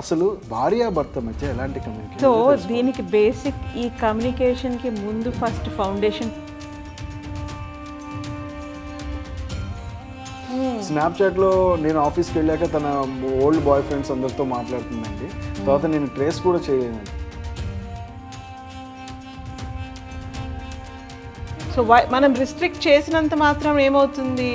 అసలు భార్యాభర్త మధ్య ఎలాంటి కమ్యూనికేషన్? సో దీనికి బేసిక్ ఈ కమ్యూనికేషన్కి ముందు ఫస్ట్ ఫౌండేషన్. స్నాప్చాట్లో నేను ఆఫీస్కి వెళ్ళాక తన ఓల్డ్ బాయ్ ఫ్రెండ్స్ అందరితో మాట్లాడుతుందండి. తర్వాత నేను ట్రేస్ కూడా చేయలేనండి. సో మనం రిస్ట్రిక్ట్ చేసినంత మాత్రం ఏమవుతుంది?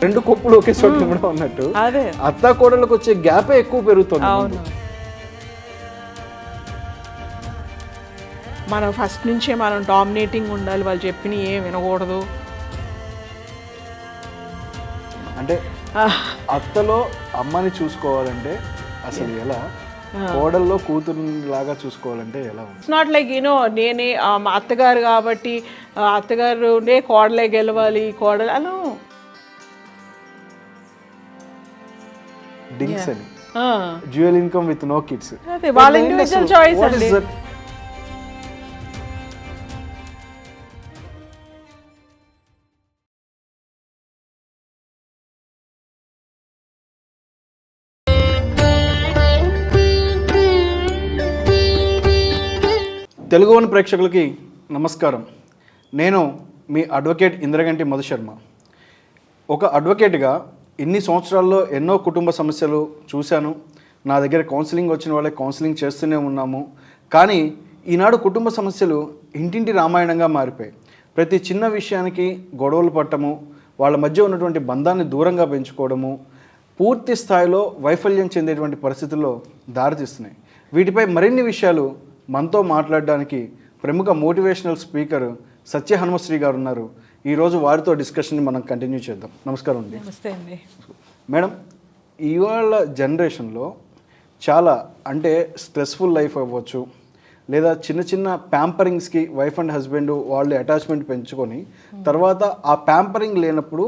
రెండు కొప్పులు ఒకే చోట కూడా ఉన్నట్టు అదే అత్త కోడలకు వచ్చే గ్యాపే ఎక్కువ పెరుగుతుంది. అవును, మనం ఫస్ట్ నుంచే మనం డామినేటింగ్ ఉండాలి, వాళ్ళు చెప్పిన ఏం వినకూడదు. అంటే అత్తలో అమ్మని చూసుకోవాలంటే అసలు ఎలా, కోడల్లో కూతురు లాగా చూసుకోవాలంటే ఎలా? ఇట్స్ నాట్ లైక్ నేనే మా అత్తగారు కాబట్టి అత్తగారు కోడలే గెలవాలి, కోడలు అలా డింగ్స్ అని dual income with no kids. అదే వాళ్ళ ఇండివిజువల్ చాయిస్ అండి. తెలుగు వన్ ప్రేక్షకులకి నమస్కారం. నేను మీ అడ్వకేట్ ఇంద్రగంటి మధుశర్మ. ఒక అడ్వకేట్గా ఇన్ని సంవత్సరాల్లో ఎన్నో కుటుంబ సమస్యలు చూశాను. నా దగ్గర కౌన్సిలింగ్ వచ్చిన వాళ్ళే కౌన్సిలింగ్ చేస్తూనే ఉన్నాము. కానీ ఈనాడు కుటుంబ సమస్యలు ఇంటింటి రామాయణంగా మారిపోయాయి. ప్రతి చిన్న విషయానికి గొడవలు పట్టము, వాళ్ళ మధ్య ఉన్నటువంటి బంధాన్ని దూరంగా పెంచుకోవడము పూర్తి స్థాయిలో వైఫల్యం చెందేటువంటి పరిస్థితుల్లో దారితీస్తున్నాయి. వీటిపై మరిన్ని విషయాలు మనతో మాట్లాడడానికి ప్రముఖ మోటివేషనల్ స్పీకర్ సత్య హనుమశ్రీ గారు ఉన్నారు. ఈరోజు వారితో డిస్కషన్ మనం కంటిన్యూ చేద్దాం. నమస్కారం అండి. నమస్తే అండి. మేడం, ఇవాళ జనరేషన్లో చాలా అంటే స్ట్రెస్ఫుల్ లైఫ్ అవ్వచ్చు, లేదా చిన్న చిన్న ప్యాంపరింగ్స్కి వైఫ్ అండ్ హస్బెండ్ వాళ్ళు అటాచ్మెంట్ పెంచుకొని తర్వాత ఆ ప్యాంపరింగ్ లేనప్పుడు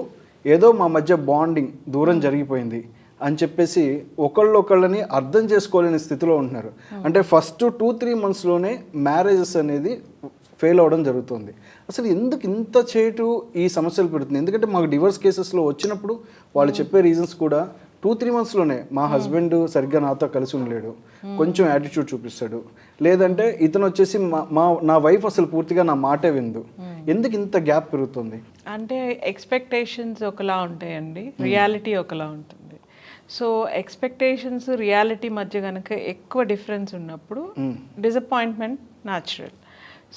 ఏదో మా మధ్య బాండింగ్ దూరం జరిగిపోయింది అని చెప్పేసి ఒకళ్ళని అర్థం చేసుకోలేని స్థితిలో ఉంటున్నారు. అంటే ఫస్ట్ 2-3 monthsలోనే మ్యారేజెస్ అనేది ఫెయిల్ అవ్వడం జరుగుతుంది. అసలు ఎందుకు ఇంత చేటు ఈ సమస్యలు పెడుతుంది? ఎందుకంటే మాకు డివోర్స్ కేసెస్లో వచ్చినప్పుడు వాళ్ళు చెప్పే రీజన్స్ కూడా 2-3 monthsలోనే మా హస్బెండ్ సరిగ్గా నాతో కలిసి ఉండలేడు, కొంచెం యాటిట్యూడ్ చూపిస్తాడు, లేదంటే ఇతను వచ్చేసి నా వైఫ్ అసలు పూర్తిగా నా మాటే విందు. ఎందుకు ఇంత గ్యాప్ పెరుగుతుంది? అంటే ఎక్స్పెక్టేషన్స్ ఒకలా ఉంటాయండి, రియాలిటీ ఒకలా ఉంటుంది. సో ఎక్స్పెక్టేషన్స్ రియాలిటీ మధ్య కనుక ఎక్కువ డిఫరెన్స్ ఉన్నప్పుడు డిసప్పాయింట్మెంట్ న్యాచురల్.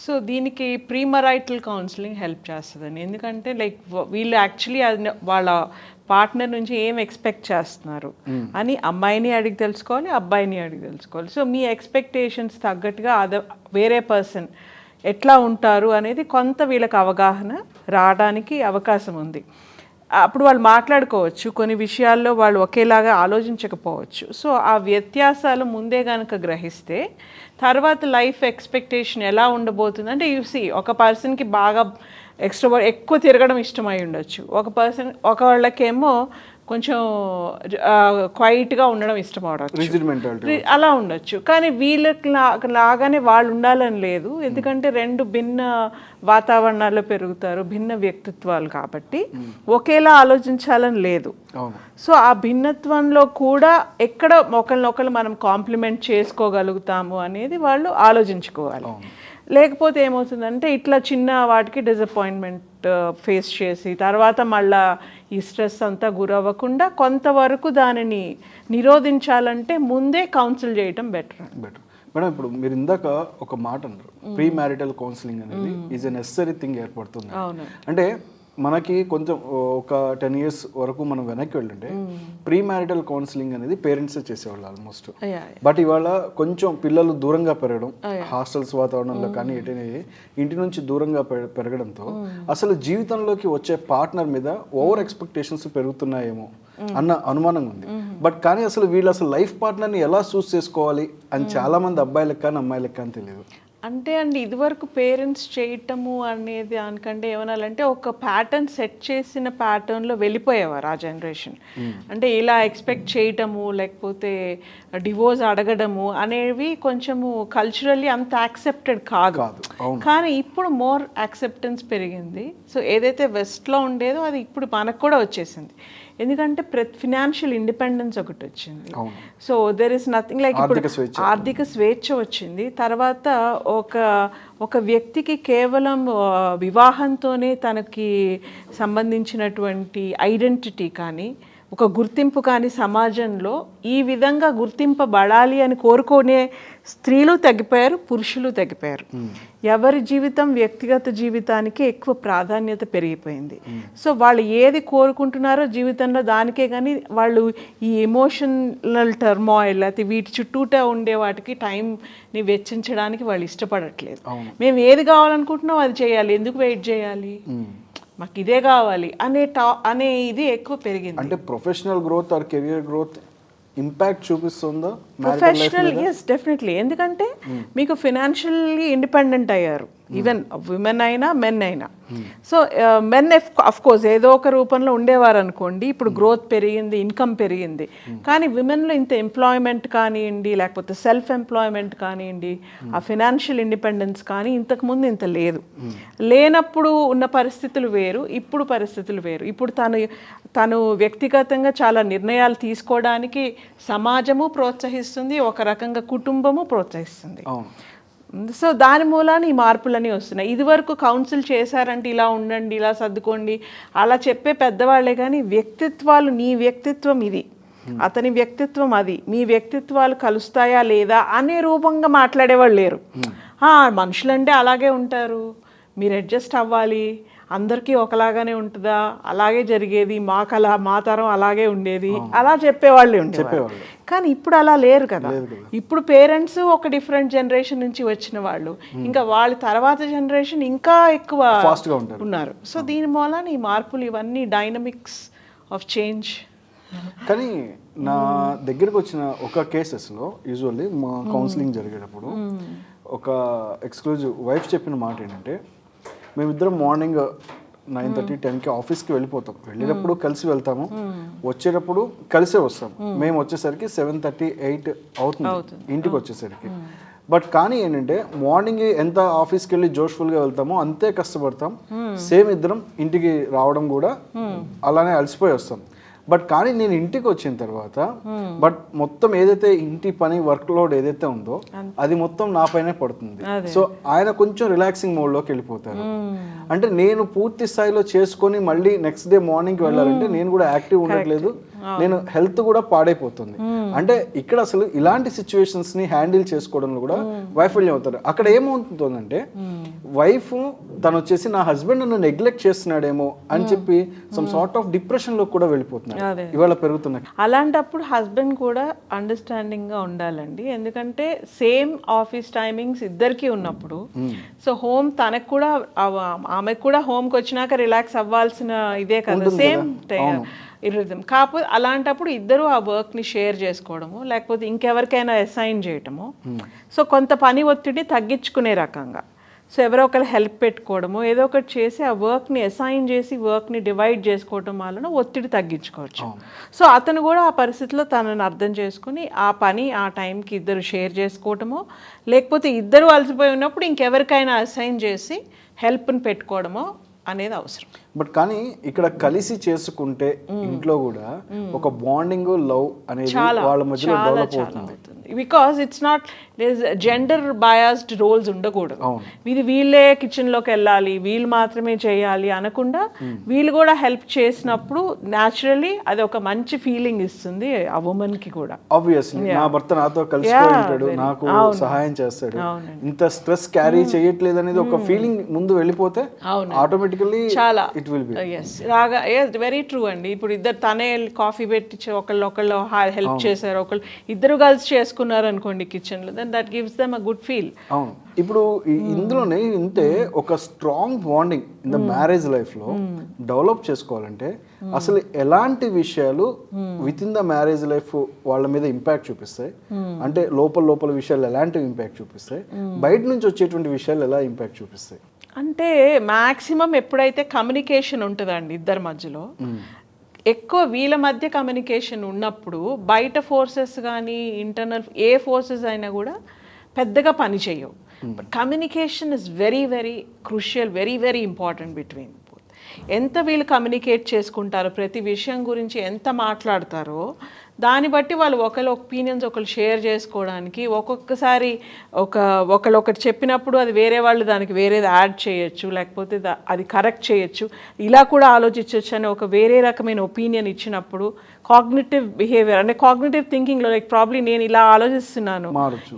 సో దీనికి ప్రీమరైటల్ కౌన్సిలింగ్ హెల్ప్ చేస్తుందండి. ఎందుకంటే లైక్ వీళ్ళు యాక్చువల్లీ వాళ్ళ పార్ట్నర్ నుంచి ఏం ఎక్స్పెక్ట్ చేస్తున్నారు అని అమ్మాయిని అడిగి తెలుసుకోవాలి, అబ్బాయిని అడిగి తెలుసుకోవాలి. సో మీ ఎక్స్పెక్టేషన్స్ తగ్గట్టుగా వేరే పర్సన్ ఎట్లా ఉంటారు అనేది కొంత వీళ్ళకి అవగాహన రావడానికి అవకాశం ఉంది. అప్పుడు వాళ్ళు మాట్లాడుకోవచ్చు. కొన్ని విషయాల్లో వాళ్ళు ఒకేలాగా ఆలోచించకపోవచ్చు. సో ఆ వ్యత్యాసాలు ముందే కనుక గ్రహిస్తే తర్వాత లైఫ్ ఎక్స్పెక్టేషన్ ఎలా ఉండబోతుంది అంటే ఒక పర్సన్కి బాగా ఎక్కువ తిరగడం ఇష్టమై ఉండొచ్చు, ఒకళ్ళకేమో కొంచెం క్వైట్గా ఉండడం ఇష్టం అవడచ్చు, అలా ఉండొచ్చు. కానీ వీళ్ళకి లాగానే వాళ్ళు ఉండాలని లేదు. ఎందుకంటే రెండు భిన్న వాతావరణాల్లో పెరుగుతారు, భిన్న వ్యక్తిత్వాలు కాబట్టి ఒకేలా ఆలోచించాలని లేదు. సో ఆ భిన్నత్వంలో కూడా ఎక్కడ ఒకరినొకరు మనం కాంప్లిమెంట్ చేసుకోగలుగుతాము అనేది వాళ్ళు ఆలోచించుకోవాలి. లేకపోతే ఏమవుతుందంటే ఇట్లా చిన్న వాటికి డిసప్పాయింట్మెంట్ ఫేస్ చేసి తర్వాత మళ్ళా ఈ స్ట్రెస్ అంతా గురవ్వకుండా కొంతవరకు దానిని నిరోధించాలంటే ముందే కౌన్సిల్ చేయటం బెటర్. మేడం, ఇప్పుడు మీరు ఇందాక ఒక మాట అన్నారు, ప్రీ మ్యారిటల్ కౌన్సిలింగ్ అనేది ఈజ్ ఎ నెసరీ థింగ్ ఏర్పడుతుంది. అంటే మనకి కొంచెం ఒక 10 years వరకు మనం వెనక్కి వెళ్ళంటే ప్రీ మ్యారిటల్ కౌన్సిలింగ్ అనేది పేరెంట్సే చేసేవాళ్ళు ఆల్మోస్ట్. బట్ ఇవాళ కొంచెం పిల్లలు దూరంగా పెరగడం, హాస్టల్స్ వాతావరణంలో కానీ ఇంటి నుంచి దూరంగా పెరగడంతో అసలు జీవితంలోకి వచ్చే పార్ట్నర్ మీద ఓవర్ ఎక్స్పెక్టేషన్స్ పెరుగుతున్నాయేమో అన్న అనుమానం ఉంది. బట్ కానీ అసలు వీళ్ళు అసలు లైఫ్ పార్ట్నర్ని ఎలా చూస్ చేసుకోవాలి అని చాలా మంది అబ్బాయిలకు కానీ అమ్మాయిలకు కానీ తెలియదు. అంటే అండి ఇదివరకు పేరెంట్స్ చేయటము అనేది దానికంటే ఏమనాలంటే ఒక ప్యాటర్న్ సెట్ చేసిన ప్యాటర్న్లో వెళ్ళిపోయేవారు ఆ జనరేషన్. అంటే ఇలా ఎక్స్పెక్ట్ చేయటము లేకపోతే డివోర్స్ అడగడము అనేవి కొంచెము కల్చరల్లీ అంత యాక్సెప్టెడ్ కాదు. కానీ ఇప్పుడు మోర్ యాక్సెప్టెన్స్ పెరిగింది. సో ఏదైతే వెస్ట్లో ఉండేదో అది ఇప్పుడు మనకు కూడా వచ్చేసింది. ఎందుకంటే ఫినాన్షియల్ ఇండిపెండెన్స్ ఒకటి వచ్చింది. అవును. So there is nothing like ఇప్పుడు ఆర్థిక స్వేచ్ఛ. ఆర్థిక స్వేచ్ఛ వచ్చింది. తర్వాత ఒక వ్యక్తికి కేవలం వివాహంతోనే తనకి సంబంధించినటువంటి ఐడెంటిటీ కానీ ఒక గుర్తింపు కానీ సమాజంలో ఈ విధంగా గుర్తింపబడాలి అని కోరుకునే స్త్రీలు తగ్గిపోయారు, పురుషులు తగ్గిపోయారు. ఎవరి జీవితం వ్యక్తిగత జీవితానికి ఎక్కువ ప్రాధాన్యత పెరిగిపోయింది. సో వాళ్ళు ఏది కోరుకుంటున్నారో జీవితంలో దానికే కానీ వాళ్ళు ఈ ఎమోషనల్ టర్మాయిల్ లేకపోతే వీటి చుట్టూట ఉండే వాటికి టైంని వెచ్చించడానికి వాళ్ళు ఇష్టపడట్లేదు. మేము ఏది కావాలనుకుంటున్నాం అది చేయాలి, ఎందుకు వెయిట్ చేయాలి, మాకు ఇదే కావాలి అనే ఇది ఎక్కువ పెరిగింది. అంటే professional growth or career growth impact చూపిస్తుందా? Professional, yes definitely. ఎందుకంటే మీకు ఫినాన్షియల్లీ ఇండిపెండెంట్ అయ్యారు, ఈవెన్ విమెన్ అయినా మెన్ అయినా. సో మెన్ అఫ్ కోర్స్ ఏదో ఒక రూపంలో ఉండేవారు అనుకోండి, ఇప్పుడు గ్రోత్ పెరిగింది, ఇన్కమ్ పెరిగింది. కానీ విమెన్లో ఇంత ఎంప్లాయ్మెంట్ కానివ్వండి, లేకపోతే సెల్ఫ్ ఎంప్లాయ్మెంట్ కానివ్వండి, ఆ ఫినాన్షియల్ ఇండిపెండెన్స్ కానీ ఇంతకుముందు ఇంత లేదు. లేనప్పుడు ఉన్న పరిస్థితులు వేరు, ఇప్పుడు పరిస్థితులు వేరు. ఇప్పుడు తను వ్యక్తిగతంగా చాలా నిర్ణయాలు తీసుకోవడానికి సమాజము ప్రోత్సహిస్తుంది, ఒక రకంగా కుటుంబము ప్రోత్సహిస్తుంది. సో దాని మూలాన ఈ మార్పులన్నీ వస్తున్నాయి. ఇదివరకు కౌన్సిల్ చేశారంటే ఇలా ఉండండి, ఇలా సర్దుకోండి అలా చెప్పే పెద్దవాళ్లే కానీ వ్యక్తిత్వాలు, నీ వ్యక్తిత్వం ఇది, అతని వ్యక్తిత్వం అది, మీ వ్యక్తిత్వాలు కలుస్తాయా లేదా అనే రూపంగా మాట్లాడేవాళ్ళు లేరు. మనుషులంటే అలాగే ఉంటారు, మీరు అడ్జస్ట్ అవ్వాలి, అందరికీ ఒకలాగానే ఉంటుందా, అలాగే జరిగేది, మా తరం అలాగే ఉండేది, అలా చెప్పేవాళ్ళే ఉండేవాళ్ళు. కానీ ఇప్పుడు అలా లేరు కదా. ఇప్పుడు పేరెంట్స్ ఒక డిఫరెంట్ జనరేషన్ నుంచి వచ్చిన వాళ్ళు, ఇంకా వాళ్ళ తర్వాత జనరేషన్ ఇంకా ఎక్కువ ఉన్నారు. సో దీని మూలాన ఈ మార్పులు ఇవన్నీ డైనమిక్స్ ఆఫ్ చేంజ్. కానీ నా దగ్గరకు వచ్చిన ఒక కేసెస్లో యూజువల్లీ మా కౌన్సిలింగ్ జరిగేటప్పుడు ఒక ఎక్స్క్లూజివ్ వైఫ్ చెప్పిన మాట ఏంటంటే, మేమిద్దరం మార్నింగ్ 9:30, 10కి ఆఫీస్కి వెళ్ళిపోతాం. వెళ్ళేటప్పుడు కలిసి వెళ్తాము, వచ్చేటప్పుడు కలిసే వస్తాం. మేము వచ్చేసరికి 7:30, 8 అవుతుంది ఇంటికి వచ్చేసరికి. బట్ కానీ ఏంటంటే మార్నింగ్ ఎంత ఆఫీస్కి వెళ్ళి జోష్ఫుల్గా వెళ్తామో అంతే కష్టపడతాం. సేమ్ ఇద్దరం ఇంటికి రావడం కూడా అలానే అలసిపోయి వస్తాం. బట్ కానీ నేను ఇంటికి వచ్చిన తర్వాత బట్ మొత్తం ఏదైతే ఇంటి పని వర్క్ లోడ్ ఏదైతే ఉందో అది మొత్తం నా పైనే పడుతుంది. సో ఆయన కొంచెం రిలాక్సింగ్ మోడ్లోకి వెళ్ళిపోతారు. అంటే నేను పూర్తి స్థాయిలో చేసుకొని మళ్ళీ నెక్స్ట్ డే మార్నింగ్కి వెళ్ళాలంటే నేను కూడా యాక్టివ్ ఉండట్లేదు, నేను హెల్త్ కూడా పాడైపోతుంది. అంటే ఇక్కడ అసలు ఇలాంటి సిచ్యువేషన్స్ ని హ్యాండిల్ చేసుకోవడంలో కూడా వైఫల్యం అవుతారు. అక్కడ ఏమవుతుందంటే వైఫ్ తను వచ్చేసి నా హస్బెండ్ నన్ను నెగ్లెక్ట్ చేస్తున్నాడేమో అని చెప్పి సమ్ సార్ట్ ఆఫ్ డిప్రెషన్ లో కూడా వెళ్ళిపోతున్నారు ఇవాళ పెరుగుతున్నాయి. అలాంటప్పుడు హస్బెండ్ కూడా అండర్స్టాండింగ్ గా ఉండాలండి. ఎందుకంటే సేమ్ ఆఫీస్ టైమింగ్స్ ఇద్దరికి ఉన్నప్పుడు సో హోమ్ తనకు కూడా ఆమెకు కూడా హోమ్కి వచ్చినాక రిలాక్స్ అవ్వాల్సిన ఇదే కదా, సేమ్ టైం ఇరిథం. కాకపోతే అలాంటప్పుడు ఇద్దరు ఆ వర్క్ని షేర్ చేసుకోవడము, లేకపోతే ఇంకెవరికైనా అసైన్ చేయటము, సో కొంత పని ఒత్తిడి తగ్గించుకునే రకంగా సో ఎవరో ఒకరు హెల్ప్ పెట్టుకోవడము, ఏదో ఒకటి చేసి ఆ వర్క్ని అసైన్ చేసి వర్క్ని డివైడ్ చేసుకోవడం వలన ఒత్తిడి తగ్గించుకోవచ్చు. సో అతను కూడా ఆ పరిస్థితిలో తనని అర్థం చేసుకుని ఆ పని ఆ టైంకి ఇద్దరు షేర్ చేసుకోవటము, లేకపోతే ఇద్దరు అలసిపోయి ఉన్నప్పుడు ఇంకెవరికైనా అసైన్ చేసి హెల్ప్ని పెట్టుకోవడమో అనేది అవసరం. బట్ కానీ ఇక్కడ కలిసి చేసుకుంటే ఇంట్లో కూడా ఒక బాండింగ్ లవ్ అనేది వాళ్ళ మధ్యలో డెవలప్ అవుతుంది. Because it's not gender biased roles ఉండకూడదు. ఇది వీళ్ళే కిచెన్లోకి వెళ్ళాలి, వీళ్ళు మాత్రమే చేయాలి అనకుండా వీళ్ళు కూడా హెల్ప్ చేసినప్పుడు న్యాచురల్లీ అది ఒక మంచి ఫీలింగ్ ఇస్తుంది ఆ ఉమెన్ కి కూడా. ఆబ్వియస్లీ నా భర్త నాతో కలిసి ఉంటాడు, నాకు సహాయం చేస్తాడు, ఇంత స్ట్రెస్ క్యారీ చేయట్లేదు అనేది ఒక ఫీలింగ్ ముందు వెళ్ళిపోతే ఆటోమేటికల్లీ చాలా రాగా వెరీ ట్రూ అండి. ఇప్పుడు ఇద్దరు తనే కాఫీ పెట్టి ఒకళ్ళు హెల్ప్ చేశారు, ఒకళ్ళు ఇద్దరు కలిసి చేసుకున్నారు అనుకోండి కిచెన్ లో, then that gives them a good feel. అవును. ఇప్పుడు ఇందులోనే ఇంతే ఒక strong bonding in the marriage life లో డెవలప్ చేసుకోవాలంటే అసలు ఎలాంటి విషయాలు within the marriage life వాళ్ళ మీద ఇంపాక్ట్ చూపిస్తాయి, అంటే లోపల విషయాలు ఎలాంటి ఇంపాక్ట్ చూపిస్తాయి, బయట నుంచి వచ్చేటువంటి విషయాలు ఎలా ఇంపాక్ట్ చూపిస్తాయి? అంటే మ్యాక్సిమం ఎప్పుడైతే కమ్యూనికేషన్ ఉంటుందండి ఇద్దరి మధ్యలో, ఎక్కువ వీళ్ళ మధ్య కమ్యూనికేషన్ ఉన్నప్పుడు బయట ఫోర్సెస్ కానీ ఇంటర్నల్ ఏ ఫోర్సెస్ అయినా కూడా పెద్దగా పని చేయవు. But communication is very very crucial, very very important between both. ఎంత వీళ్ళు కమ్యూనికేట్ చేసుకుంటారో, ప్రతి విషయం గురించి ఎంత మాట్లాడతారో దాన్ని బట్టి వాళ్ళు ఒకరి ఒపీనియన్స్ ఒకరు షేర్ చేసుకోవడానికి, ఒక్కొక్కసారి ఒకళ్ళు ఒకటి చెప్పినప్పుడు అది వేరే వాళ్ళు దానికి వేరేది యాడ్ చేయొచ్చు, లేకపోతే అది కరెక్ట్ చేయొచ్చు, ఇలా కూడా ఆలోచించవచ్చు అని ఒక వేరే రకమైన ఒపీనియన్ ఇచ్చినప్పుడు కాగ్నిటివ్ బిహేవియర్ అంటే కాగ్నిటివ్ థింకింగ్లో లైక్ ప్రాబ్లీ నేను ఇలా ఆలోచిస్తున్నాను,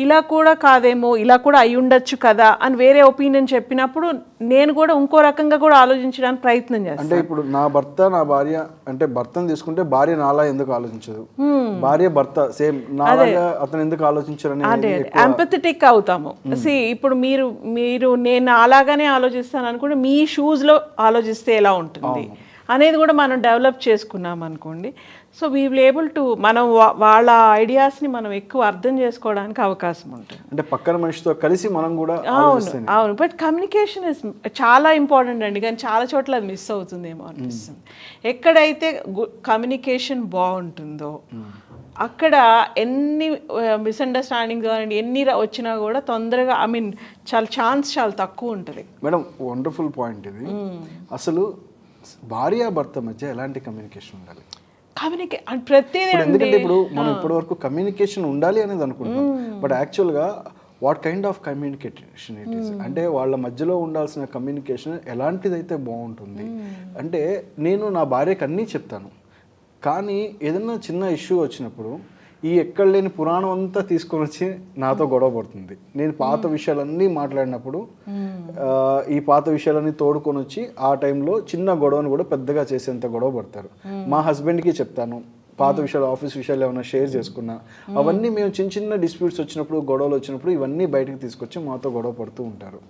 ఇలా కూడా కాదేమో, ఇలా కూడా అయి ఉండొచ్చు కదా అని వేరే ఒపీనియన్ చెప్పినప్పుడు నేను కూడా ఇంకో రకంగా కూడా ఆలోచించడానికి ప్రయత్నం చేస్తాను. అంటే ఇప్పుడు నా భర్త నా భార్య అంటే భర్తను తీసుకుంటే భార్య నాలా ఎందుకు ఆలోచించదు, భార్య భర్త సేమ్ నాలాగా అతను ఎందుకు ఆలోచించారని ఎంపథెటిక్ అవుతాము. ఇప్పుడు మీరు నేను అలాగానే ఆలోచిస్తాను అనుకుంటే మీ షూస్ లో ఆలోచిస్తే ఎలా ఉంటుంది అనేది కూడా మనం డెవలప్ చేసుకున్నాం అనుకోండి. So we will able to మనం వాళ్ళ ఐడియాస్ని మనం ఎక్కువ అర్థం చేసుకోవడానికి అవకాశం ఉంటుంది. అంటే పక్కన మనిషితో కలిసి మనం కూడా అవును. బట్ కమ్యూనికేషన్ ఇస్ చాలా ఇంపార్టెంట్ అండి, కానీ చాలా చోట్ల అది మిస్ అవుతుందేమో అనిపిస్తుంది. ఎక్కడైతే కమ్యూనికేషన్ బాగుంటుందో అక్కడ ఎన్ని మిస్అండర్స్టాండింగ్స్ కానీ ఎన్ని వచ్చినా కూడా తొందరగా చాలా తక్కువ ఉంటుంది. మేడం వండర్ఫుల్ పాయింట్ ఇది. అసలు భార్యాభర్త మధ్య ఎలాంటి కమ్యూనికేషన్ ఉండాలి? ఎందుకంటే ఇప్పుడు మనం ఇప్పటి వరకు కమ్యూనికేషన్ ఉండాలి అనేది అనుకుంటున్నాం, బట్ యాక్చువల్గా what kind of communication it is అంటే వాళ్ళ మధ్యలో ఉండాల్సిన కమ్యూనికేషన్ ఎలాంటిదైతే బాగుంటుంది అంటే నేను నా భార్యకి అన్నీ చెప్తాను, కానీ ఏదైనా చిన్న ఇష్యూ వచ్చినప్పుడు ఈ ఎక్కడ లేని పురాణం అంతా తీసుకొని వచ్చి నాతో గొడవ పడుతుంది. నేను పాత విషయాలన్నీ మాట్లాడినప్పుడు ఈ పాత విషయాలన్నీ తోడుకొని వచ్చి ఆ టైంలో చిన్న గొడవను కూడా పెద్దగా చేసేంత గొడవ పడతారు. మా హస్బెండ్కి చెప్తాను పాత విషయాలు, ఆఫీస్ విషయాలు ఏమైనా షేర్ చేసుకున్నా అవన్నీ మేము చిన్న చిన్న డిస్ప్యూట్స్ వచ్చినప్పుడు, గొడవలు వచ్చినప్పుడు ఇవన్నీ బయటకు తీసుకొచ్చి మాతో గొడవ పడుతూ ఉంటారు.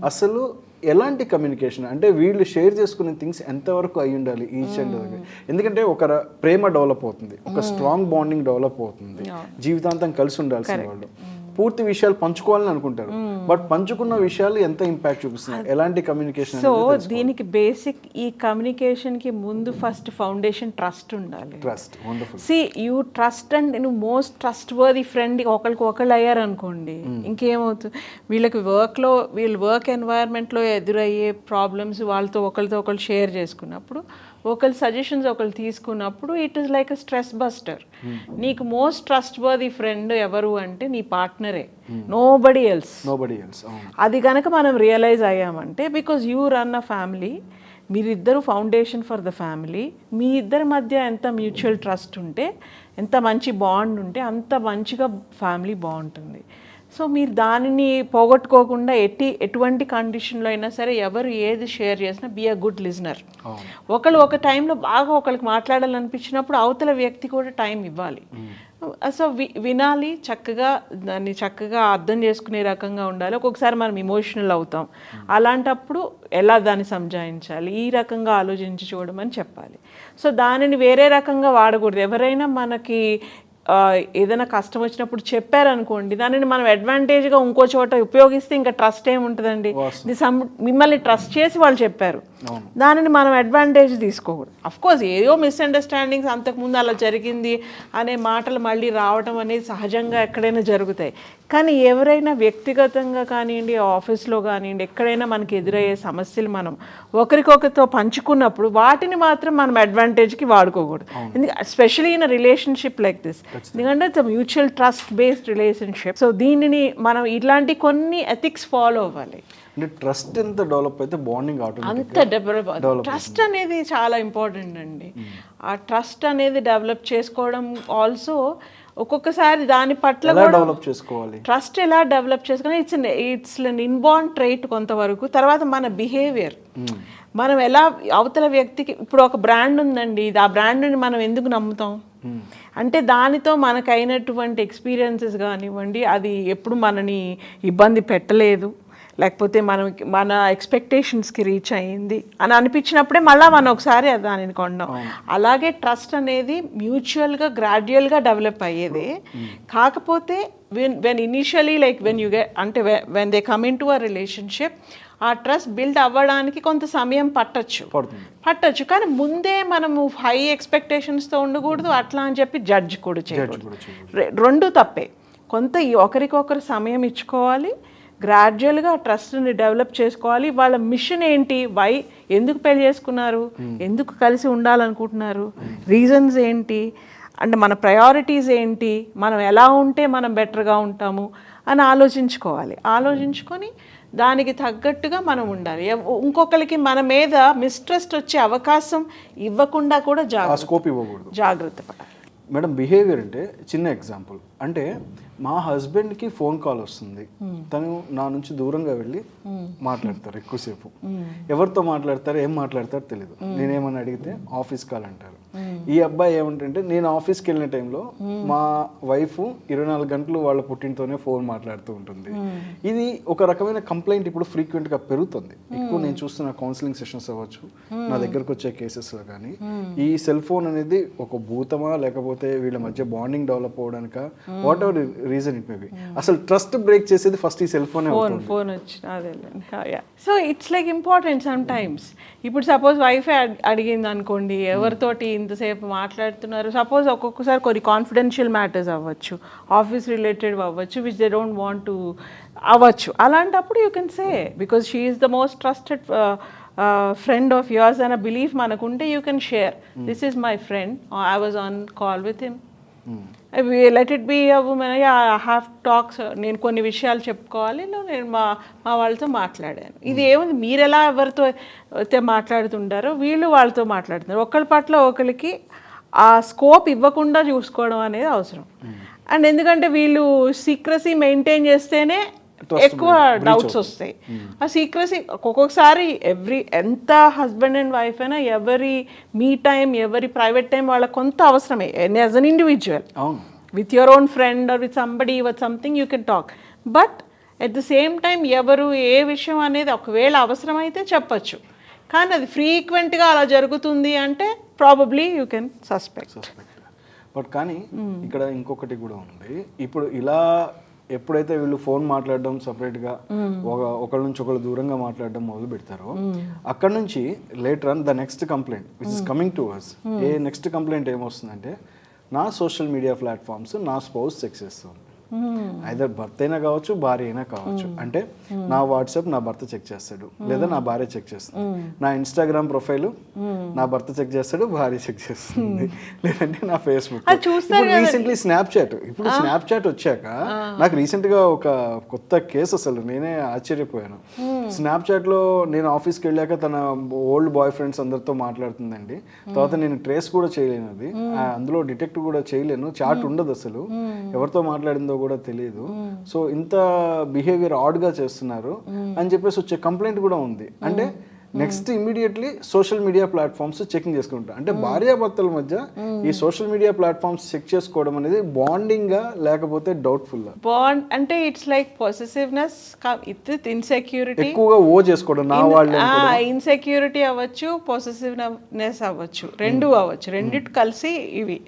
అసలు ఎలాంటి కమ్యూనికేషన్ అంటే వీళ్ళు షేర్ చేసుకునే థింగ్స్ ఎంతవరకు అయి ఉండాలి ఈచ్ అండ్ ఎందుకంటే ఒక ప్రేమ డెవలప్ అవుతుంది, ఒక స్ట్రాంగ్ బాండింగ్ డెవలప్ అవుతుంది, జీవితాంతం కలిసి ఉండాల్సిన వాళ్ళు పూర్తి విషయాలు పంచుకోవాలని అనుకుంటారు, బట్ పంచుకున్న విషయాలు ఎంత ఇంపాక్ట్ చూపిస్తున్నాయి, ఎలాంటి కమ్యూనికేషన్? సో దీనికి బేసిక్ ఈ కమ్యూనికేషన్కి ముందు ఫస్ట్ ఫౌండేషన్ ట్రస్ట్ ఉండాలి. Trust wonderful. You trust and నువ్వు మోస్ట్ ట్రస్ట్ వర్ది ఫ్రెండ్ ఒకళ్ళు అయ్యారు అనుకోండి, ఇంకేమవుతుంది వీళ్ళకి వీళ్ళు వర్క్ ఎన్వైరన్మెంట్లో ఎదురయ్యే ప్రాబ్లమ్స్ వాళ్ళతో ఒకళ్ళు షేర్ చేసుకున్నప్పుడు, ఒకళ్ళు సజెషన్స్ ఒకళ్ళు తీసుకున్నప్పుడు it is like a stress buster. నీకు మోస్ట్ ట్రస్ట్ వర్ది ఫ్రెండ్ ఎవరు అంటే నీ పార్ట్నరే, నోబడి ఎల్స్. అది కనుక మనం రియలైజ్ అయ్యామంటే because you run a family, మీరిద్దరు ఫౌండేషన్ ఫర్ ద ఫ్యామిలీ, మీ ఇద్దరి మధ్య ఎంత మ్యూచువల్ ట్రస్ట్ ఉంటే, ఎంత మంచి బాండ్ ఉంటే అంత మంచిగా ఫ్యామిలీ బాగుంటుంది. సో మీరు దానిని పోగొట్టుకోకుండా ఎటువంటి కండిషన్లో అయినా సరే ఎవరు ఏది షేర్ చేసినా బీ అ గుడ్ లిజనర్. ఒకళ్ళు ఒక టైంలో బాగా ఒకరికి మాట్లాడాలనిపించినప్పుడు అవతల వ్యక్తి కూడా టైం ఇవ్వాలి. సో వినాలి, దాన్ని చక్కగా అర్థం చేసుకునే రకంగా ఉండాలి. ఒక్కొక్కసారి మనం ఇమోషనల్ అవుతాం, అలాంటప్పుడు ఎలా దాన్ని సంజాయించాలి, ఈ రకంగా ఆలోచించి చూడమని చెప్పాలి. సో దానిని వేరే రకంగా వాడకూడదు. ఎవరైనా మనకి ఏదైనా కష్టం వచ్చినప్పుడు చెప్పారనుకోండి, దానిని మనం అడ్వాంటేజ్గా ఇంకో చోట ఉపయోగిస్తే ఇంకా ట్రస్ట్ ఏముంటుందండి. మిమ్మల్ని ట్రస్ట్ చేసి వాళ్ళు చెప్పారు, దానిని మనం అడ్వాంటేజ్ తీసుకోకూడదు. అఫ్కోర్స్ ఏదో మిస్అండర్స్టాండింగ్స్ అంతకుముందు అలా జరిగింది అనే మాటలు మళ్ళీ రావడం అనేది సహజంగా ఎక్కడైనా జరుగుతాయి, కానీ ఎవరైనా వ్యక్తిగతంగా కానివ్వండి, ఆఫీస్లో కానివ్వండి, ఎక్కడైనా మనకి ఎదురయ్యే సమస్యలు మనం ఒకరికొకరితో పంచుకున్నప్పుడు వాటిని మాత్రం మనం అడ్వాంటేజ్కి వాడుకోకూడదు. ఎందుకంటే especially in a relationship like this, ఎందుకంటే it's mutual trust based relationship. So దీనిని మనం ఇట్లాంటి కొన్ని ఎథిక్స్ ఫాలో అవ్వాలి. అంటే ట్రస్ట్ ఎంత డెవలప్ అయితే బాండింగ్ అంత డెవలప్. ట్రస్ట్ అనేది చాలా ఇంపార్టెంట్ అండి. ఆ ట్రస్ట్ అనేది డెవలప్ చేసుకోవడం ఆల్సో ఒక్కొక్కసారి దాని పట్ల డెవలప్ చేసుకోవాలి. ట్రస్ట్ ఎలా డెవలప్ చేసుకోవాలి, ఇట్స్ ఇన్బార్న్ ట్రైట్ కొంతవరకు. తర్వాత మన బిహేవియర్, మనం ఎలా అవతల వ్యక్తికి, ఇప్పుడు ఒక బ్రాండ్ ఉందండి, ఆ బ్రాండ్ని మనం ఎందుకు నమ్ముతాం అంటే దానితో మనకైనటువంటి ఎక్స్పీరియన్సెస్ కానివ్వండి, అది ఎప్పుడు మనని ఇబ్బంది పెట్టలేదు, లేకపోతే మన ఎక్స్పెక్టేషన్స్కి రీచ్ అయ్యింది అని అనిపించినప్పుడే మళ్ళీ మనం ఒకసారి దానిని కొన్నాం. అలాగే ట్రస్ట్ అనేది మ్యూచువల్గా గ్రాడ్యువల్గా డెవలప్ అయ్యేది. కాకపోతే when initially like when you get అంటే when they come in to a relationship, ఆ ట్రస్ట్ బిల్డ్ అవ్వడానికి కొంత సమయం పట్టచ్చు, కానీ ముందే మనము హై ఎక్స్పెక్టేషన్స్తో ఉండకూడదు, అట్లా అని చెప్పి జడ్జ్ కూడా చేయకూడదు. రెండు తప్పే. కొంత ఒకరికొకరు సమయం ఇచ్చుకోవాలి, గ్రాడ్యువల్గా ట్రస్ట్ని డెవలప్ చేసుకోవాలి. వాళ్ళ మిషన్ ఏంటి, ఎందుకు పెళ్లి చేసుకున్నారు, ఎందుకు కలిసి ఉండాలనుకుంటున్నారు, రీజన్స్ ఏంటి, అంటే మన ప్రయారిటీస్ ఏంటి, మనం ఎలా ఉంటే మనం బెటర్గా ఉంటాము అని ఆలోచించుకొని దానికి తగ్గట్టుగా మనం ఉండాలి. ఇంకొకరికి మన మీద మిస్ట్రస్ట్ వచ్చే అవకాశం ఇవ్వకుండా కూడా స్కోప్ ఇవ్వకూడదు, జాగ్రత్త పడాలి. మేడం బిహేవియర్ అంటే చిన్న ఎగ్జాంపుల్ అంటే మా హస్బెండ్కి ఫోన్ కాల్ వస్తుంది, తను నా నుంచి దూరంగా వెళ్ళి మాట్లాడతారు ఎక్కువసేపు. ఎవరితో మాట్లాడతారు, ఏం మాట్లాడతారో తెలియదు. నేనేమని అడిగితే ఆఫీస్ కాల్ అంటారు. ఈ అబ్బాయి ఏమంటే నేను ఆఫీస్కి వెళ్ళిన టైంలో మా వైఫ్ 24 గంటలు వాళ్ళ పుట్టింటితోనే ఫోన్ మాట్లాడుతూ ఉంటుంది. ఇది ఒక రకమైన కంప్లైంట్ ఇప్పుడు ఫ్రీక్వెంట్గా పెరుగుతుంది. ఎక్కువ నేను చూస్తున్న కౌన్సిలింగ్ సెషన్స్ అవ్వచ్చు, నా దగ్గరకు వచ్చే కేసెస్లో కానీ ఈ సెల్ ఫోన్ అనేది ఒక భూతమా లేకపోతే వీళ్ళ మధ్య బాండింగ్ డెవలప్ అవ్వడానిక, whatever reason it may be, అసలు ట్రస్ట్ బ్రేక్ చేసేది ఫస్ట్ ఈ సెల్ ఫోన్ వచ్చిన. So it's like important some times. ఇప్పుడు సపోజ్ వైఫే అడిగింది అనుకోండి, ఎవరితోటి ఇంతసేపు మాట్లాడుతున్నారు, సపోజ్ ఒక్కొక్కసారి కొన్ని కాన్ఫిడెన్షియల్ మ్యాటర్స్ అవ్వచ్చు, ఆఫీస్ రిలేటెడ్ అవ్వచ్చు, which they don't want to అవ్వచ్చు. అలాంటప్పుడు you can say, because she is the most trusted friend of yours అన్న బిలీఫ్ మనకుంటే you can share, this is my friend, I was on call with him, let it be a women, I have talks, నేను కొన్ని విషయాలు చెప్పుకోవాలి, నేను మా వాళ్ళతో మాట్లాడాను. ఇది ఏముంది, మీరు ఎలా ఎవరితో అయితే మాట్లాడుతుంటారో వీళ్ళు వాళ్ళతో మాట్లాడుతున్నారు. ఒకరి పట్ల ఒకరికి ఆ స్కోప్ ఇవ్వకుండా చూసుకోవడం అనేది అవసరం. అండ్ ఎందుకంటే వీళ్ళు సీక్రసీ మెయింటైన్ చేస్తేనే ఎక్కువ డౌట్స్ వస్తాయి. ఆ సీక్రసీ ఒక్కొక్కసారి ఎంత హస్బెండ్ అండ్ వైఫ్ అయినా ఎవరి మీ టైం, ఎవరి ప్రైవేట్ టైం వాళ్ళకి కొంత అవసరమే. As an individual with your own friend or with somebody with something you can talk, but at the same time ఎవరు ఏ విషయం అనేది ఒకవేళ అవసరమైతే చెప్పచ్చు. కానీ అది ఫ్రీక్వెంట్గా అలా జరుగుతుంది అంటే probably you can suspect. But కానీ ఇక్కడ ఇంకొకటి కూడా ఉంది. ఇప్పుడు ఇలా ఎప్పుడైతే వీళ్ళు ఫోన్ మాట్లాడడం సపరేట్గా ఒకళ్ళ నుంచి ఒకళ్ళు దూరంగా మాట్లాడడం మొదలు పెడతారో, అక్కడ నుంచి later on the next complaint which is coming to us, next complaint ఏమొస్తుందంటే నా సోషల్ మీడియా ప్లాట్ఫామ్స్ నా స్పౌస్ చెక్ చేస్తుంది. ఐదర్ భర్త అయినా కావచ్చు, భార్య అయినా కావచ్చు. అంటే నా వాట్సాప్ నా భర్త చెక్ చేస్తాడు, లేదా నా భార్య చెక్ చేస్తుంది. నా ఇన్స్టాగ్రామ్ ప్రొఫైల్ నా భర్త చెక్ చేస్తాడు, భార్య చెక్ చేస్తుంది. లేదంటే నా ఫేస్బుక్, రీసెంట్లీ స్నాప్చాట్. ఇప్పుడు స్నాప్చాట్ వచ్చాక నాకు రీసెంట్ గా ఒక కొత్త కేసు, అసలు నేనే ఆశ్చర్యపోయాను. స్నాప్చాట్ లో నేను ఆఫీస్కి వెళ్ళాక తన ఓల్డ్ బాయ్ ఫ్రెండ్స్ అందరితో మాట్లాడుతుందండి. తర్వాత నేను ట్రేస్ కూడా చేయలేను, అది అందులో డిటెక్ట్ కూడా చేయలేను, చాట్ ఉండదు అసలు, ఎవరితో మాట్లాడిందో కూడా తెలియదు. సో ఇంత బిహేవియర్ ఆడ్గా చేస్తున్నారు అని చెప్పేసి వచ్చే కంప్లైంట్ కూడా ఉంది. అంటే next immediately social media platforms checking చేసుకుంటారు. అంటే భార్యాభర్తల మధ్య ఈ సోషల్ మీడియా ప్లాట్ఫామ్స్ చెక్ చేసుకోవడం అనేది బాండింగ్ గా లేకపోతే డౌట్ఫుల్ బాండ్ అంటే ఇట్స్ లైక్ పొసెసివ్నెస్, ఇన్సెక్యూరిటీ, ఎక్కువగా ఓ చేసుకోవడం, నా వాళ్ళు ఇన్సెక్యూరిటీ అవ్వచ్చు, పొసెసివ్నెస్ అవ్వచ్చు, రెండు అవ్వచ్చు, రెండిటి కలిసి ఇవి.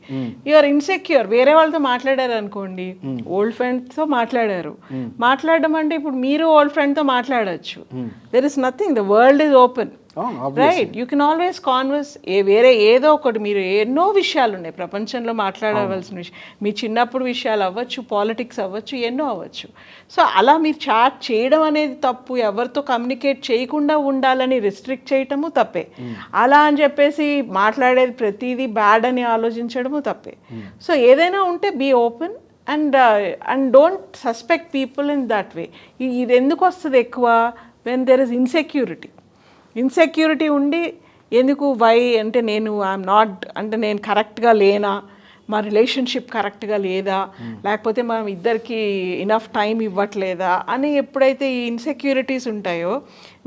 యూఆర్ ఇన్సెక్యూర్, వేరే వాళ్ళతో మాట్లాడారు అనుకోండి, ఓల్డ్ ఫ్రెండ్ తో మాట్లాడడం అంటే ఇప్పుడు మీరు ఓల్డ్ ఫ్రెండ్ తో మాట్లాడచ్చు, there is nothing, the world is open, right? You can always converse. వేరే ఏదో ఒకటి, మీరు ఎన్నో విషయాలు ఉన్నాయి ప్రపంచంలో మాట్లాడవలసిన విషయం, మీ చిన్నప్పుడు విషయాలు అవ్వచ్చు, పాలిటిక్స్ అవ్వచ్చు, ఎన్నో అవ్వచ్చు. సో అలా మీరు చాట్ చేయడం అనేది తప్పు, ఎవరితో కమ్యూనికేట్ చేయకుండా ఉండాలని రిస్ట్రిక్ట్ చేయటము తప్పే. అలా అని చెప్పేసి మాట్లాడేది ప్రతిదీ బ్యాడ్ అని ఆలోచించడము తప్పే. సో ఏదైనా ఉంటే be open and don't suspect people in that way. ఇది ఎందుకు వస్తుంది ఎక్కువ? వెన్ దెర్ ఇస్ ఇన్సెక్యూరిటీ ఉండి, ఎందుకు వై అంటే ఐఎమ్ నాట్, అంటే నేను కరెక్ట్గా లేనా, మా రిలేషన్షిప్ కరెక్ట్గా లేదా, లేకపోతే మనం ఇద్దరికి ఇనఫ్ టైం ఇవ్వట్లేదా అని ఎప్పుడైతే ఈ ఇన్సెక్యూరిటీస్ ఉంటాయో,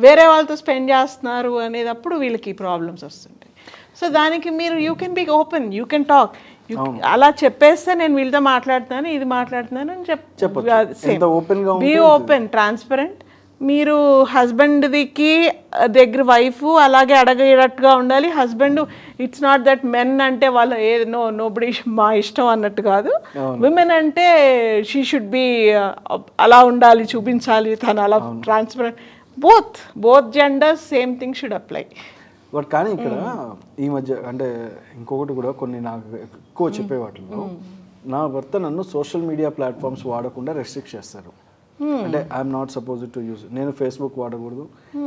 వేరే వాళ్ళతో స్పెండ్ చేస్తున్నారు అనేటప్పుడు వీళ్ళకి ప్రాబ్లమ్స్ వస్తుంటాయి. సో దానికి మీరు you can be open, you can talk, అలా చెప్పేస్తే నేను వీళ్ళతో మాట్లాడుతున్నాను, ఇది మాట్లాడుతున్నాను అని చెప్పు. Be open, transparent. మీరు హస్బెండ్కి దగ్గర వైఫ్ అలాగే అడగేటట్టుగా ఉండాలి. Husband, it's not that men అంటే వాళ్ళు నోబడి మా ఇష్టం అన్నట్టు కాదు. విమెన్ అంటే షీ షుడ్ బి అలా ఉండాలి, చూపించాలి తను అలా transparent. Both genders same thing should apply. But కానీ ఇక్కడ ఈ మధ్య అంటే ఇంకొకటి కూడా కొన్ని నాకు ఎక్కువ చెప్పే వాటిలో, నా భర్త నన్ను సోషల్ మీడియా ప్లాట్ఫామ్స్ వాడకుండా రెస్ట్రిక్ట్ చేస్తారు. అంటే I'm not suppose to use, నేను ఫేస్బుక్ వాడకూడదు,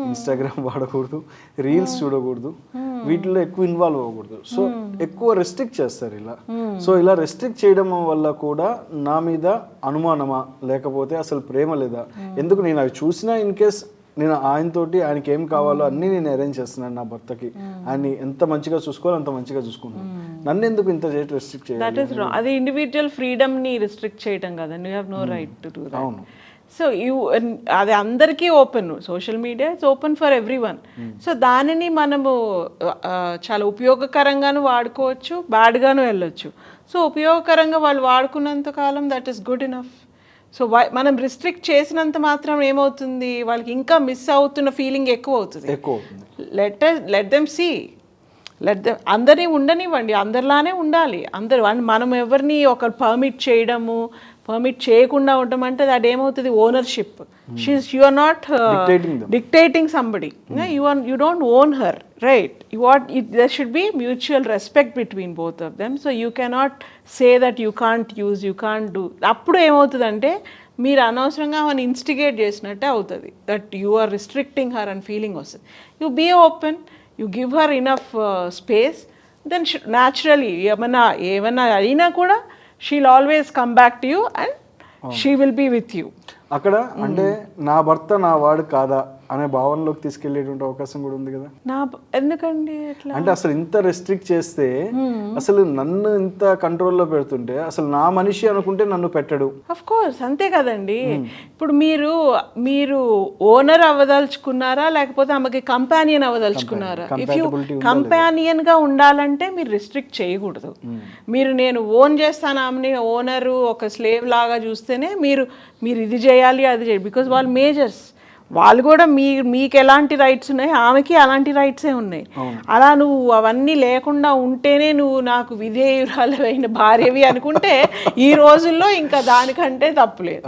ఇన్స్టాగ్రామ్ వాడకూడదు, రీల్స్ చూడకూడదు, వీటిలో ఎక్కువ ఇన్వాల్వ్ అవ్వకూడదు. సో ఎక్కువ రెస్ట్రిక్ట్ చేస్తారు ఇలా. సో ఇలా రెస్ట్రిక్ట్ చేయడం వల్ల కూడా నా మీద అనుమానమా లేకపోతే అసలు ప్రేమ లేదా? ఎందుకు నేను అవి చూసినా ఇన్ కేస్ నేను ఆయనతోటి ఆయనకి ఏం కావాలో అన్నీ నేను అరేంజ్ చేస్తున్నాను నా భర్తకి, ఆయన్ని ఎంత మంచిగా చూసుకోవాలో అంత మంచిగా చూసుకుంటాను. నన్ను ఎందుకు ఇంత రెస్ట్రిక్ట్ చేయాలి? That is wrong. అది ఇండివిజువల్ ఫ్రీడమ్ని రిస్ట్రిక్ట్ చేయడం కదండి. You have no right to do that. అవును. సో అది అందరికీ open, social media it's open for everyone. So దానిని మనము చాలా ఉపయోగకరంగాను వాడుకోవచ్చు, బ్యాడ్గాను వెళ్ళొచ్చు. సో ఉపయోగకరంగా వాళ్ళు వాడుకున్నంత కాలం that is good enough. So మనం రిస్ట్రిక్ట్ చేసినంత మాత్రం ఏమవుతుంది, వాళ్ళకి ఇంకా మిస్ అవుతున్న ఫీలింగ్ ఎక్కువ అవుతుంది. లెట్ దెమ్ సీ, అందరినీ ఉండనివ్వండి, అందరిలానే ఉండాలి అందరు. మనం ఎవరిని ఒక పర్మిట్ చేయకుండా ఉండడం అంటే అది ఏమవుతుంది, ownership. You are not dictating somebody, you don't own her, right? There should be mutual respect between both of them. So you cannot say that you can't use, you can't do. అప్పుడు ఏమవుతుందంటే మీరు అనవసరంగా ఆమెను instigate చేసినట్టే అవుతుంది, that you are restricting her అని feeling వస్తుంది. You be open, you give her enough space, then naturally ఏమన్నా అయినా కూడా she'll always come back to you and she will be with you. అక్కడ అంటే నా భర్త నా వాడు కాదా అనే భావనలోకి తీసుకెళ్లేటువంటి అవకాశం కూడా ఉంది కదా. ఎందుకండి అట్లా? అంటే అసలు ఇంత రెస్ట్రిక్ట్ చేస్తే, అసలు నన్ను ఇంత కంట్రోల్లో పెడుతుంటే, అసలు నా మనిషి అనుకుంటే నన్ను పెట్టడు. అఫ్ కోర్స్ అంతే కదండి. ఇప్పుడు మీరు ఓనర్ అవ్వదలుచుకున్నారా లేకపోతే ఆమెకి కంపానియన్ అవ్వదలుచుకున్నారా? ఇఫ్ యూ కంపానియన్ గా ఉండాలంటే మీరు రిస్ట్రిక్ట్ చేయకూడదు. నేను ఓన్ చేస్తాను ఆమెని, ఓనరు ఒక స్లేవ్ లాగా చూస్తేనే మీరు ఇది చేయాలి అది చేయాలి. బికాజ్ వాళ్ళు మేజర్స్, వాళ్ళు కూడా మీకు ఎలాంటి రైట్స్ ఉన్నాయి, ఆమెకి అలాంటి రైట్సే ఉన్నాయి. అలా నువ్వు అవన్నీ లేకుండా ఉంటేనే నువ్వు నాకు విధేయురాలైన భార్యవి అనుకుంటే ఈ రోజుల్లో ఇంకా దానికంటే తప్పులేదు.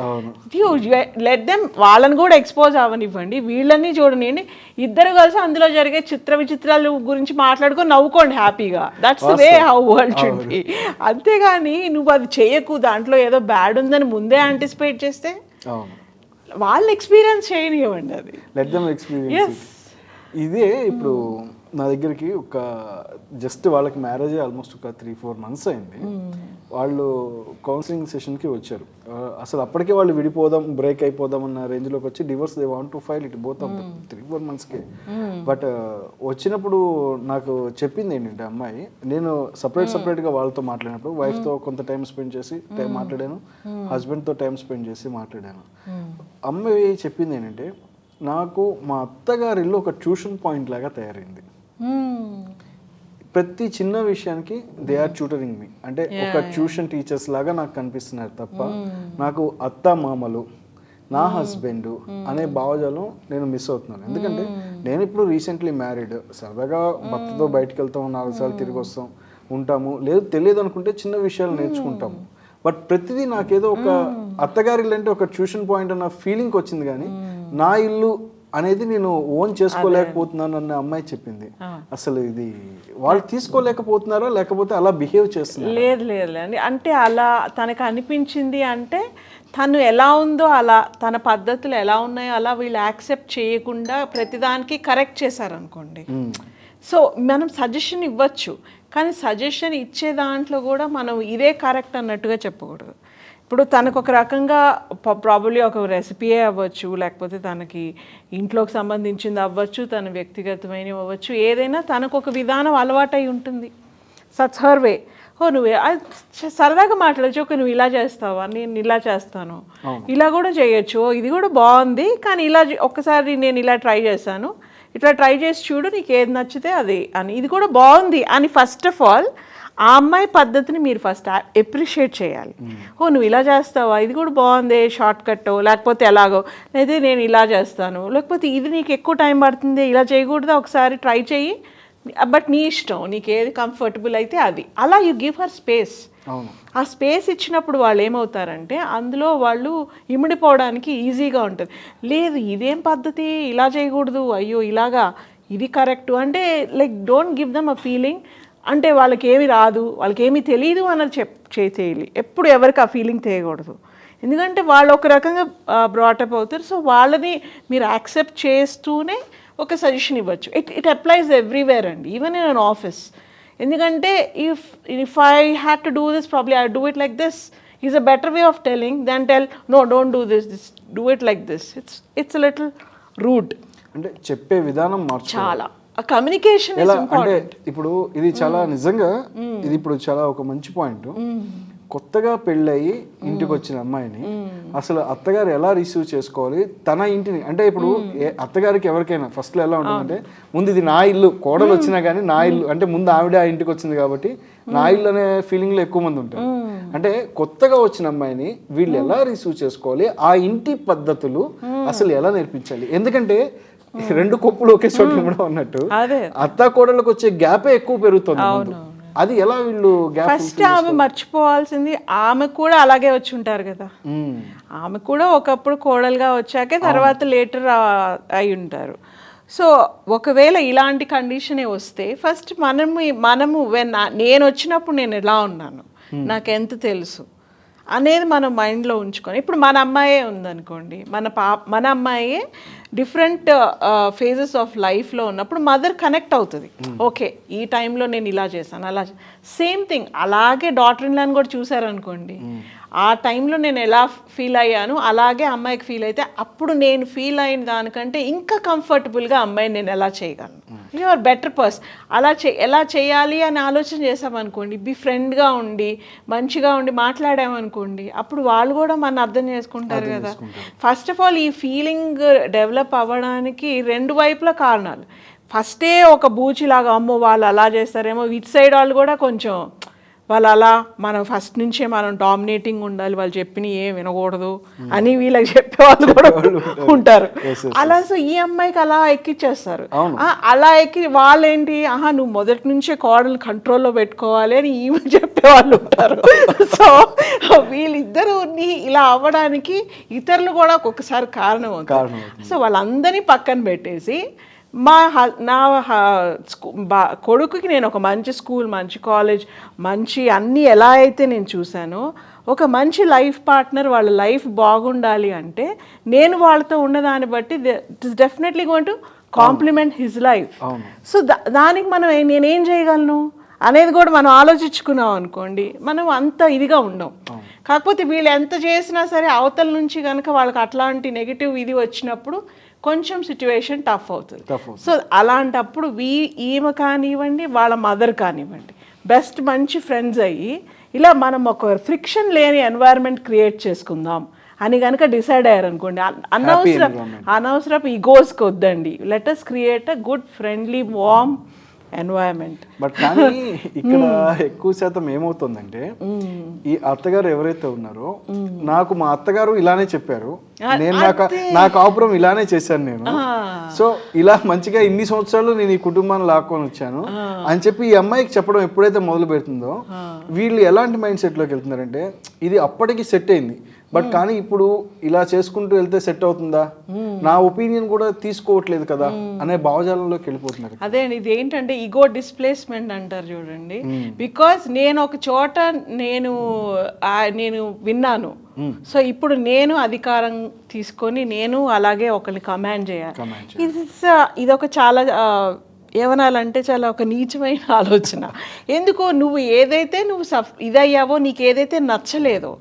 లెట్ దెమ్, వాళ్ళని కూడా ఎక్స్పోజ్ అవ్వనివ్వండి, వీళ్ళని చూడనివ్వండి. ఇద్దరు కలిసి అందులో జరిగే విచిత్రాలు గురించి మాట్లాడుకొని నవ్వుకోండి హ్యాపీగా. That's the way how world should be. అంతేగాని నువ్వు అది చేయకు, దాంట్లో ఏదో బ్యాడ్ ఉందని ముందే యాంటిసిపేట్ చేస్తే వాళ్ళు ఎక్స్పీరియన్స్ చేయనివ్వండి, అది లెట్ దెమ్ ఎక్స్పీరియన్స్. ఇదే ఇప్పుడు నా దగ్గరికి ఒక జస్ట్ వాళ్ళకి మ్యారేజ్ ఆల్మోస్ట్ ఒక 3-4 months అయింది. వాళ్ళు కౌన్సిలింగ్ సెషన్కి వచ్చారు. అసలు అప్పటికే వాళ్ళు విడిపోదాం, బ్రేక్ అయిపోదాం అన్న రేంజ్లోకి వచ్చి divorce they want to file it both of 3-4 monthsకే. బట్ వచ్చినప్పుడు నాకు చెప్పింది ఏంటంటే అమ్మాయి, నేను సపరేట్గా వాళ్ళతో మాట్లాడినప్పుడు వైఫ్తో కొంత టైం స్పెండ్ చేసి మాట్లాడాను, హస్బెండ్తో టైం స్పెండ్ చేసి మాట్లాడాను. అమ్మాయి చెప్పింది ఏంటంటే, నాకు మా అత్తగారిల్లు ఒక ట్యూషన్ పాయింట్ లాగా తయారైంది. ప్రతి చిన్న విషయానికి దే ఆర్ ట్యూటరింగ్ మీ, అంటే ఒక ట్యూషన్ టీచర్స్ లాగా నాకు కనిపిస్తున్నారు తప్ప నాకు అత్త మామలు, నా హస్బెండ్ అనే భావజాలం నేను మిస్ అవుతున్నాను. ఎందుకంటే నేను ఇప్పుడు రీసెంట్లీ మ్యారీడ్, సరదాగా భర్తతో బయటకు వెళ్తాము, 4 సార్లు తిరిగి వస్తాం, ఉంటాము, లేదు తెలియదు అనుకుంటే చిన్న విషయాలు నేర్చుకుంటాము. బట్ ప్రతిదీ నాకేదో ఒక అత్తగారి అంటే ఒక ట్యూషన్ పాయింట్ అన్న ఫీలింగ్ వచ్చింది, కానీ నా ఇల్లు అనేది నేను ఓన్ చేసుకోలేకపోతున్నాను అన్న అమ్మాయి చెప్పింది. అసలు ఇది వాళ్ళు తీసుకోలేకపోతున్నారా లేకపోతే అలా బిహేవ్ చేస్తున్నారు? లేదు అండి, అంటే అలా తనకు అనిపించింది. అంటే తను ఎలా ఉందో అలా, తన పద్ధతులు ఎలా ఉన్నాయో అలా వీళ్ళు యాక్సెప్ట్ చేయకుండా ప్రతిదానికి కరెక్ట్ చేశారనుకోండి. సో మనం సజెషన్ ఇవ్వచ్చు, కానీ సజెషన్ ఇచ్చే దాంట్లో కూడా మనం ఇదే కరెక్ట్ అన్నట్టుగా చెప్పకూడదు. ఇప్పుడు తనకు ఒక రకంగా ప్రాబబ్లీ ఒక రెసిపీయే అవ్వచ్చు, లేకపోతే తనకి ఇంట్లోకి సంబంధించింది అవ్వచ్చు, తన వ్యక్తిగతమైనవి అవ్వచ్చు, ఏదైనా తనకు ఒక విధానం అలవాటై ఉంటుంది. సట్స్ హర్ వే. నువ్వు సరదాగా మాట్లాడచ్చు, ఓకే నువ్వు ఇలా చేస్తావా, నేను ఇలా చేస్తాను, ఇలా కూడా చేయొచ్చు, ఇది కూడా బాగుంది, కానీ ఇలా ఒక్కసారి నేను ఇలా ట్రై చేశాను, ఇట్లా ట్రై చేసి చూడు, నీకు ఏది నచ్చితే అది అని, ఇది కూడా బాగుంది అని ఫస్ట్ ఆఫ్ ఆల్ ఆ అమ్మాయి పద్ధతిని మీరు ఫస్ట్ అప్రిషియేట్ చేయాలి. నువ్వు ఇలా చేస్తావా, ఇది కూడా బాగుంది, షార్ట్ కట్టో లేకపోతే ఎలాగో, అయితే నేను ఇలా చేస్తాను, లేకపోతే ఇది నీకు ఎక్కువ టైం పడుతుంది, ఇలా చేయకూడదా, ఒకసారి ట్రై చేయి, బట్ నీ ఇష్టం, నీకు ఏది కంఫర్టబుల్ అయితే అది. అలా యూ గివ్ హర్ స్పేస్. ఆ స్పేస్ ఇచ్చినప్పుడు వాళ్ళు ఏమవుతారంటే అందులో వాళ్ళు ఇమిడిపోవడానికి ఈజీగా ఉంటుంది. లేదు ఇదేం పద్ధతి, ఇలా చేయకూడదు, అయ్యో ఇలాగా ఇది కరెక్ట్ అంటే, like don't give them a feeling అంటే వాళ్ళకి ఏమి రాదు, వాళ్ళకి ఏమీ తెలియదు అన్నది చేయాలి. ఎప్పుడు ఎవరికి ఆ ఫీలింగ్ తేయకూడదు. ఎందుకంటే వాళ్ళు ఒక రకంగా బ్రాటప్ అవుతారు. సో వాళ్ళని మీరు యాక్సెప్ట్ చేస్తూనే ఒక సజెషన్ ఇవ్వచ్చు. ఇట్ అప్లైస్ ఎవ్రీవేర్ అండి, ఈవెన్ ఇన్ అన్ ఆఫీస్. ఎందుకంటే if I had to do this, probably I do it like this is a better way of telling then tell no don't do this, do it like this. It's little rude. అంటే చెప్పే విధానం మార్చు చాలా communication ఎలా అంటే ఇప్పుడు ఇది చాలా నిజంగా ఇది ఇప్పుడు చాలా ఒక మంచి పాయింట్. కొత్తగా పెళ్ళయి ఇంటికి వచ్చిన అమ్మాయిని అసలు అత్తగారు ఎలా రిసీవ్ చేసుకోవాలి, తన ఇంటిని అంటే ఇప్పుడు అత్తగారికి ఎవరికైనా ఫస్ట్లో ఎలా ఉంటుందంటే ముందు ఇది నా ఇల్లు, కోడలు వచ్చినా కానీ నా ఇల్లు అంటే ముందు ఆవిడ ఆ ఇంటికి వచ్చింది కాబట్టి నా ఇల్లు అనే ఫీలింగ్లో ఎక్కువ మంది ఉంటారు. అంటే కొత్తగా వచ్చిన అమ్మాయిని వీళ్ళు ఎలా రిసీవ్ చేసుకోవాలి, ఆ ఇంటి పద్ధతులు అసలు ఎలా నేర్పించాలి. ఎందుకంటే రెండు కొప్పులు ఒకే చోట ఇవ్వడం అన్నట్టు అత్త కోడలకు వచ్చే గ్యాపే ఎక్కువ పెరుగుతుంది. అది ఎలా వీళ్ళు ఫస్ట్ ఆమె మర్చిపోవాల్సింది, ఆమె కూడా అలాగే వచ్చి ఉంటారు కదా, ఆమె కూడా ఒకప్పుడు కోడలుగా వచ్చాకే తర్వాత లేటర్ అయి ఉంటారు. సో ఒకవేళ ఇలాంటి కండిషనే వస్తే ఫస్ట్ మనము నేను వచ్చినప్పుడు నేను ఎలా ఉన్నాను, నాకు ఎంత తెలుసు అనేది మనం మైండ్లో ఉంచుకొని, ఇప్పుడు మన అమ్మాయే ఉందనుకోండి, మన అమ్మాయే డిఫరెంట్ ఫేజెస్ ఆఫ్ లైఫ్లో ఉన్నప్పుడు మదర్ కనెక్ట్ అవుతుంది. ఓకే ఈ టైంలో నేను ఇలా చేశాను, అలా సేమ్ థింగ్ అలాగే డాటర్ ఇన్ లాని కూడా చూసారనుకోండి, ఆ టైంలో నేను ఎలా ఫీల్ అయ్యాను అలాగే అమ్మాయికి ఫీల్ అయితే అప్పుడు నేను ఫీల్ అయిన దానికంటే ఇంకా కంఫర్టబుల్గా అమ్మాయిని నేను ఎలా చేయగలను, యు ఆర్ బెటర్ పర్సన్. ఎలా చేయాలి అని ఆలోచన చేసామనుకోండి, ఫ్రెండ్గా ఉండి మంచిగా ఉండి మాట్లాడామనుకోండి, అప్పుడు వాళ్ళు కూడా మన అర్థం చేసుకుంటారు కదా. ఫస్ట్ ఆఫ్ ఆల్ ఈ ఫీలింగ్ డెవలప్ అవ్వడానికి రెండు వైపుల కారణాలు. ఫస్టే ఒక బూచిలాగా అమ్మో వాళ్ళు అలా చేస్తారేమో, ఇటు సైడ్ వాళ్ళు కూడా కొంచెం వాళ్ళు అలా మనం ఫస్ట్ నుంచే మనం డామినేటింగ్ ఉండాలి, వాళ్ళు చెప్పిన ఏం వినకూడదు అని వీళ్ళకి చెప్పే వాళ్ళు కూడా ఉంటారు. అలా సో ఈ అమ్మాయికి అలా ఎక్కిచ్చేస్తారు. అలా వాళ్ళేంటి నువ్వు మొదటి నుంచే కోడలు కంట్రోల్లో పెట్టుకోవాలి అని ఈమె చెప్పేవాళ్ళు ఉంటారు. సో వీళ్ళిద్దరూ ఇలా అవ్వడానికి ఇతరులు కూడా ఒక్కొక్కసారి కారణం అవుతారు. సో వాళ్ళందరినీ పక్కన పెట్టేసి నా కొడుకుకి నేను ఒక మంచి స్కూల్, మంచి కాలేజ్, మంచి అన్నీ ఎలా అయితే నేను చూశానో, ఒక మంచి లైఫ్ పార్ట్నర్ వాళ్ళ లైఫ్ బాగుండాలి అంటే నేను వాళ్ళతో ఉన్నదాన్ని బట్టి it is definitely going to complement his life. So దానికి మనం నేనేం చేయగలను అనేది కూడా మనం ఆలోచించుకున్నాం అనుకోండి, మనం అంత ఇదిగా ఉండం. కాకపోతే వీళ్ళు ఎంత చేసినా సరే అవతల నుంచి కనుక వాళ్ళకి అట్లాంటి నెగిటివ్ ఇది వచ్చినప్పుడు కొంచెం సిచ్యువేషన్ టఫ్ అవుతుంది. సో అలాంటప్పుడు ఈమె కానివ్వండి వాళ్ళ మదర్ కానివ్వండి బెస్ట్ మంచి ఫ్రెండ్స్ అయ్యి ఇలా మనం ఒక ఫ్రిక్షన్ లేని ఎన్వైరన్మెంట్ క్రియేట్ చేసుకుందాం అని కనుక డిసైడ్ అయ్యారనుకోండి, అనవసరపు ఈగోస్కి వద్దండి. Let us create a good friendly warm environment. But కానీ ఇక్కడ ఎక్కువ శాతం ఏమవుతుందంటే ఈ అత్తగారు ఎవరైతే ఉన్నారో, నాకు మా అత్తగారు ఇలానే చెప్పారు, నేను నా కాపురం ఇలానే చేశాను నేను, సో ఇలా మంచిగా ఇన్ని సంవత్సరాలు నేను ఈ కుటుంబాన్ని లాక్కొని వచ్చాను అని చెప్పి ఈ అమ్మాయికి చెప్పడం ఎప్పుడైతే మొదలు పెడుతుందో, వీళ్ళు ఎలాంటి మైండ్ సెట్లోకి వెళ్తున్నారంటే ఇది అప్పటికి సెట్ అయింది, బట్ కానీ ఇప్పుడు ఇలా చేసుకుంటూ వెళ్తే సెట్ అవుతుందా, నా ఒపీనియన్ కూడా తీసుకోవట్లేదు కదా అనే భావజాలంలోకి వెళ్ళిపోతున్నారు. అదే ఇది ఏంటంటే ఈగో డిస్ప్లేస్మెంట్ అంటారు చూడండి. బికాస్ నేను ఒక చోట నేను విన్నాను, సో ఇప్పుడు నేను అధికారం తీసుకొని నేను అలాగే ఒకరిని కమాండ్ చేయాలి. ఇది ఒక చాలా ఏమనాలంటే చాలా ఒక నీచమైన ఆలోచన. ఎందుకో నువ్వు ఏదైతే ఇదయ్యావో, నీకు ఏదైతే నచ్చలేదో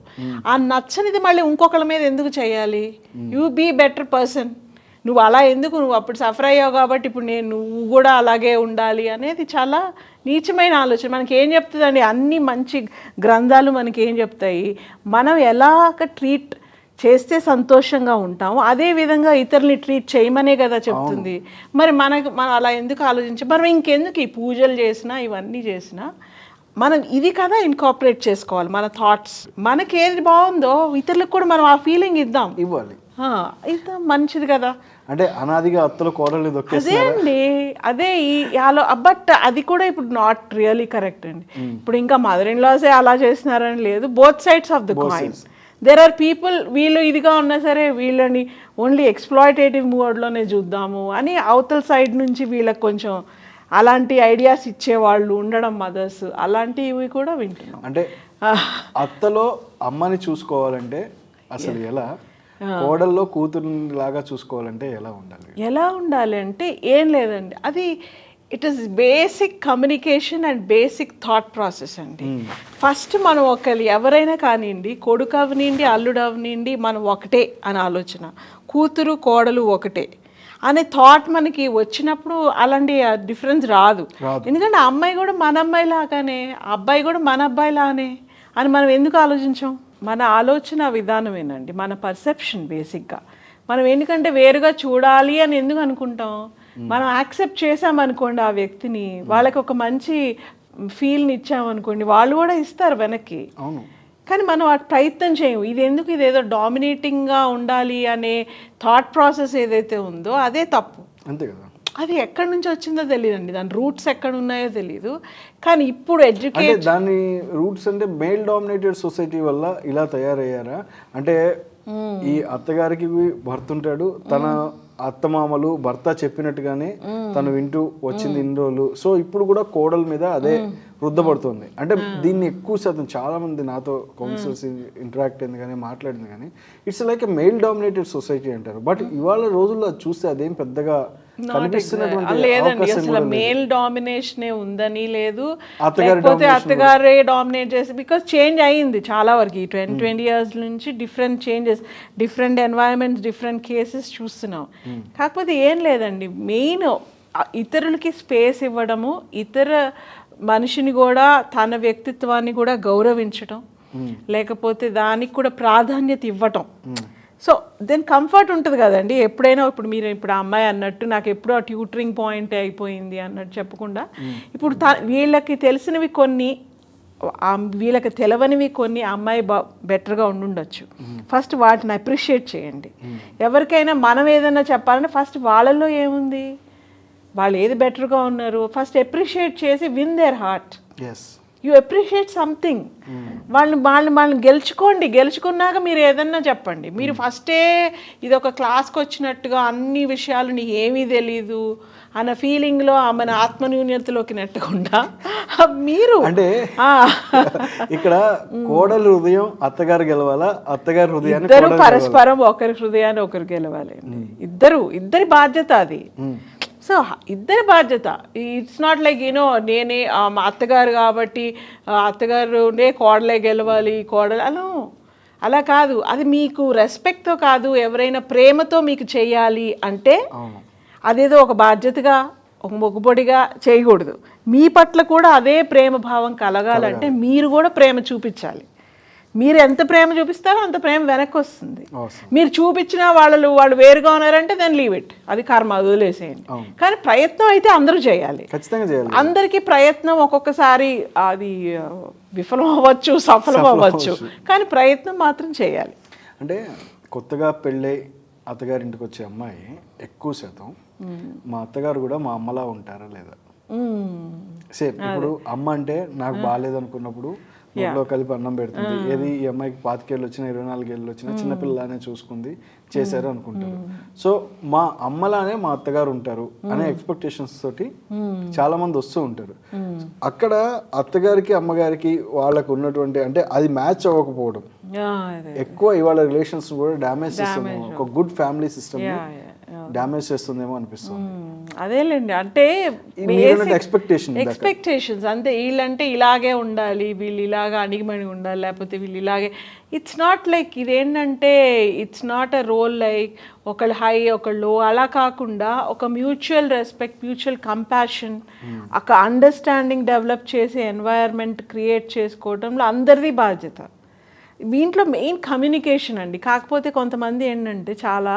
ఆ నచ్చనిది మళ్ళీ ఇంకొకరి మీద ఎందుకు చేయాలి? You be better person. నువ్వు అలా ఎందుకు, నువ్వు అప్పుడు సఫర్ అయ్యావు కాబట్టి ఇప్పుడు నువ్వు కూడా అలాగే ఉండాలి అనేది చాలా నీచమైన ఆలోచన. మనకి ఏం చెప్తుందండి, అన్ని మంచి గ్రంథాలు మనకి ఏం చెప్తాయి, మనం ఎలాగ ట్రీట్ చేస్తే సంతోషంగా ఉంటాము అదే విధంగా ఇతరుల్ని ట్రీట్ చేయమనే కదా చెప్తుంది. మరి మనం అలా ఎందుకు మనం ఇంకెందుకు ఈ పూజలు చేసినా ఇవన్నీ చేసినా మనం ఇది కదా ఇన్కార్పొరేట్ చేసుకోవాలి మన థాట్స్. మనకి ఏది బాగుందో ఇతరులకు కూడా మనం ఆ ఫీలింగ్ ఇవ్వాలి. ఇద్దాం, మంచిది కదా. అంటే అనాదిగా అత్తలు కోడలు అదే అండి, అదే బట్ అది కూడా ఇప్పుడు నాట్ రియలీ కరెక్ట్ అండి. ఇప్పుడు ఇంకా మదర్ ఇన్ లాసే అలా చేస్తున్నారని లేదు, both sides of the coin. There are people వీళ్ళు ఇదిగా ఉన్నా సరే వీళ్ళని ఓన్లీ ఎక్స్ప్లాయిటేటివ్ మోడ్లోనే చూద్దాము అని అవతల సైడ్ నుంచి వీళ్ళకి కొంచెం అలాంటి ఐడియాస్ ఇచ్చేవాళ్ళు ఉండడం మదర్స్, అలాంటివి కూడా వింటున్నాం. అంటే అత్తలో అమ్మని చూసుకోవాలంటే అసలు ఎలా కోడల్లో కూతురు లాగా చూసుకోవాలంటే ఎలా ఉండాలి అంటే ఏం లేదండి, అది it is basic communication and basic thought process అండి. ఫస్ట్ మనం ఒకరు ఎవరైనా కానివ్వండి, కొడుకు అవనివ్వండి, అల్లుడు అవనివ్వండి, మనం ఒకటే అని ఆలోచన, కూతురు కోడలు ఒకటే అనే థాట్ మనకి వచ్చినప్పుడు అలాంటి డిఫరెన్స్ రాదు. ఎందుకంటే ఆ అమ్మాయి కూడా మన అమ్మాయి లాగానే, ఆ అబ్బాయి కూడా మన అబ్బాయి లాగానే అని మనం ఎందుకు ఆలోచించాం? మన ఆలోచన విధానమేనండి, మన పర్సెప్షన్ బేసిక్గా. మనం ఎందుకంటే వేరుగా చూడాలి అని ఎందుకు అనుకుంటాం? మనం యాక్సెప్ట్ చేసామనుకోండి ఆ వ్యక్తిని, వాళ్ళకి ఒక మంచి ఫీల్ని ఇచ్చామనుకోండి, వాళ్ళు కూడా ఇస్తారు వెనక్కి. అవును. కానీ మనం ఆ ప్రయత్నం చేయము. ఇది ఎందుకు, ఇదేదో డామినేటింగ్గా ఉండాలి అనే థాట్ ప్రాసెస్ ఏదైతే ఉందో అదే తప్పు. అంతే కదా. అది ఎక్కడి నుంచి వచ్చిందో తెలియదండి, దాని రూట్స్ ఎక్కడ ఉన్నాయో తెలియదు. కానీ ఇప్పుడు ఎడ్యుకేట్ దాని రూట్స్ అంటే మేల్ డామినేటెడ్ సొసైటీ వల్ల ఇలా తయారయ్యారా? అంటే ఈ అత్తగారికి భర్త ఉంటాడు, తన అత్తమామలు భర్త చెప్పినట్టుగానే తను వింటూ వచ్చింది ఇన్ని రోజులు. సో ఇప్పుడు కూడా కోడల మీద అదే రుద్దపడుతుంది. అంటే దీన్ని ఎక్కువ శాతం చాలా మంది నాతో కౌన్సిలర్స్ ఇంటరాక్ట్ అయింది కానీ మాట్లాడింది కానీ it's like a male dominated society అంటారు. బట్ ఇవాళ రోజుల్లో అది చూస్తే అదేం పెద్దగా లేదండి. అసలు మేల్ డామినేషనే ఉందని లేదు, లేకపోతే అత్తగారే డామినేట్ చేసి, బికాస్ చేంజ్ అయ్యింది చాలా వరకు. ఈ 20 years నుంచి different changes, different environments, different cases చూస్తున్నాం. కాకపోతే ఏం లేదండి, మెయిన్ ఇతరులకి స్పేస్ ఇవ్వడము, ఇతర మనిషిని కూడా తన వ్యక్తిత్వాన్ని కూడా గౌరవించటం, లేకపోతే దానికి కూడా ప్రాధాన్యత ఇవ్వటం. సో దెన్ కంఫర్ట్ ఉంటుంది కదండి. ఎప్పుడైనా ఇప్పుడు మీరు ఇప్పుడు ఆ అమ్మాయి అన్నట్టు నాకు ఎప్పుడూ ఆ ట్యూటరింగ్ పాయింట్ అయిపోయింది అన్నట్టు చెప్పకుండా, ఇప్పుడు వీళ్ళకి తెలిసినవి కొన్ని, వీళ్ళకి తెలవనివి కొన్ని అమ్మాయి బెటర్గా ఉండుండొచ్చు. ఫస్ట్ వాటిని అప్రిషియేట్ చేయండి. ఎవరికైనా మనం ఏదైనా చెప్పాలంటే ఫస్ట్ వాళ్ళల్లో ఏముంది, వాళ్ళు ఏది బెటర్గా ఉన్నారు ఫస్ట్ అప్రిషియేట్ చేసి win their heart. You appreciate something. వాళ్ళని గెలుచుకోండి. గెలుచుకున్నాక మీరు ఏదన్నా చెప్పండి. మీరు ఫస్టే ఇది ఒక క్లాస్కి వచ్చినట్టుగా అన్ని విషయాలు నీకు ఏమీ తెలీదు అన్న ఫీలింగ్లో మన ఆత్మన్యూన్యతలోకి నెట్టకుండా మీరు అంటే ఇక్కడ కోడలు హృదయం అత్తగారు గెలవాలా, అత్తగారి హృదయాన్ని ఇద్దరు పరస్పరం ఒకరి హృదయాన్ని ఒకరు గెలవాలి. ఇద్దరి బాధ్యత అది. సో ఇద్దరి బాధ్యత. ఇట్స్ నాట్ లైక్ నేనే మా అత్తగారు కాబట్టి అత్తగారునే కోడలే గెలవాలి, కోడలు అలా కాదు. అది మీకు రెస్పెక్ట్తో కాదు, ఎవరైనా ప్రేమతో మీకు చేయాలి అంటే అదేదో ఒక బాధ్యతగా, ఒక మొక్కుబడిగా చేయకూడదు. మీ పట్ల కూడా అదే ప్రేమ భావం కలగాలంటే మీరు కూడా ప్రేమ చూపించాలి. మీరు ఎంత ప్రేమ చూపిస్తారో అంత ప్రేమ వెనక్కి వస్తుంది. మీరు చూపించిన వాళ్ళు వేరుగా ఉన్నారంటే దెన్ లీవ్ ఇట్, అది కర్మ, వదిలేసేయండి. కానీ ప్రయత్నం అయితే అందరూ చేయాలి. అందరికీ ప్రయత్నం ఒక్కొక్కసారి అది విఫలం అవ్వచ్చు, సఫలం అవ్వచ్చు, కానీ ప్రయత్నం మాత్రం చేయాలి. అంటే కొత్తగా పెళ్ళై అత్తగారింటికి వచ్చే అమ్మాయి ఎక్కువ శాతం మా అత్తగారు కూడా మా అమ్మలా ఉంటారా లేదా, సేమ్ ఇప్పుడు అమ్మ అంటే నాకు బాగాలేదు అనుకున్నప్పుడు ఇంట్లో కలిపి అన్నం పెడుతుంది. ఏది ఈ అమ్మాయికి 25 ఏళ్ళు వచ్చినా 24 ఏళ్ళు వచ్చినా చిన్నపిల్లలానే చూసుకుంది, చేశారు అనుకుంటారు. సో మా అమ్మలానే మా అత్తగారు ఉంటారు అనే ఎక్స్పెక్టేషన్స్ తోటి చాలా మంది వస్తూ ఉంటారు. అక్కడ అత్తగారికి అమ్మగారికి వాళ్ళకు ఉన్నటువంటి అంటే అది మ్యాచ్ అవ్వకపోవడం ఎక్కువ ఇవాళ రిలేషన్స్ కూడా డ్యామేజ్ చేస్తుంది. ఒక గుడ్ ఫ్యామిలీ సిస్టమ్ డ్యామేజ్ చేస్తుందేమో అనిపిస్తుంది. అదేలేండి, అంటే ఎక్స్పెక్టేషన్స్ అంతే. వీళ్ళంటే ఇలాగే ఉండాలి, వీళ్ళు ఇలాగా అణిగిమణి ఉండాలి, లేకపోతే వీళ్ళు ఇలాగే. ఇట్స్ నాట్ లైక్ ఇదేంటంటే it's not a role like ఒకళ్ళు హై ఒకళ్ళు లో అలా కాకుండా ఒక మ్యూచువల్ రెస్పెక్ట్, మ్యూచువల్ కంపాషన్, ఒక అండర్స్టాండింగ్ డెవలప్ చేసే ఎన్వైర్న్మెంట్ క్రియేట్ చేసుకోవడంలో అందరిది బాధ్యత. దీంట్లో మెయిన్ కమ్యూనికేషన్ అండి. కాకపోతే కొంతమంది ఏంటంటే చాలా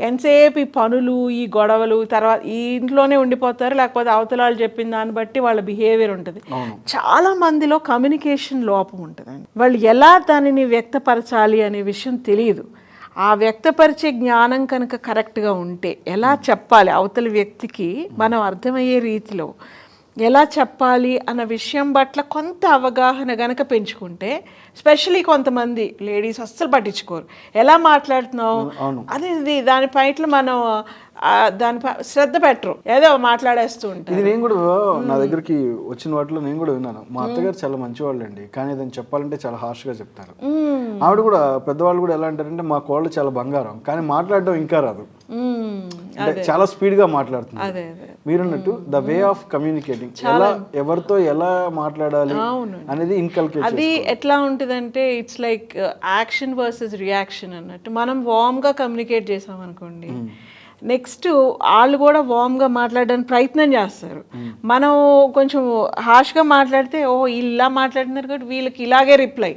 ఎంతసేపు ఈ పనులు, ఈ గొడవలు, తర్వాత ఈ ఇంట్లోనే ఉండిపోతారు, లేకపోతే అవతల వాళ్ళు చెప్పిన దాన్ని బట్టి వాళ్ళ బిహేవియర్ ఉంటుంది. చాలా మందిలో కమ్యూనికేషన్ లోపం ఉంటుందండి. వాళ్ళు ఎలా దానిని వ్యక్తపరచాలి అనే విషయం తెలియదు. ఆ వ్యక్తపరిచే జ్ఞానం కనుక కరెక్ట్గా ఉంటే, ఎలా చెప్పాలి అవతలి వ్యక్తికి మనం అర్థమయ్యే రీతిలో ఎలా చెప్పాలి అన్న విషయం పట్ల కొంత అవగాహన గనక పెంచుకుంటే, స్పెషలీ కొంతమంది లేడీస్ అస్సలు పట్టించుకోరు, ఎలా మాట్లాడుతున్నావు అనేది దాని పైన మనం దానిపై శ్రద్ధ పెట్టరు, ఏదో మాట్లాడేస్తూ ఉంటారు. ఇది నేను కూడా నా దగ్గరికి వచ్చిన వాటిలో నేను కూడా విన్నాను. మా అత్తగారు చాలా మంచివాళ్ళు అండి, కానీ ఏదైనా చెప్పాలంటే చాలా హార్ష్గా చెప్తారు. ఆవిడ కూడా పెద్దవాళ్ళు కూడా ఎలా అంటారంటే మా కోళ్ళు చాలా బంగారం, కానీ మాట్లాడడం ఇంకా రాదు, అంటే చాలా స్పీడ్ గా మాట్లాడుతుంది. మీరన్నట్టు ద వే ఆఫ్ కమ్యూనికేటింగ్, ఎలా ఎవరితో ఎలా మాట్లాడాలి అనేది ఇన్కల్కేట్. అది ఎట్లా ఉంటుందంటే it's like action versus reaction అన్నట్టు. మనం వార్మ్ గా కమ్యూనికేట్ చేసాం అనుకోండి, నెక్స్ట్ వాళ్ళు కూడా వార్మ్గా మాట్లాడడానికి ప్రయత్నం చేస్తారు. మనం కొంచెం హార్ష్గా మాట్లాడితే ఓ ఇలా మాట్లాడుతున్నారు కాబట్టి వీళ్ళకి ఇలాగే reply.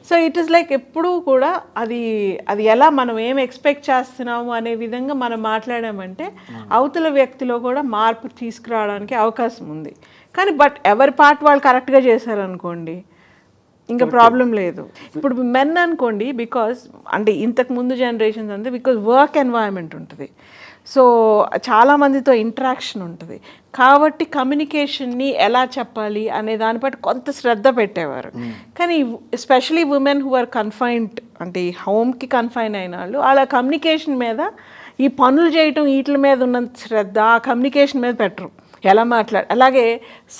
So it is like ఎప్పుడూ కూడా అది ఎలా మనం ఏం ఎక్స్పెక్ట్ చేస్తున్నాము అనే విధంగా మనం మాట్లాడామంటే అవతల వ్యక్తిలో కూడా మార్పు తీసుకురావడానికి అవకాశం ఉంది. కానీ బట్ ఎవరి పార్ట్ వాళ్ళు కరెక్ట్గా చేశారనుకోండి ఇంకా ప్రాబ్లం లేదు. ఇప్పుడు మెన్ అనుకోండి, బికాజ్ అంటే ఇంతకు ముందు జనరేషన్స్ అంతే, బికాజ్ వర్క్ ఎన్వైరన్మెంట్ ఉంటుంది, సో చాలామందితో ఇంటరాక్షన్ ఉంటుంది కాబట్టి కమ్యూనికేషన్ని ఎలా చెప్పాలి అనే దాన్ని బట్టి కొంత శ్రద్ధ పెట్టేవారు. కానీ especially women who are confined, అంటే హోమ్కి కన్ఫైన్ అయిన వాళ్ళు అలా కమ్యూనికేషన్ మీద, ఈ పనులు చేయటం వీటి మీద ఉన్నంత శ్రద్ధ ఆ కమ్యూనికేషన్ మీద పెట్టరు. ఎలా అలాగే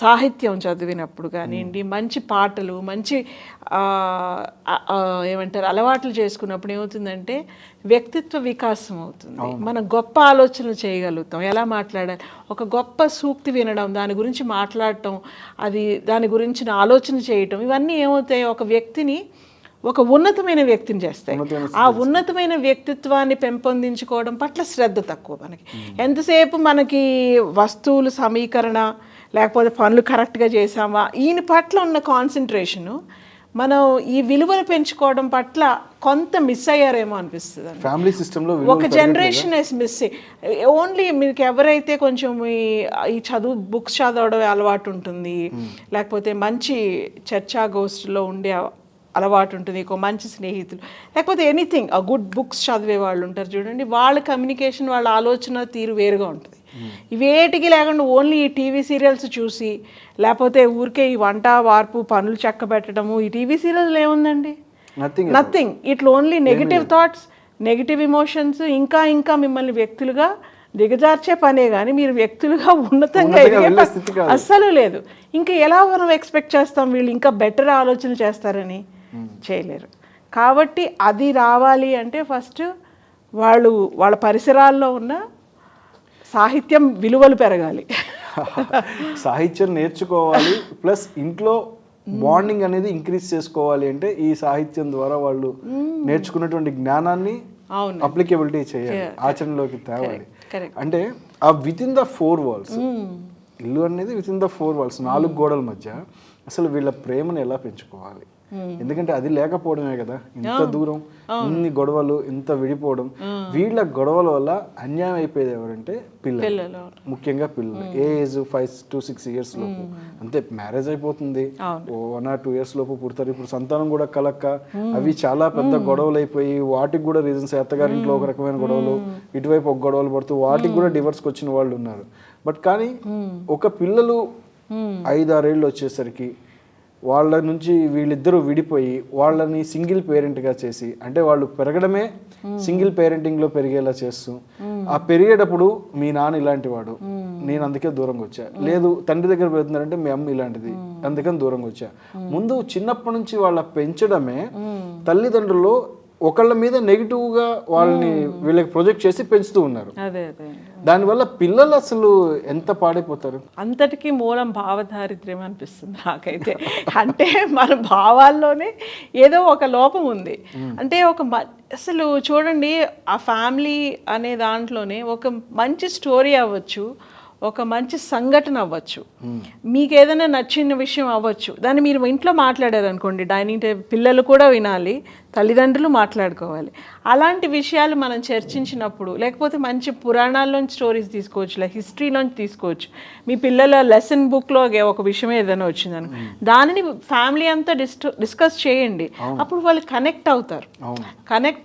సాహిత్యం చదివినప్పుడు కానివ్వండి, మంచి పాటలు, మంచి ఏమంటారు అలవాట్లు చేసుకున్నప్పుడు ఏమవుతుందంటే వ్యక్తిత్వ వికాసం అవుతుంది. మనం గొప్ప ఆలోచనలు చేయగలుగుతాం. ఎలా మాట్లాడాలి, ఒక గొప్ప సూక్తి వినడం, దాని గురించి మాట్లాడటం, దాని గురించిన ఆలోచన చేయటం, ఇవన్నీ ఏమవుతాయి, ఒక వ్యక్తిని ఒక ఉన్నతమైన వ్యక్తిని చేస్తాయి. ఆ ఉన్నతమైన వ్యక్తిత్వాన్ని పెంపొందించుకోవడం పట్ల శ్రద్ధ తక్కువ మనకి. ఎంతసేపు మనకి వస్తువులు సమీకరణ లేకపోతే పనులు కరెక్ట్గా చేసామా ఈయన పట్ల ఉన్న కాన్సన్ట్రేషను మనం ఈ విలువలు పెంచుకోవడం పట్ల కొంత మిస్ అయ్యారేమో అనిపిస్తుంది. ఫ్యామిలీ సిస్టంలో ఒక జనరేషన్ మిస్. ఓన్లీ మీకు ఎవరైతే కొంచెం ఈ బుక్స్ చదవడం అలవాటు ఉంటుంది, లేకపోతే మంచి చర్చా గోష్ఠిలో ఉండే అలవాటు ఉంటుంది, ఒక మంచి స్నేహితులు, లేకపోతే ఎనీథింగ్ గుడ్ బుక్స్ చదివే వాళ్ళు ఉంటారు చూడండి, వాళ్ళ కమ్యూనికేషన్, వాళ్ళ ఆలోచన తీరు వేరుగా ఉంటుంది. ఇవేటికి లేకుండా ఓన్లీ ఈ టీవీ సీరియల్స్ చూసి, లేకపోతే ఊరికే ఈ వంట వార్పు పనులు చక్క పెట్టడము, ఈ టీవీ సీరియల్స్ ఏముందండి, నథింగ్. ఇట్లా only negative thoughts, negative emotions, ఇంకా ఇంకా మిమ్మల్ని వ్యక్తులుగా దిగజార్చే పనే కానీ మీరు వ్యక్తులుగా ఉన్నతంగా అస్సలు లేదు. ఇంకా ఎలా మనం ఎక్స్పెక్ట్ చేస్తాం వీళ్ళు ఇంకా బెటర్ ఆలోచన చేస్తారని? చేయలేరు. కాబట్టి అది రావాలి అంటే ఫస్ట్ వాళ్ళ పరిసరాల్లో ఉన్న సాహిత్యం విలువలు పెరగాలి, సాహిత్యం నేర్చుకోవాలి, ప్లస్ ఇంట్లో బాండింగ్ అనేది ఇంక్రీజ్ చేసుకోవాలి. అంటే ఈ సాహిత్యం ద్వారా వాళ్ళు నేర్చుకున్నటువంటి జ్ఞానాన్ని అప్లికేబిలిటీ చేయాలి, ఆచరణలోకి తేవాలి. అంటే ఆ విత్ ఇన్ ద 4 walls, ఇల్లు అనేది విత్ ఇన్ ద 4 walls, 4 గోడల మధ్య అసలు వీళ్ళ ప్రేమను ఎలా పెంచుకోవాలి? ఎందుకంటే అది లేకపోవడమే కదా ఇంత దూరం, ఇన్ని గొడవలు, ఇంత విడిపోవడం. వీళ్ళ గొడవల వల్ల అన్యాయం అయిపోయేది ఎవరంటే పిల్లలు, ముఖ్యంగా పిల్లలు. ఏ ఏజ్ 5 to 6 years లోపు అంతే మ్యారేజ్ అయిపోతుంది, 1 or 2 years లోపు పుడతారు. ఇప్పుడు సంతానం కూడా కలక్క, అవి చాలా పెద్ద గొడవలు అయిపోయి వాటికి కూడా రీజన్స్, అత్తగారింట్లో ఒక రకమైన గొడవలు, ఇటువైపు ఒక గొడవలు పడుతూ వాటికి కూడా డివోర్స్కి వచ్చిన వాళ్ళు ఉన్నారు. బట్ కానీ ఒక పిల్లలు 5-6 ఏళ్ళు వచ్చేసరికి వాళ్ళ నుంచి వీళ్ళిద్దరూ విడిపోయి వాళ్ళని సింగిల్ పేరెంట్గా చేసి, అంటే వాళ్ళు పెరగడమే సింగిల్ పేరెంటింగ్లో పెరిగేలా చేస్తూ, ఆ పెరిగేటప్పుడు మీ నాన్న ఇలాంటి వాడు, నేను అందుకే దూరంగా వచ్చా, లేదు తండ్రి దగ్గర పెడుతున్నారంటే మీ అమ్మ ఇలాంటిది అందుకని దూరంగా వచ్చా. ముందు చిన్నప్పటి నుంచి వాళ్ళ పెంచడమే తల్లిదండ్రులు ఒకళ్ళ మీద నెగిటివ్గా వాళ్ళని వీళ్ళకి ప్రొజెక్ట్ చేసి పెంచుతూ ఉన్నారు. దానివల్ల పిల్లలు అసలు ఎంత పాడైపోతారు. అంతటికీ మూలం భావదారిద్ర్యం అనిపిస్తుంది నాకైతే. అంటే మన భావాల్లోనే ఏదో ఒక లోపం ఉంది. అంటే అసలు చూడండి, ఆ ఫ్యామిలీ అనే దాంట్లోనే ఒక మంచి స్టోరీ అవ్వచ్చు, ఒక మంచి సంఘటన అవ్వచ్చు, మీకు ఏదైనా నచ్చిన విషయం అవ్వచ్చు, దాన్ని మీరు ఇంట్లో మాట్లాడారు అనుకోండి, డైనింగ్ టేబుల్, పిల్లలు కూడా వినాలి, తల్లిదండ్రులు మాట్లాడుకోవాలి. అలాంటి విషయాలు మనం చర్చించినప్పుడు, లేకపోతే మంచి పురాణాల్లోంచి స్టోరీస్ తీసుకోవచ్చు, లేదా హిస్టరీలోంచి తీసుకోవచ్చు. మీ పిల్లల లెసన్ బుక్లో ఒక విషయం ఏదైనా వచ్చిందను, దానిని ఫ్యామిలీ అంతా డిస్కస్ చేయండి. అప్పుడు వాళ్ళు కనెక్ట్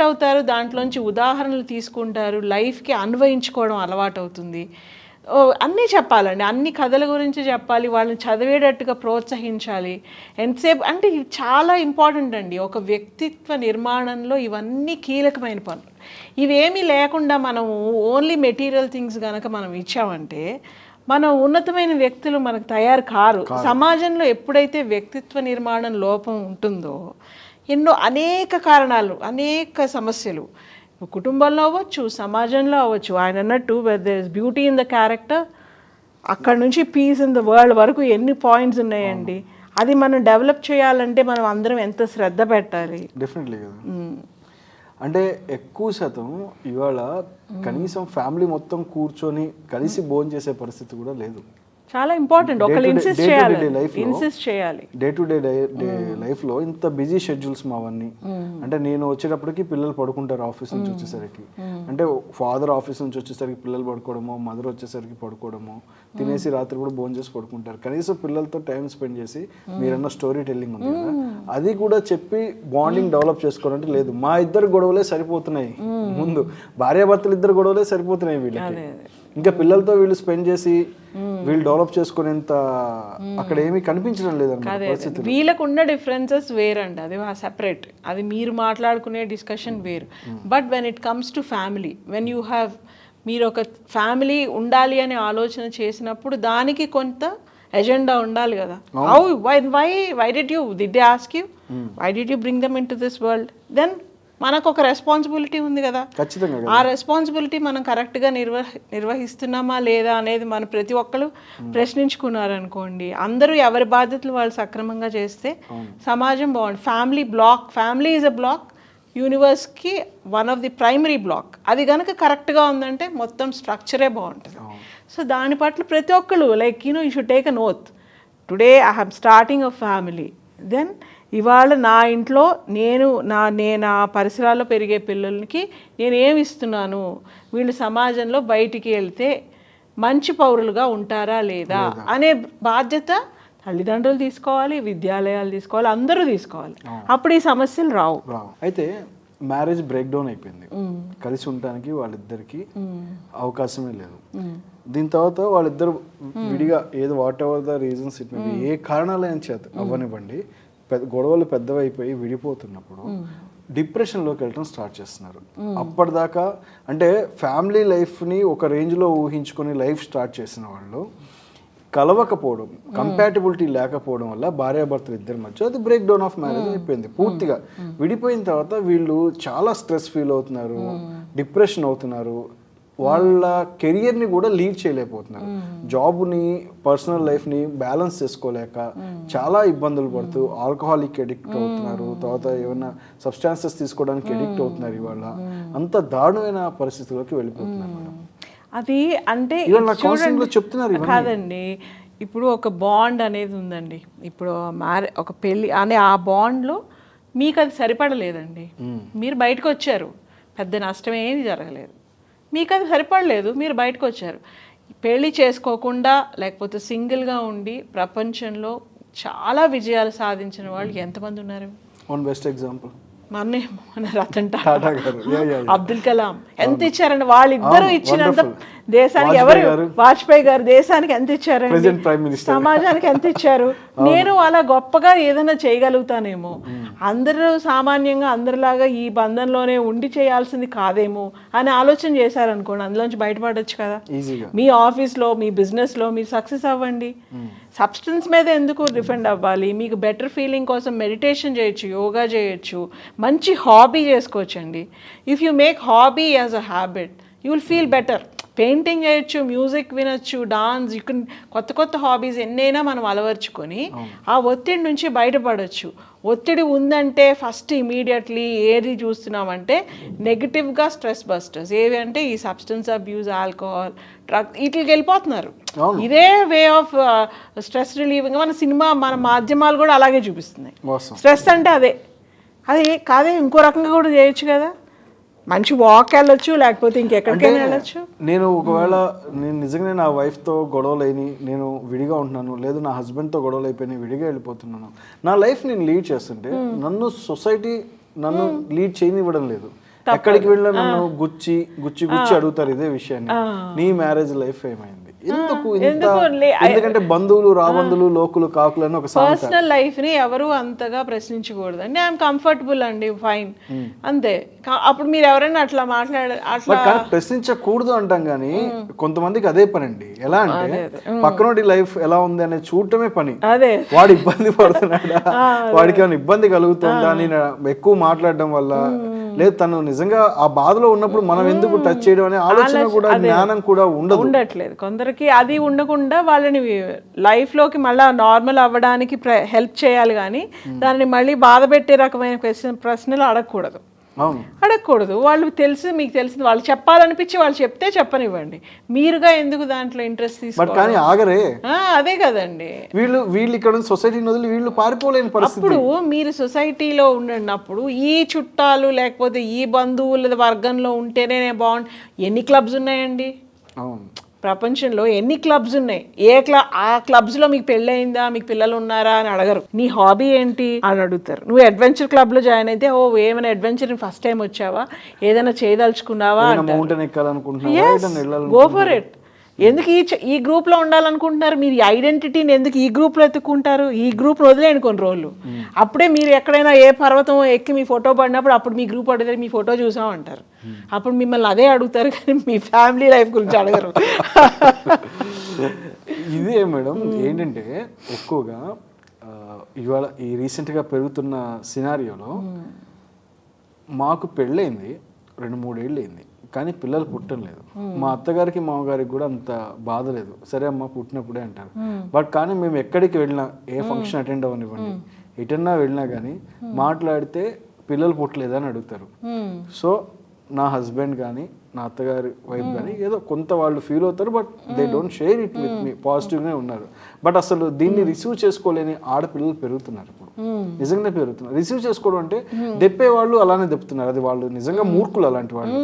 అవుతారు, దాంట్లోంచి ఉదాహరణలు తీసుకుంటారు, లైఫ్కి అన్వయించుకోవడం అలవాటు అవుతుంది. అన్నీ చెప్పాలండి, అన్ని కథల గురించి చెప్పాలి, వాళ్ళని చదివేటట్టుగా ప్రోత్సహించాలి. ఎంతసేపు అంటే ఇది చాలా ఇంపార్టెంట్ అండి, ఒక వ్యక్తిత్వ నిర్మాణంలో ఇవన్నీ కీలకమైన పనులు. ఇవేమీ లేకుండా మనము ఓన్లీ మెటీరియల్ థింగ్స్ కనుక మనం ఇచ్చామంటే మనం ఉన్నతమైన వ్యక్తులు మనకు తయారు కారు. సమాజంలో ఎప్పుడైతే వ్యక్తిత్వ నిర్మాణం లోపం ఉంటుందో ఎన్నో అనేక కారణాలు, అనేక సమస్యలు కుటుంబంలో అవ్వచ్చు, సమాజంలో అవ్వచ్చు. ఆయన అన్నట్టు there is beauty in the character, అక్కడ నుంచి పీస్ ఇన్ ద వరల్డ్ వరకు ఎన్ని పాయింట్స్ ఉన్నాయండి. అది మనం డెవలప్ చేయాలంటే మనం అందరం ఎంత శ్రద్ధ పెట్టాలి. డెఫినెట్లీ కదా. అంటే ఎక్కువ శాతం ఇవాళ కనీసం ఫ్యామిలీ మొత్తం కూర్చొని కలిసి భోజనం చేసే పరిస్థితి కూడా లేదు. చాలా ఇంపార్టెంట్, ఒకళ్ళు ఇన్సిస్ట్ చేయాలి. డే టు డే లైఫ్లో ఇంత బిజీ షెడ్యూల్స్ మావన్నీ. అంటే నేను వచ్చేటప్పటికి పిల్లలు పడుకుంటారు ఆఫీస్ నుంచి వచ్చేసరికి, అంటే ఫాదర్ ఆఫీస్ నుంచి వచ్చేసరికి పిల్లలు పడుకోవడము, మదర్ వచ్చేసరికి పడుకోవడము, తినేసి రాత్రి కూడా భోజనం చేసి పడుకుంటారు. కనీసం పిల్లలతో టైం స్పెండ్ చేసి మీరన్న స్టోరీ టెల్లింగ్ ఉంది కదా, అది కూడా చెప్పి బాండింగ్ డెవలప్ చేసుకోవాలంటే లేదు. మా ఇద్దరు గొడవలే సరిపోతున్నాయి, ముందు భార్యాభర్తలు ఇద్దరు గొడవలే సరిపోతున్నాయి వీళ్ళకి. ఇంకా పిల్లలతో వీళ్ళు స్పెండ్ చేసి వీళ్ళు డెవలప్ చేసుకునేంత అక్కడ ఏమీ కనిపించడం లేదన్నమాట. వీళ్ళకు ఉన్న డిఫరెన్సెస్ వేరండి, అది సెపరేట్, అది మీరు మాట్లాడుకునే డిస్కషన్ వేరు. But when it comes to family, when you have, మీరు ఒక ఫ్యామిలీ ఉండాలి అనే ఆలోచన చేసినప్పుడు దానికి కొంత ఎజెండా ఉండాలి కదా. How why did they ask you, why did you bring them into this world? Then మనకు ఒక రెస్పాన్సిబిలిటీ ఉంది కదా. ఆ రెస్పాన్సిబిలిటీ మనం కరెక్ట్గా నిర్వహిస్తున్నామా లేదా అనేది మనం ప్రతి ఒక్కరు ప్రశ్నించుకున్నారనుకోండి, అందరూ ఎవరి బాధ్యతలు వాళ్ళు సక్రమంగా చేస్తే సమాజం బాగుంటుంది. ఫ్యామిలీ ఈజ్ అ బ్లాక్, యూనివర్స్కి one of the primary block. అది కనుక కరెక్ట్గా ఉందంటే మొత్తం స్ట్రక్చరే బాగుంటుంది. సో దాని పట్ల ప్రతి ఒక్కరు like you should take an oath, today I am starting a family. Then ఇవాళ నా ఇంట్లో నేను నా పరిసరాల్లో పెరిగే పిల్లలకి నేను ఏమి ఇస్తున్నాను, వీళ్ళు సమాజంలో బయటికి వెళ్తే మంచి పౌరులుగా ఉంటారా లేదా అనే బాధ్యత తల్లిదండ్రులు తీసుకోవాలి, విద్యాలయాలు తీసుకోవాలి, అందరూ తీసుకోవాలి. అప్పుడు ఈ సమస్యలు రావు. అయితే మ్యారేజ్ బ్రేక్ డౌన్ అయిపోయింది, కలిసి ఉండడానికి వాళ్ళిద్దరికి అవకాశమే లేదు. దీని తర్వాత వాళ్ళిద్దరు విడిగా ఏదో whatever the reasons it may be, ఏ కారణాలైన చేత అవ్వనివ్వండి, గొడవలు పెద్దవైపోయి విడిపోతున్నప్పుడు డిప్రెషన్లోకి వెళ్ళడం స్టార్ట్ చేస్తున్నారు. అప్పటిదాకా అంటే ఫ్యామిలీ లైఫ్ని ఒక రేంజ్లో ఊహించుకొని లైఫ్ స్టార్ట్ చేసిన వాళ్ళు కలవకపోవడం, కంపాటిబిలిటీ లేకపోవడం వల్ల భార్యాభర్తలు ఇద్దరి మధ్య అది బ్రేక్ డౌన్ ఆఫ్ మ్యారేజ్ అయిపోయింది పూర్తిగా. విడిపోయిన తర్వాత వీళ్ళు చాలా స్ట్రెస్ ఫీల్ అవుతున్నారు, డిప్రెషన్ అవుతున్నారు, వాళ్ళ కెరియర్ని కూడా లీడ్ చేయలేకపోతున్నారు, జాబ్ని పర్సనల్ లైఫ్ని బ్యాలెన్స్ చేసుకోలేక చాలా ఇబ్బందులు పడుతూ ఆల్కహాలిక్ అడిక్ట్ అవుతున్నారు, తర్వాత ఏమైనా సబ్స్టాన్సెస్ తీసుకోవడానికి అడిక్ట్ అవుతున్నారు. ఇవాళ అంత దారుణమైన పరిస్థితుల్లోకి వెళ్ళిపోతున్నారు మేడం. అది అంటే చెప్తున్నారు కాదండి, ఇప్పుడు ఒక బాండ్ అనేది ఉందండి. ఇప్పుడు ఒక పెళ్ళి అనే ఆ బాండ్లో మీకు అది సరిపడలేదండి, మీరు బయటకు వచ్చారు, పెద్ద నష్టం ఏమీ జరగలేదు, మీకు అది సరిపడలేదు, మీరు బయటకు వచ్చారు. పెళ్ళి చేసుకోకుండా లేకపోతే సింగిల్గా ఉండి ప్రపంచంలో చాలా విజయాలు సాధించిన వాళ్ళు ఎంతమంది ఉన్నారు? వన్ బెస్ట్ ఎగ్జాంపుల్ మన రతన్ టాటా, అబ్దుల్ కలాం ఎంత ఇచ్చారండి. వాళ్ళిద్దరూ ఇచ్చినంత దేశానికి ఎవరు, వాజ్పేయి గారు దేశానికి ఎంత ఇచ్చారండి, సమాజానికి ఎంత ఇచ్చారు. నేను అలా గొప్పగా ఏదైనా చేయగలుగుతానేమో, అందరూ సామాన్యంగా అందరిలాగా ఈ బంధంలోనే ఉండి చేయాల్సింది కాదేమో అని ఆలోచన చేశారనుకోండి, అందులోంచి బయటపడవచ్చు కదా. మీ ఆఫీస్లో, మీ బిజినెస్లో మీరు సక్సెస్ అవ్వండి. సబ్స్టెన్స్ మీద ఎందుకు డిపెండ్ అవ్వాలి? మీకు బెటర్ ఫీలింగ్ కోసం మెడిటేషన్ చేయొచ్చు, యోగా చేయొచ్చు, మంచి హాబీ చేసుకోవచ్చండి. If you make hobby as a habit you will feel better. Painting చేయొచ్చు, మ్యూజిక్ వినొచ్చు, డాన్స్, యూ కెన్ కొత్త హాబీస్ ఎన్నైనా మనం అలవర్చుకొని ఆ ఒత్తిడి నుంచి బయటపడవచ్చు. ఒత్తిడి ఉందంటే ఫస్ట్ ఇమీడియట్లీ ఏది చూస్తున్నామంటే నెగిటివ్గా స్ట్రెస్ బస్టర్స్ ఏవి అంటే ఈ సబ్స్టెన్స్ అబ్యూస్, ఆల్కహాల్, డ్రగ్, వీటికి వెళ్ళిపోతున్నారు. ఇదే వే ఆఫ్ స్ట్రెస్ రిలీవింగ్. మన సినిమా, మన మాధ్యమాలు కూడా అలాగే చూపిస్తున్నాయి. స్ట్రెస్ అంటే అదే కాదే ఇంకో రకంగా కూడా చేయొచ్చు కదా. మంచి వాక్ వెళ్ళొచ్చు, లేకపోతే ఇంకెక్కడికైనా వెళ్ళొచ్చు. నేను ఒకవేళ నేను నిజంగా నా వైఫ్తో గొడవలు అయినాయి, నేను విడిగా ఉంటున్నాను, లేదు నా హస్బెండ్తో గొడవలు అయిపోయినాయి, విడిగా వెళ్ళిపోతున్నాను, నా లైఫ్ నేను లీడ్ చేస్తుంటే నన్ను సొసైటీ నన్ను లీడ్ చేయనివ్వడం లేదు. ఎక్కడికి వెళ్ళినా నన్ను గుచ్చి అడుగుతారు ఇదే విషయాన్ని, నీ మ్యారేజ్ లైఫ్ ఏమైంది, ఎందుకు ఇంత, ఎందుకంటే బంధువులు రాబంధువులు లోకులు కాకులు అని ఒక పర్సనల్ లైఫ్ ని ఎవరు అంతగా ప్రశ్నించకూడదు అండి. ఐఎమ్ కంఫర్టబుల్ అండి, ఫైన్ అంతే. అప్పుడు మీరు ఎవరైనా అట్లా అట్లా కానీ ప్రశ్నించకూడదు అంటాం కానీ కొంతమందికి అదే పని అండి. ఎలా అంటే పక్కనోడి లైఫ్ ఎలా ఉంది అనేది చూడటమే పని. అదే వాడు ఇబ్బంది పడుతున్నాడా, వాడికి ఏమైనా ఇబ్బంది కలుగుతుందా, నేను ఎక్కువ మాట్లాడడం వల్ల, లేదు తను నిజంగా ఆ బాధలో ఉన్నప్పుడు మనం ఎందుకు టచ్ చేయడం అనే ఆలోచన కూడా, జ్ఞానం కూడా ఉండట్లేదు కొందరికి. అది ఉండకుండా వాళ్ళని లైఫ్ లోకి మళ్ళీ నార్మల్ అవ్వడానికి హెల్ప్ చేయాలి కానీ దాన్ని మళ్ళీ బాధ పెట్టే రకమైన ప్రశ్నలు అడగకూడదు. అడగకూడదు. వాళ్ళు మీకు తెలిసింది వాళ్ళు చెప్పాలనిపించి వాళ్ళు చెప్తే చెప్పనివ్వండి. మీరుగా ఎందుకు దాంట్లో ఇంట్రెస్ట్ తీసుకోవాలి? ఆగరే, అదే కదండి. వీళ్ళు ఇక్కడ సొసైటీని వదిలి వీళ్ళు పారిపోలేని పరిస్థితి. అప్పుడు మీరు సొసైటీలో ఉన్నప్పుడు ఈ చుట్టాలు లేకపోతే ఈ బంధువుల వర్గంలో ఉంటేనే బాగుంది. ఎన్ని క్లబ్స్ ఉన్నాయండి ప్రపంచంలో, ఎన్ని క్లబ్స్ ఉన్నాయి? ఆ క్లబ్స్లో మీకు పెళ్ళయిందా, మీకు పిల్లలు ఉన్నారా అని అడగరు. నీ హాబీ ఏంటి అని అడుగుతారు. నువ్వు అడ్వెంచర్ క్లబ్లో జాయిన్ అయితే, ఓ ఏమైనా అడ్వెంచర్ ఫస్ట్ టైం వచ్చావా, ఏదైనా చేయదలుచుకున్నావా, గో ఫర్ ఇట్. ఎందుకు ఈ గ్రూప్లో ఉండాలనుకుంటున్నారు? మీరు ఐడెంటిటీని ఎందుకు ఈ గ్రూప్లో ఎత్తుక్కుంటారు? ఈ గ్రూప్ వదిలేయండి కొన్ని రోజులు. అప్పుడే మీరు ఎక్కడైనా ఏ పర్వతం ఎక్కి మీ ఫోటో పడినప్పుడు అప్పుడు మీ గ్రూప్ అడిగితే మీ ఫోటో చూసాం అంటారు. అప్పుడు మిమ్మల్ని అదే అడుగుతారు కానీ మీ ఫ్యామిలీ లైఫ్ గురించి అడగరు. ఇదే మేడం ఏంటంటే ఎక్కువగా ఇవాళ ఈ రీసెంట్గా పెరుగుతున్న సినారియోలో మాకు పెళ్ళైంది 2-3 ఏళ్ళు అయింది కానీ పిల్లలు పుట్టడం లేదు. మా అత్తగారికి మామగారికి కూడా అంత బాధ లేదు. సరే అమ్మ పుట్టినప్పుడే అంటారు. బట్ కానీ మేము ఎక్కడికి వెళ్ళినా, ఏ ఫంక్షన్ అటెండ్ అవ్వనివ్వండి, ఎటన్నా వెళ్ళినా కానీ మాట్లాడితే పిల్లలు పుట్టలేదని అడుగుతారు. సో నా హస్బెండ్ కానీ నా అత్తగారి వైఫ్ కానీ ఏదో కొంత వాళ్ళు ఫీల్ అవుతారు, but they don't share it with me, పాజిటివ్గానే ఉన్నారు. బట్ అసలు దీన్ని రిసీవ్ చేసుకోలేని ఆడపిల్లలు పెరుగుతున్నారు ఇప్పుడు, నిజంగానే పెరుగుతున్నారు. రిసీవ్ చేసుకోవడం అంటే దెప్పే వాళ్ళు అలానే దెప్పుతున్నారు. అది వాళ్ళు నిజంగా మూర్ఖులు అలాంటి వాళ్ళు.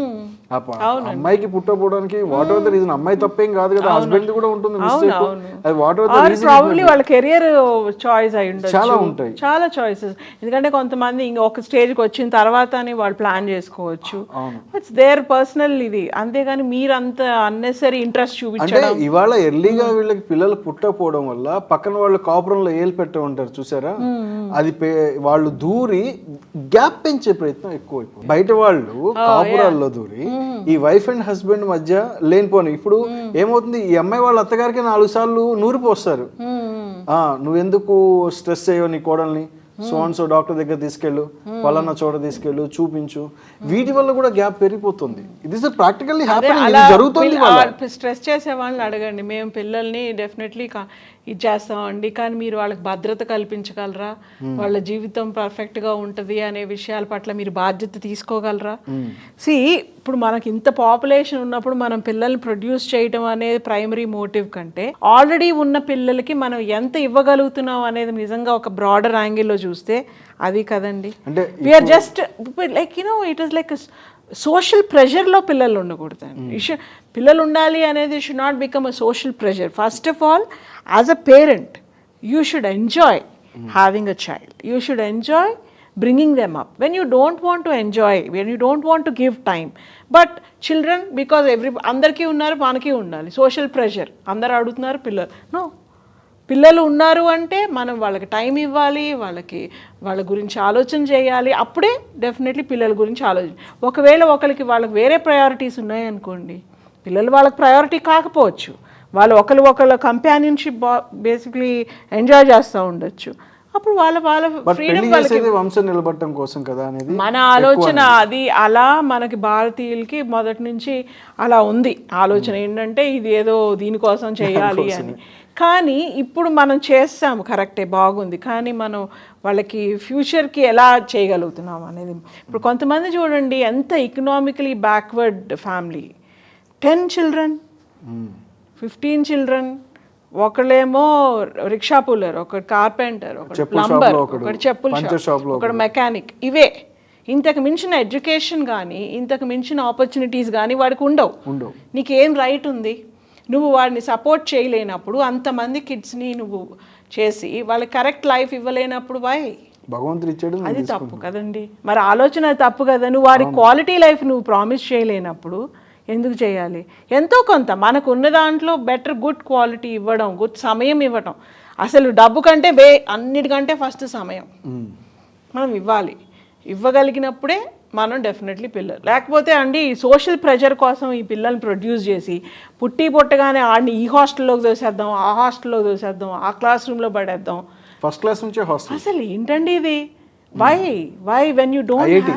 అమ్మాయికి పుట్టకపోవడానికి వాట్ ఎవర్ ద రీజన్, అమ్మాయి తప్పేం కాదు కదా, హస్బెండ్ కూడా ఉంటుంది మిస్టేక్. అది వాట్ ఎవర్ ద రీజన్, వాళ్ళ కెరియర్ చాయిస్ అయి ఉండొచ్చు, చాలా ఉంటాయి, చాలా చాయిసెస్. ఎందుకంటే కొంతమంది ఒక స్టేజ్కి వచ్చిన తర్వాత వాళ్ళు ప్లాన్ చేసుకోవచ్చు. ఇట్స్ దేర్ పర్సనల్ ఇది, అంతేగాని మీరంత అన్నెసరీ ఇంట్రెస్ట్ చూపించడం. ఇవాళ ఎర్లీగా వీళ్ళకి పిల్లలు పుట్టకపోవడం వల్ల పక్కన వాళ్ళు కాపురంలో ఏలు పెట్ట ఉంటారు చూసారా, అది వాళ్ళు దూరి గ్యాప్ పెంచే ప్రయత్నం ఎక్కువ. బయట వాళ్ళు కాపురాల్లో దూరి ఈ వైఫ్ అండ్ హస్బెండ్ మధ్య లేనిపోని. ఇప్పుడు ఏమవుతుంది, ఈ అమ్మాయి వాళ్ళ అత్తగారికి 4 సార్లు నూరిపోస్తారు. నువ్వెందుకు స్ట్రెస్ అయ్యో నీ కోడల్ని, సో డాక్టర్ దగ్గర తీసుకెళ్ళు, పలానా చోట తీసుకెళ్ళు, చూపించు. వీటి వల్ల కూడా గ్యాప్ పెరిగిపోతుంది. ఇది ప్రాక్టికల్లీ జరుగుతుంది. స్ట్రెస్ చేసే వాళ్ళని అడగండి, మేము పిల్లల్ని డెఫినెట్లీ ఇది చేస్తామండి, కానీ మీరు వాళ్ళకి భద్రత కల్పించగలరా, వాళ్ళ జీవితం పర్ఫెక్ట్గా ఉంటుంది అనే విషయాల పట్ల మీరు బాధ్యత తీసుకోగలరా? ఇప్పుడు మనకి ఇంత పాపులేషన్ ఉన్నప్పుడు మనం పిల్లల్ని ప్రొడ్యూస్ చేయడం అనేది ప్రైమరీ మోటివ్ కంటే ఆల్రెడీ ఉన్న పిల్లలకి మనం ఎంత ఇవ్వగలుగుతున్నాం అనేది నిజంగా ఒక బ్రాడర్ యాంగిల్లో చూస్తే అది కదండి. We are just like it is like social ప్రెషర్లో పిల్లలు ఉండకూడదండి. పిల్లలు ఉండాలి అనేది should not become a social pressure. First of all, as a parent you should enjoy having a child. You should enjoy bringing them up. When you don't want to enjoy, when you don't want to give time, but children, because andarki unnaru manaki undali, social pressure, andaru adugutunnaru పిల్లలు ఉన్నారు అంటే మనం వాళ్ళకి time ఇవ్వాలి, వాళ్ళ గురించి ఆలోచన చేయాలి. అప్పుడే డెఫినెట్లీ పిల్లల గురించి ఒకవేళ వాళ్ళకి వేరే ప్రయారిటీస్ ఉన్నాయనుకోండి, పిల్లలు వాళ్ళకి ప్రయారిటీ కాకపోవచ్చు, వాళ్ళు ఒకళ్ళ కంపానియన్షిప్ బేసిక్లీ ఎంజాయ్ చేస్తూ ఉండొచ్చు. అప్పుడు వాళ్ళ ఫ్రీడమ్ వంశం నిలబడటం కోసం కదా అనేది మన ఆలోచన. అది అలా మనకి భారతీయులకి మొదటి నుంచి అలా ఉంది ఆలోచన, ఏంటంటే ఇది ఏదో దీనికోసం చేయాలి అని. కానీ ఇప్పుడు మనం చేస్తాము, కరెక్టే, బాగుంది, కానీ మనం వాళ్ళకి ఫ్యూచర్కి ఎలా చేయగలుగుతున్నాం అనేది. ఇప్పుడు కొంతమంది చూడండి, ఎంత economically backward family, 10 children, 15 children, ఒకళ్ళేమో రిక్షా పుల్లర్, ఒకటి కార్పెంటర్, ఒకటి ప్లంబర్, ఒకటి చెప్పుల షాప్, ఒకటి మెకానిక్. ఇవే, ఇంతకు మించిన ఎడ్యుకేషన్ కానీ ఇంతకు మించిన ఆపర్చునిటీస్ కానీ వాడికి ఉండవు. నీకేం రైట్ ఉంది? నువ్వు వాడిని సపోర్ట్ చేయలేనప్పుడు, అంతమంది కిడ్స్ని నువ్వు చేసి వాళ్ళకి కరెక్ట్ లైఫ్ ఇవ్వలేనప్పుడు భగవంతుడు ఇచ్చాడు, అది తప్పు కదండి. మరి ఆలోచన తప్పు కదా. నువ్వు వాడి క్వాలిటీ లైఫ్ నువ్వు ప్రామిస్ చేయలేనప్పుడు ఎందుకు చేయాలి? ఎంతో కొంత మనకు ఉన్న దాంట్లో బెటర్ గుడ్ క్వాలిటీ ఇవ్వడం, గుడ్ సమయం ఇవ్వడం. అసలు డబ్బు కంటే అన్నిటికంటే ఫస్ట్ సమయం మనం ఇవ్వాలి. ఇవ్వగలిగినప్పుడే మనం డెఫినెట్లీ పిల్లలు. లేకపోతే అండి సోషల్ ప్రెషర్ కోసం ఈ పిల్లల్ని ప్రొడ్యూస్ చేసి పుట్టగానే ఆడిని ఈ హాస్టల్లోకి తోసేద్దాం, ఆ హాస్టల్లోకి తోసేద్దాం, ఆ క్లాస్ రూమ్లో పడేద్దాం. ఫస్ట్ క్లాస్ నుంచే హాస్టల్. అసలు ఏంటండి ఇది? వై వెన్ యూ డోంట్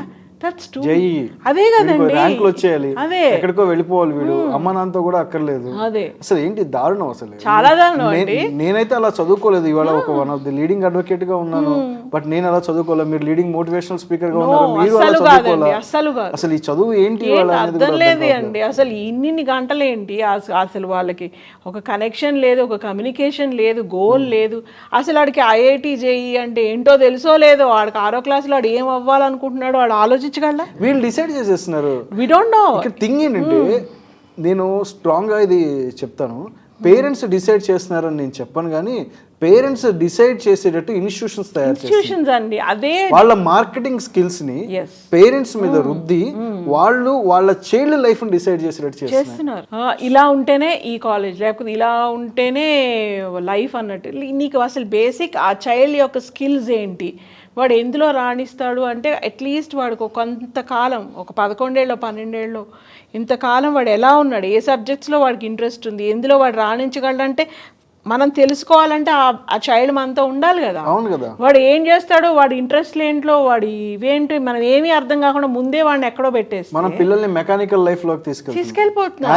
అదే కదండి, ర్యాంకులు వచ్చేయాలి, అదే ఎక్కడికో వెళ్ళిపోవాలి వీడు, అమ్మ నాన్నతో కూడా అక్కర్లేదు. అదే అసలు ఏంటి దారుణం అసలు. చాలా దారుణం అండి. నేనైతే అలా చదువుకోలేదు. ఇవాళ ఒక one of the leading advocate గా ఉన్నాను, బట్ నేను అలా చదువుకోలేదు. మీరు లీడింగ్ మోటివేషనల్ స్పీకర్ గా ఉన్నారు, మీరు అలా చదువుకోలేదు. అసలు ఈ చదువు ఏంటి అర్థం లేదు అండి. అసలు ఇన్ని గంటలు ఏంటి? అసలు వాళ్ళకి ఒక కనెక్షన్ లేదు, ఒక కమ్యూనికేషన్ లేదు, గోల్ లేదు. అసలు వాడికి ఐఐటి జేఈ అంటే ఏంటో తెలుసో లేదో, వాడికి 6వ క్లాస్లో వాడు ఏం అవ్వాలనుకుంటున్నాడో వాడు ఆలోచించగలరా? వీళ్ళు డిసైడ్ చేసేస్తున్నారు. We don't know. ఇక్కడ థింగ్ ఏంటంటే నేను స్ట్రాంగ్గా ఇది చెప్తాను, పేరెంట్స్ డిసైడ్ చేస్తున్నారని నేను చెప్పను, కానీ పేరెంట్స్ డిసైడ్ చేసేటట్టు ఇన్స్టిట్యూషన్స్ తయారు చేస్తారు అండి. అదే వాళ్ళ మార్కెటింగ్ స్కిల్స్ ని పేరెంట్స్ మీద రుద్ది వాళ్ళు వాళ్ళ చైల్డ్ లైఫ్ ని డిసైడ్ చేసేటట్టు చేస్తున్నారు. ఇలా ఉంటేనే ఈ కాలేజ్, లేకపోతే ఇలా ఉంటేనే లైఫ్ అన్నట్టు. నీకు అసలు బేసిక్ ఆ చైల్డ్ యొక్క స్కిల్స్ ఏంటి, వాడు ఎందులో రాణిస్తాడు అంటే అట్లీస్ట్ వాడికి కొంతకాలం, ఒక 11 ఏళ్ళో 12 ఏళ్ళో ఇంతకాలం వాడు ఎలా ఉన్నాడు, ఏ సబ్జెక్ట్స్లో వాడికి ఇంట్రెస్ట్ ఉంది, ఎందులో వాడు రాణించగలడంటే మనం తెలుసుకోవాలంటే ఆ చైల్డ్ మనతో ఉండాలి కదా. అవును కదా. వాడు ఏం చేస్తాడో, వాడి ఇంట్రెస్ట్ ఏంటో, వాడి ఇవేంటి మనం ఏమీ అర్థం కాకుండా ముందే వాడిని ఎక్కడో పెట్టేసి మన పిల్లల్ని మెకానికల్ లైఫ్ లోకి తీసుకెళ్ళిపోతున్నాం.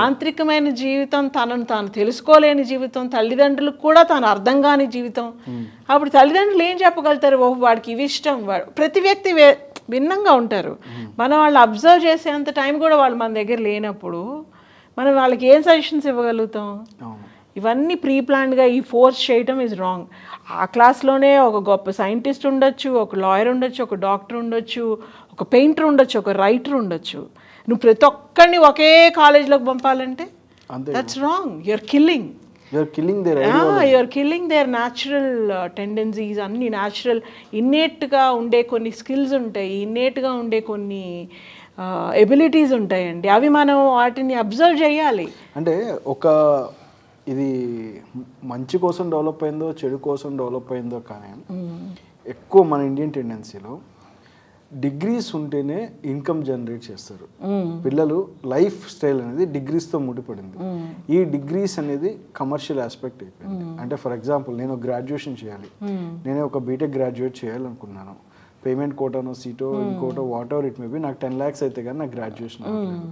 యాంత్రికమైన జీవితం, తనను తాను తెలుసుకోలేని జీవితం, తల్లిదండ్రులకు కూడా తాను అర్థం కాని జీవితం. అప్పుడు తల్లిదండ్రులు ఏం చెప్పగలుగుతారు? ఓహ్ వాడికి ఇవి ఇష్టం. ప్రతి వ్యక్తి భిన్నంగా ఉంటారు. మనం వాళ్ళు అబ్జర్వ్ చేసేంత టైం కూడా వాళ్ళు మన దగ్గర లేనప్పుడు మనం వాళ్ళకి ఏం సజెషన్స్ ఇవ్వగలుగుతాం? ఇవన్నీ ప్రీ ప్లాన్డ్గా ఈ ఫోర్స్ చేయటం ఇస్ రాంగ్. ఆ క్లాస్లోనే ఒక గొప్ప సైంటిస్ట్ ఉండొచ్చు, ఒక లాయర్ ఉండొచ్చు, ఒక డాక్టర్ ఉండొచ్చు, ఒక పెయింటర్ ఉండొచ్చు, ఒక రైటర్ ఉండొచ్చు. నువ్వు ప్రతి ఒక్కరిని ఒకే కాలేజ్లోకి పంపాలంటే that's wrong. You're killing their natural tendencies. అన్ని న్యాచురల్ ఇన్నేట్గా ఉండే కొన్ని స్కిల్స్ ఉంటాయి, ఇన్నేట్గా ఉండే కొన్ని ఎబిలిటీస్ ఉంటాయండి. అవి మనం వాటిని అబ్జర్వ్ చేయాలి. అంటే ఒక ఇది మంచి కోసం డెవలప్ అయిందో చెడు కోసం డెవలప్ అయిందో కానీ ఎక్కువ మన ఇండియన్ టెండెన్సీలో డిగ్రీస్ ఉంటేనే ఇన్కమ్ జనరేట్ చేస్తారు పిల్లలు. లైఫ్ స్టైల్ అనేది డిగ్రీస్తో ముడిపడింది. ఈ డిగ్రీస్ అనేది కమర్షియల్ ఆస్పెక్ట్ అయిపోయింది. అంటే ఫర్ ఎగ్జాంపుల్ నేను గ్రాడ్యుయేషన్ చేయాలి, నేనే ఒక బీటెక్ గ్రాడ్యుయేట్ చేయాలనుకున్నాను. పేమెంట్ కోటానో సీటో ఇంకోటో whatever it may be, నాకు 10 lakhs అయితే కానీ నాకు గ్రాడ్యుయేషన్ అవ్వలేదు.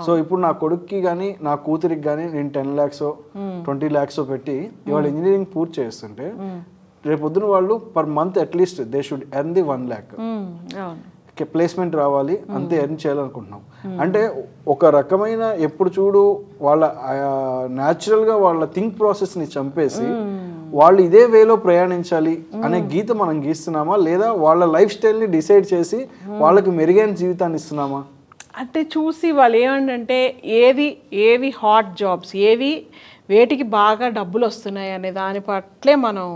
సో ఇప్పుడు నా కొడుక్కి కానీ నా కూతురికి కానీ నేను 10 lakhs 20 lakhs పెట్టి ఇవాళ ఇంజనీరింగ్ పూర్తి చేస్తుంటే రేపొద్దున వాళ్ళు per month at least they should earn the 1 lakh. Placement రావాలి, అంతే ఎర్న్ చేయాలనుకుంటున్నాం. అంటే ఒక రకమైన ఎప్పుడు చూడు వాళ్ళ న్యాచురల్గా వాళ్ళ థింక్ ప్రాసెస్ని చంపేసి వాళ్ళు ఇదే వేలో ప్రయాణించాలి అనే గీత మనం గీస్తున్నామా, లేదా వాళ్ళ లైఫ్ స్టైల్ని డిసైడ్ చేసి వాళ్ళకి మెరుగైన జీవితాన్ని ఇస్తున్నామా? అంటే చూసి వాళ్ళు ఏమంటే ఏవి హాట్ జాబ్స్, వేటికి బాగా డబ్బులు వస్తున్నాయి అనే దాని పట్లే మనం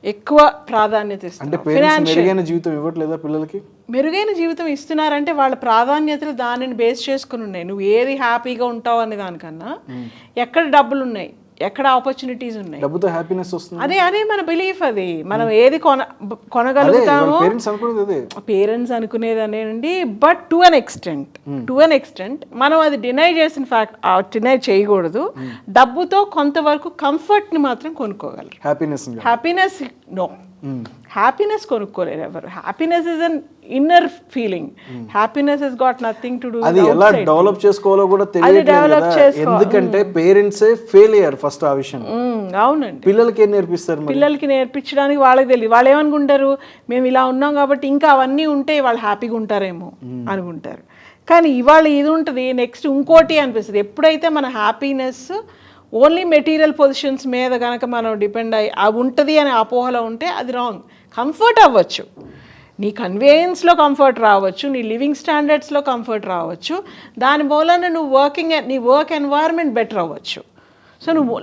ఎక్కువ ప్రాధాన్యత ఇస్తాం. అంటే పేరెంట్స్ మెరుగైన జీవితం ఇవ్వట్లేదా పిల్లలకి? మెరుగైన జీవితం ఇస్తున్నారంటే వాళ్ళ ప్రాధాన్యతలు దానిని బేస్ చేసుకుని ఉన్నాయి. నువ్వు ఏది హ్యాపీగా ఉంటావు అనే దానికన్నా ఎక్కడ డబ్బులు ఉన్నాయి, ఎక్కడ ఆపర్చునిటీస్ ఉన్నాయి, డబ్బుతో హ్యాపీనెస్ వస్తుంది. అదే మన బిలీఫ్. అది మనం ఏది కొనగలుగుతామో పేరెంట్స్ అనుకునేది అనేనండి. బట్ టు అన్ ఎక్స్టెంట్ మనం అది డినై చేసిన ఫ్యాక్ట్ డినై చేయకూడదు. డబ్బుతో కొంతవరకు కంఫర్ట్ ని మాత్రం కొనుక్కోగలరు. హ్యాపీనెస్ నో, హ్యాపీనెస్ కొనుక్కోలేరు ఎవరు. Happiness is an inner feeling. Happiness has got nothing to do. అది ఎలా డెవలప్ చేసుకోవాలో కూడా తెలియదు. ఎందుకంటే పేరెంట్స్ ఫెయిల్ అయ్యారు ఫస్ట్ ఆ విషయం. అవునండి. పిల్లలకి ఏం నేర్పిస్తారు? పిల్లలకి నేర్పించడానికి వాళ్ళకి తెలియదు. వాళ్ళు ఏమనుకుంటారు, మేము ఇలా ఉన్నాం కాబట్టి ఇంకా అవన్నీ ఉంటే వాళ్ళు హ్యాపీగా ఉంటారేమో అనుకుంటారు. కానీ ఇవాళ ఇది ఉంటుంది, నెక్స్ట్ ఇంకోటి అనిపిస్తుంది. ఎప్పుడైతే మన హ్యాపీనెస్ ఓన్లీ మెటీరియల్ పొజిషన్స్ మీద కనుక మనం డిపెండ్ అయ్యి అవి ఉంటుంది అనే అపోహలో ఉంటే అది రాంగ్. కంఫర్ట్ అవ్వచ్చు, నీ కన్వీనియన్స్లో కంఫర్ట్ రావచ్చు, నీ లివింగ్ స్టాండర్డ్స్లో కంఫర్ట్ రావచ్చు, దాని మూలన నువ్వు నీ వర్క్ ఎన్వైర్న్మెంట్ బెటర్ అవ్వచ్చు. సో నువ్వు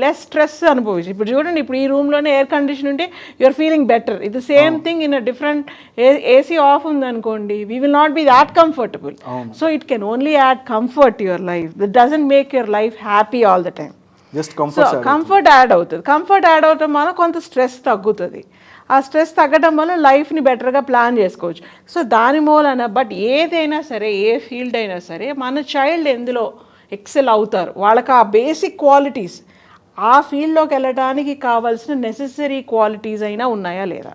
లెస్ స్ట్రెస్ అనుభవించు. ఇప్పుడు చూడండి, ఇప్పుడు ఈ రూమ్లోనే ఎయిర్ కండిషన్ ఉంటే యూఆర్ ఫీలింగ్ బెటర్. ఇది same thing in a different AC off ఉందనుకోండి, we will not be that comfortable. So it can only add comfort to your life. It doesn't make your life happy all the time. Just so comfort add అవుతుంది. Comfort add అవటం వల్ల కొంత stress తగ్గుతుంది. ఆ stress తగ్గడం వల్ల లైఫ్ని బెటర్గా ప్లాన్ చేసుకోవచ్చు. సో దాని మూలన బట్ ఏదైనా సరే, ఏ ఫీల్డ్ అయినా సరే, మన చైల్డ్ ఎందులో ఎక్సెల్ అవుతారు, వాళ్ళకి ఆ బేసిక్ క్వాలిటీస్, ఆ ఫీల్డ్లోకి వెళ్ళడానికి కావాల్సిన నెసెసరీ క్వాలిటీస్ అయినా ఉన్నాయా లేదా.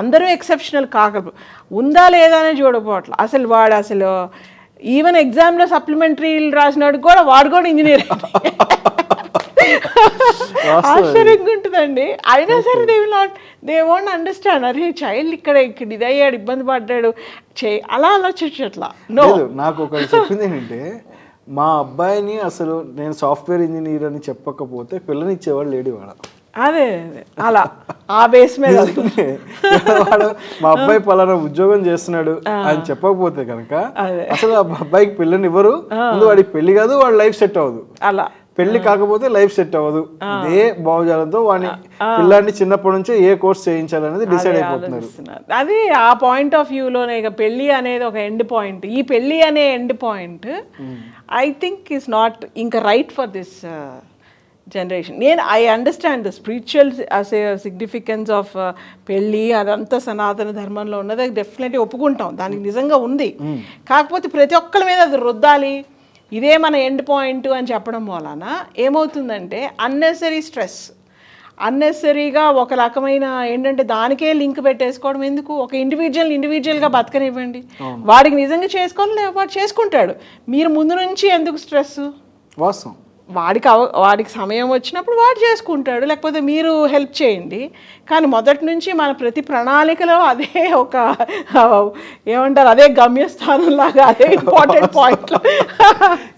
అందరూ ఎక్సెప్షనల్ కాకపో ఉందా లేదా అని చూడకపోవట్ల. వాడు అసలు ఈవెన్ ఎగ్జామ్లో సప్లిమెంటరీలు రాసినాడు కూడా వాడు కూడా ఇంజనీర్. ఆశ్చర్యంగా ఉంటుందండి. అయినా సరే దే వోంట్ అండర్స్టాండ్. అరే చైల్డ్ ఇక్కడ ఇది అయ్యాడు, ఇబ్బంది పడ్డాడు, అలా ఆలోచించట్లా. నాకు ఒకటి చెప్పింది ఏంటంటే, మా అబ్బాయిని అసలు నేను సాఫ్ట్వేర్ ఇంజనీర్ అని చెప్పకపోతే పిల్లనిచ్చేవాడు లేడీ వాడు. అదే అలా ఆ బేస్ మీద వాడు మా అబ్బాయి పలానా ఉద్యోగం చేస్తున్నాడు అని చెప్పకపోతే కనుక అసలు ఆ అబ్బాయికి పిల్లని ఇవ్వరు. ముందు వాడికి పెళ్లి కాదు, వాడి లైఫ్ సెట్ అవ్వదు. అలా పెళ్లి కాకపోతే లైఫ్ సెట్ అవ్వదు. ఇదే భావజాలంతో వాడిని పిల్లాన్ని చిన్నప్పటి నుంచే ఏ కోర్స్ చేయించాలనేది డిసైడ్ అయిపోతున్నారు. అది ఆ పాయింట్ ఆఫ్ వ్యూలోనే. ఇక పెళ్లి అనేది ఒక ఎండ్ పాయింట్. ఈ పెళ్లి అనే end point I think is not ఇంకా right for this generation. I understand the spiritual significance of పెళ్ళి, అదంతా సనాతన ధర్మంలో ఉన్నది, డెఫినెట్లీ ఒప్పుకుంటాం, దానికి నిజంగా ఉంది. కాకపోతే ప్రతి ఒక్కరి మీద అది రుద్దాలి, ఇదే మన ఎండ్ పాయింట్ అని చెప్పడం వలన ఏమవుతుందంటే అన్నెసరీ స్ట్రెస్, అన్నెసరీగా ఒక రకమైన ఏంటంటే దానికే లింక్ పెట్టేసుకోవడం ఎందుకు. ఒక ఇండివిజువల్గా బతకనివ్వండి, వాడికి నిజంగా చేసుకోవాలి, వాడు చేసుకుంటాడు. మీరు ముందు నుంచి ఎందుకు స్ట్రెస్? వాస్తవం. వాడికి సమయం వచ్చినప్పుడు వాడు చేసుకుంటాడు, లేకపోతే మీరు హెల్ప్ చేయండి. కానీ మొదటి నుంచి మన ప్రతి ప్రణాళికలో అదే ఒక ఏమంటారు, అదే గమ్యస్థానం లాగా, అదే ఇంపార్టెంట్ పాయింట్.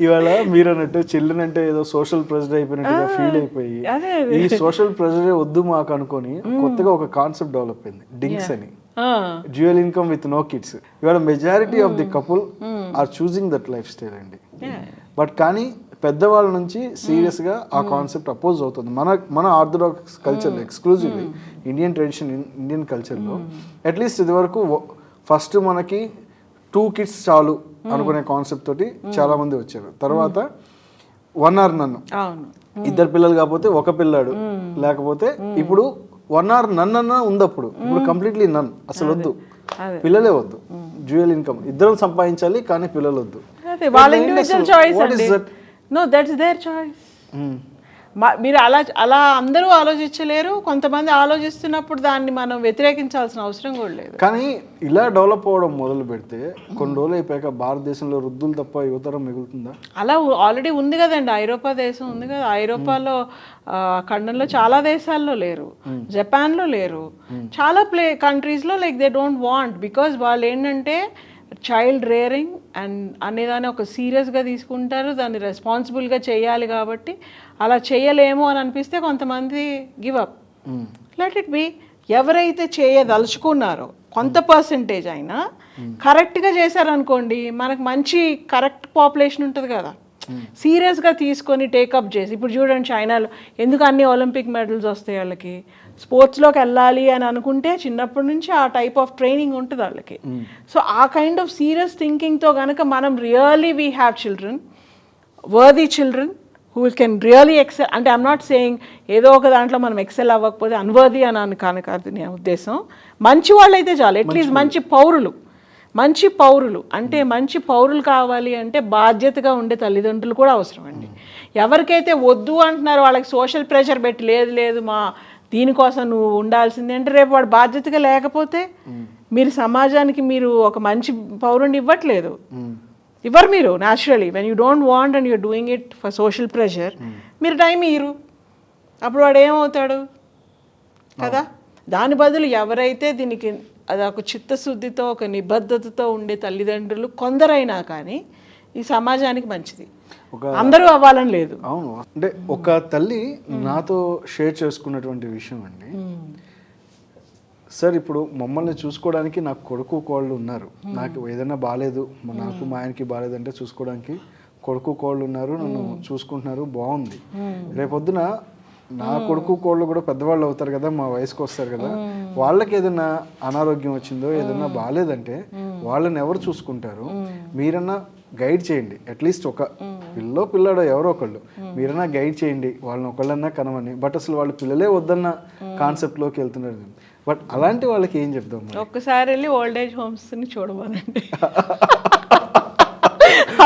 ఇవాళ మీరు అన్నట్టు చిల్డ్రన్ అంటే ఏదో సోషల్ ప్రెజర్ అయిపోయినట్టుగా ఫీల్ అయిపోయి ఈ సోషల్ ప్రెజరే వద్దు మాకు అనుకొని కొత్తగా ఒక కాన్సెప్ట్ డెవలప్ అయింది, డింక్స్ అని. Dual income with no kids. ఇవాళ majority of the couple are choosing that life style అండి. బట్ కానీ పెద్దవాళ్ళ నుంచి సీరియస్గా ఆ కాన్సెప్ట్ అపోజ్ అవుతుంది. మన ఆర్థోడాక్స్ కల్చర్లో, ఎక్స్క్లూజివ్లీ ఇండియన్ ట్రెడిషన్, ఇండియన్ కల్చర్లో అట్లీస్ట్ ఇది వరకు ఫస్ట్ మనకి 2 kids చాలు అనుకునే కాన్సెప్ట్ తోటి చాలా మంది వచ్చారు. తర్వాత 1 or none, 2 పిల్లలు కాకపోతే 1 పిల్లాడు, లేకపోతే ఇప్పుడు 1 or none అన్న ఉంది. అప్పుడు ఇప్పుడు కంప్లీట్లీ నన్, అసలు వద్దు, పిల్లలే వద్దు, డ్యూయల్ ఇన్కమ్, ఇద్దరం సంపాదించాలి కానీ పిల్లలు వద్దు. No, that's their choice. మీరు అలా అందరూ ఆలోచించలేరు. కొంతమంది ఆలోచిస్తున్నప్పుడు దాన్ని మనం వ్యతిరేకించాల్సిన అవసరం కూడా లేదు. కానీ ఇలా డెవలప్ అవ్వడం మొదలు పెడితే కొన్ని రోజులు అయిపోయాక భారతదేశంలో వృద్ధులు తప్ప యువతరం మిగులుతుందా? అలా ఆల్రెడీ ఉంది కదండి, ఐరోపా దేశం ఉంది కదా. ఐరోపాలో ఖండంలో చాలా దేశాల్లో లేరు, జపాన్లో లేరు, చాలా కంట్రీస్లో like they don't want, because వాళ్ళు ఏంటంటే చైల్డ్ రేరింగ్ అండ్ అనేదాన్ని ఒక సీరియస్గా తీసుకుంటారు, దాన్ని రెస్పాన్సిబుల్గా చేయాలి. కాబట్టి అలా చేయలేము అని అనిపిస్తే కొంతమంది give up, let it be. ఎవరైతే చేయదలుచుకున్నారో కొంత పర్సంటేజ్ అయినా కరెక్ట్గా చేశారనుకోండి, మనకు మంచి కరెక్ట్ పాపులేషన్ ఉంటుంది కదా, సీరియస్గా తీసుకొని టేకప్ చేసి. ఇప్పుడు చూడండి చైనాలో ఎందుకు అన్ని ఒలింపిక్ మెడల్స్ వస్తాయి వాళ్ళకి, స్పోర్ట్స్లోకి వెళ్ళాలి అని అనుకుంటే చిన్నప్పటి నుంచి ఆ టైప్ ఆఫ్ ట్రైనింగ్ ఉంటుంది వాళ్ళకి. సో ఆ కైండ్ ఆఫ్ సీరియస్ థింకింగ్తో కనుక మనం really we have children, worthy children who can really excel. అంటే ఐఎమ్ నాట్ సేయింగ్ ఏదో ఒక దాంట్లో మనం ఎక్సెల్ అవ్వకపోతే అన్వర్దీ అని కాదు నా ఉద్దేశం. మంచి వాళ్ళు అయితే చాలు, అట్లీస్ట్ మంచి పౌరులు. అంటే మంచి పౌరులు కావాలి అంటే బాధ్యతగా ఉండే తల్లిదండ్రులు కూడా అవసరం అండి. ఎవరికైతే వద్దు అంటున్నారో వాళ్ళకి సోషల్ ప్రెషర్ పెట్టి లేదు మా దీనికోసం నువ్వు ఉండాల్సిందే అంటే, రేపు వాడు బాధ్యతగా లేకపోతే మీరు సమాజానికి మీరు ఒక మంచి పౌరుని ఇవ్వట్లేదు, ఇవ్వరు మీరు naturally. When you don't want and you're doing it for social pressure, మీరు టైం ఇయ్యరు, అప్పుడు వాడు ఏమవుతాడు కదా. దాని బదులు ఎవరైతే దీనికి అది ఒక చిత్తశుద్ధితో, ఒక నిబద్ధతతో ఉండే తల్లిదండ్రులు కొందరైనా కానీ ఈ సమాజానికి మంచిది. అందరూ అవ్వాలని లేదు. అవును, అంటే ఒక తల్లి నాతో షేర్ చేసుకున్నటువంటి విషయం అండి, సార్ ఇప్పుడు మమ్మల్ని చూసుకోవడానికి నాకు కొడుకు కోళ్ళు ఉన్నారు, నాకు ఏదైనా బాగాలేదు, నాకు మా ఆయనకి బాగాలేదంటే చూసుకోవడానికి కొడుకు కోళ్ళు ఉన్నారు, నన్ను చూసుకుంటున్నారు, బాగుంది. రేపొద్దున నా కొడుకు కోళ్ళు కూడా పెద్దవాళ్ళు అవుతారు కదా, మా వయసుకు వస్తారు కదా, వాళ్ళకి ఏదైనా అనారోగ్యం వచ్చిందో ఏదైనా బాగాలేదంటే వాళ్ళని ఎవరు చూసుకుంటారు? మీరన్నా గైడ్ చేయండి, అట్లీస్ట్ ఒక పిల్లాడో ఎవరో ఒకళ్ళు మీరన్నా గైడ్ చేయండి, వాళ్ళని ఒకళ్ళన్నా కనమని. బట్ అసలు వాళ్ళు పిల్లలే వద్దన్న కాన్సెప్ట్లోకి వెళ్తున్నారు. బట్ అలాంటి వాళ్ళకి ఏం చెప్దాం? ఒక్కసారి వెళ్ళి ఓల్డ్ ఏజ్ హోమ్స్ని చూడమనండి,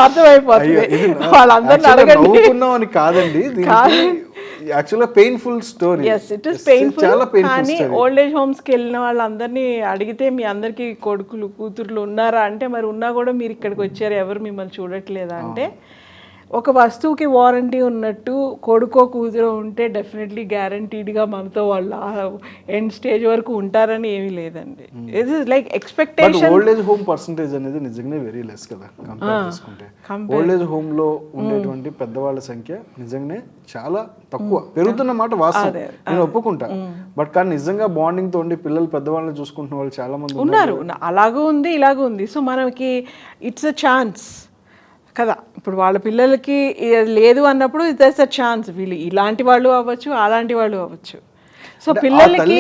అర్థమైపోతుంది. వాళ్ళందరినీ అడగండి. నవ్వుకున్నాం అని కాదండి, యాక్చువల్గా painful story. It is painful. చాలా కానీ ఓల్డ్ ఏజ్ హోమ్స్కి వెళ్ళిన వాళ్ళందరినీ అడిగితే మీ అందరికీ కొడుకులు కూతుర్లు ఉన్నారా అంటే, మరి ఉన్నా కూడా మీరు ఇక్కడికి వచ్చారు, ఎవరు మిమ్మల్ని చూడట్లేదా అంటే, ఒక వస్తువుకి వారంటీ ఉన్నట్టు కొడుకో కూతురో ఉంటే డెఫినెట్లీ గ్యారంటీడ్గా మనతో వాళ్ళు ఎండ్ స్టేజ్ వరకు ఉంటారని ఏమీ లేదండి. It is like expectation. Old age home percentage అనేది నిజంగానే వెరీ లెస్ కదా కంపేర్ చేసుకుంటే. ఓల్డ్ ఏజ్ హోమ్ లో ఉండేటువంటి పెద్దవాళ్ళ సంఖ్య నిజంగానే చాలా తక్కువ, పెరుగుతున్న మాట వాస్తవం, నేను ఒప్పుకుంటా. బట్ కానీ నిజంగా బాండింగ్ తో ఉండి పిల్లలు పెద్దవాళ్ళని చూసుకుంటున్న వాళ్ళు చాలా మంది ఉన్నారు. అలాగూ ఉంది, ఇలాగూ ఉంది. సో మనకి ఇట్స్ అ ఛాన్స్ కదా. ఇప్పుడు వాళ్ళ పిల్లలకి లేదు అన్నప్పుడు ఇట్స్ అ ఛాన్స్. వీళ్ళు ఇలాంటి వాళ్ళు అవ్వచ్చు, అలాంటి వాళ్ళు అవ్వచ్చు. సో పిల్లలకి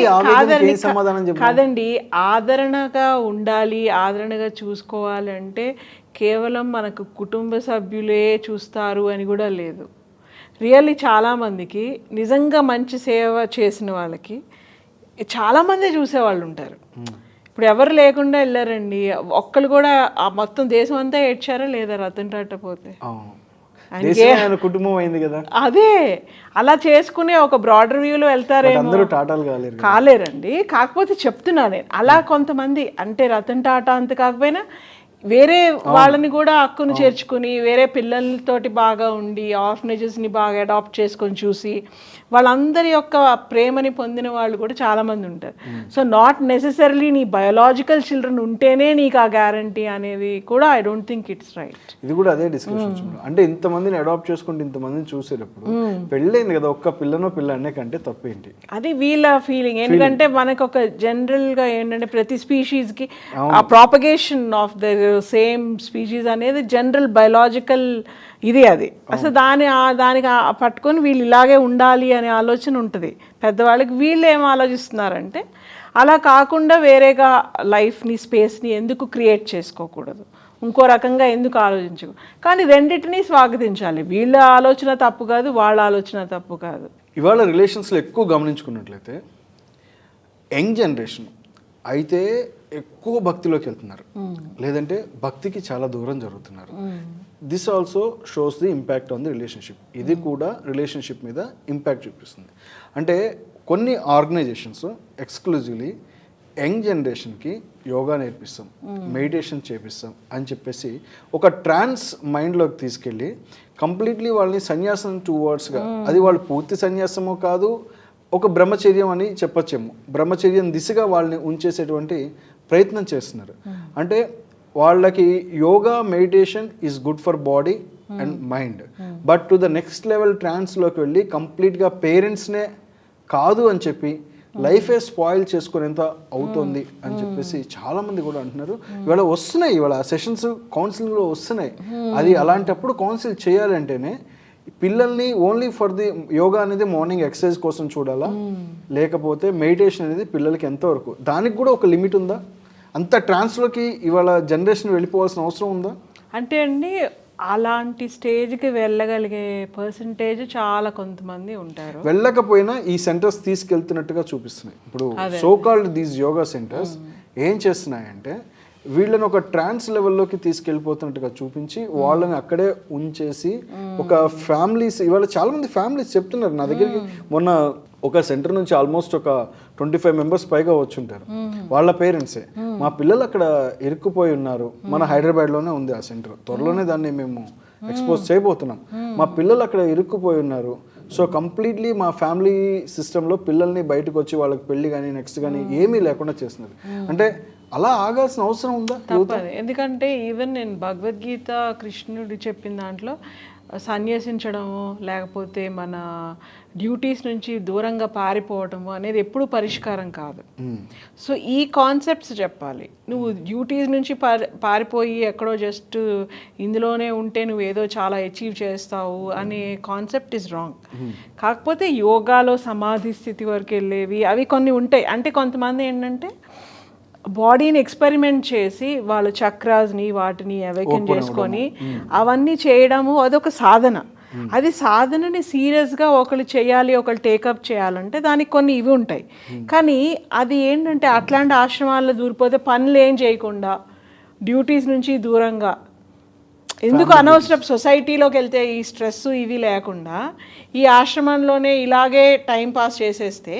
కాదండి, ఆదరణగా ఉండాలి, ఆదరణగా చూసుకోవాలంటే కేవలం మనకు కుటుంబ సభ్యులే చూస్తారు అని కూడా లేదు. రియల్లీ చాలామందికి నిజంగా మంచి సేవ చేసిన వాళ్ళకి చాలామంది చూసేవాళ్ళు ఉంటారు. ఇప్పుడు ఎవరు లేకుండా వెళ్ళారండి, ఒక్కళ్ళు కూడా ఆ మొత్తం దేశం అంతా ఏడ్చారా లేదా రతన్ టాటా పోతే? కుటుంబం అయింది కదా. అదే అలా చేసుకునే ఒక బ్రాడర్ వ్యూలో వెళ్తారేమో, కాలేరండి. కాకపోతే చెప్తున్నా నేను, అలా కొంతమంది అంటే రతన్ టాటా అంత కాకపోయినా వేరే వాళ్ళని కూడా హక్కును చేర్చుకుని వేరే పిల్లలతోటి బాగా ఉండి ఆర్ఫనేజెస్ని బాగా అడాప్ట్ చేసుకొని చూసి వాళ్ళందరి యొక్క ప్రేమని పొందిన వాళ్ళు కూడా చాలామంది ఉంటారు. సో నాట్ నెసెసరీలీ నీ బయోలాజికల్ చిల్డ్రన్ ఉంటేనే నీకు ఆ గ్యారంటీ అనేది కూడా I don't think it's right. ఇది కూడా అదే డిస్కషన్. అంటే ఇంతమందిని అడాప్ట్ చేసుకుంటే ఇంతమందిని చూసేటప్పుడు పెళ్ళైంది కదా, ఒక్క పిల్లనో పిల్లనే కంటే తప్పేంటి, అది వీళ్ళ ఫీలింగ్. ఎందుకంటే మనకు ఒక జనరల్గా ఏంటంటే ప్రతి స్పీషీస్కి ఆ propagation of the same species అనేది జనరల్ బయోలాజికల్ ఇది. అది అసలు దానికి పట్టుకొని వీళ్ళు ఇలాగే ఉండాలి అనే ఆలోచన ఉంటుంది పెద్దవాళ్ళకి. వీళ్ళు ఏం ఆలోచిస్తున్నారంటే అలా కాకుండా వేరేగా లైఫ్ని స్పేస్ని ఎందుకు క్రియేట్ చేసుకోకూడదు, ఇంకో రకంగా ఎందుకు ఆలోచించు. కానీ రెండింటినీ స్వాగతించాలి. వీళ్ళ ఆలోచన తప్పు కాదు, వాళ్ళ ఆలోచన తప్పు కాదు. ఇవాళ రిలేషన్స్లో ఎక్కువ గమనించుకున్నట్లయితే యంగ్ జనరేషన్ అయితే ఎక్కువ భక్తిలోకి వెళ్తున్నారు, లేదంటే భక్తికి చాలా దూరం జరుగుతున్నారు. This also shows the impact on the relationship. ఇది కూడా రిలేషన్షిప్ మీద ఇంపాక్ట్ చూపిస్తుంది. అంటే కొన్ని ఆర్గనైజేషన్స్ ఎక్స్క్లూజివ్లీ యంగ్ జనరేషన్కి యోగా నేర్పిస్తాం, మెడిటేషన్ చేపిస్తాం అని చెప్పేసి ఒక ట్రాన్స్ మైండ్లోకి తీసుకెళ్ళి కంప్లీట్లీ వాళ్ళని సన్యాసం 2 వర్డ్స్గా, అది వాళ్ళు పూర్తి సన్యాసమో కాదు, ఒక బ్రహ్మచర్యం అని చెప్పొచ్చేమో, బ్రహ్మచర్యం దిశగా వాళ్ళని ఉంచేసేటువంటి ప్రయత్నం చేస్తున్నారు. అంటే వాళ్ళకి yoga meditation is good for body and mind, but to the next level ట్రాన్స్లోకి వెళ్ళి కంప్లీట్గా పేరెంట్స్నే కాదు అని చెప్పి లైఫే స్పాయిల్ చేసుకునేంత అవుతుంది అని చెప్పేసి చాలామంది కూడా అంటున్నారు. ఇవాళ వస్తున్నాయి, ఇవాళ సెషన్స్ కౌన్సిలింగ్లో వస్తున్నాయి. అది అలాంటప్పుడు కౌన్సిల్ చేయాలంటేనే పిల్లల్ని ఓన్లీ ఫర్ ది యోగా అనేది మార్నింగ్ ఎక్సర్సైజ్ కోసం చూడాలా, లేకపోతే మెడిటేషన్ అనేది పిల్లలకి ఎంతవరకు, దానికి కూడా ఒక లిమిట్ ఉందా? అంత ట్రాన్స్లోకి ఇవాళ జనరేషన్ వెళ్ళిపోవాల్సిన అవసరం ఉందా? అంటే అండి అలాంటి స్టేజ్కి వెళ్ళగలిగే పర్సంటేజ్ చాలా కొంతమంది ఉంటారు. వెళ్ళకపోయినా ఈ సెంటర్స్ తీసుకెళ్తున్నట్టుగా చూపిస్తున్నాయి. ఇప్పుడు సోకాల్డ్ దీస్ యోగా సెంటర్స్ ఏం చేస్తున్నాయంటే వీళ్ళని ఒక ట్రాన్స్ లెవెల్లోకి తీసుకెళ్ళిపోతున్నట్టుగా చూపించి వాళ్ళని అక్కడే ఉంచేసి ఒక ఫ్యామిలీస్, ఇవాళ చాలా మంది ఫ్యామిలీస్ చెప్తున్నారు నా దగ్గరికి. మొన్న ఒక సెంటర్ నుంచి ఆల్మోస్ట్ ఒక 25 మెంబర్స్ పైగా వచ్చి ఉంటారు. వాళ్ళ పేరెంట్సే, మా పిల్లలు అక్కడ ఇరుక్కుపోయి ఉన్నారు, మన హైదరాబాద్లోనే ఉంది ఆ సెంటర్, త్వరలోనే దాన్ని మేము ఎక్స్పోజ్ చేయబోతున్నాం, మా పిల్లలు అక్కడ ఇరుక్కుపోయి ఉన్నారు. సో కంప్లీట్లీ మా ఫ్యామిలీ సిస్టంలో పిల్లల్ని బయటకు వచ్చి వాళ్ళకి పెళ్లి కానీ నెక్స్ట్ కానీ ఏమీ లేకుండా చేస్తున్నారు. అంటే అలా ఆగాల్సిన అవసరం ఉందా? తప్పదు. ఎందుకంటే ఈవెన్ నేను భగవద్గీత కృష్ణుడు చెప్పిన దాంట్లో సన్యసించడము లేకపోతే మన డ్యూటీస్ నుంచి దూరంగా పారిపోవటము అనేది ఎప్పుడూ పరిష్కారం కాదు. సో ఈ కాన్సెప్ట్స్ చెప్పాలి. నువ్వు డ్యూటీస్ నుంచి పారిపోయి ఎక్కడో జస్ట్ ఇందులోనే ఉంటే నువ్వు ఏదో చాలా అచీవ్ చేస్తావు అనే కాన్సెప్ట్ ఈజ్ రాంగ్. కాకపోతే యోగాలో సమాధి స్థితి వరకు వెళ్ళేవి అవి కొన్ని ఉంటాయి. అంటే కొంతమంది ఏంటంటే బాడీని ఎక్స్పెరిమెంట్ చేసి వాళ్ళు చక్రాస్ని వాటిని అవేకెన్ చేసుకొని అవన్నీ చేయడము అదొక సాధన. అది సాధనని సీరియస్గా ఒకళ్ళు చేయాలి, ఒకళ్ళు టేకప్ చేయాలంటే దానికి కొన్ని ఇవి ఉంటాయి. కానీ అది ఏంటంటే అట్లాంటి ఆశ్రమాల్లో దూరిపోతే పనులు ఏం చేయకుండా డ్యూటీస్ నుంచి దూరంగా ఎందుకు అనవసరపు సొసైటీలోకి వెళ్తే ఈ స్ట్రెస్ ఇవి లేకుండా ఈ ఆశ్రమంలోనే ఇలాగే టైం పాస్ చేసేస్తే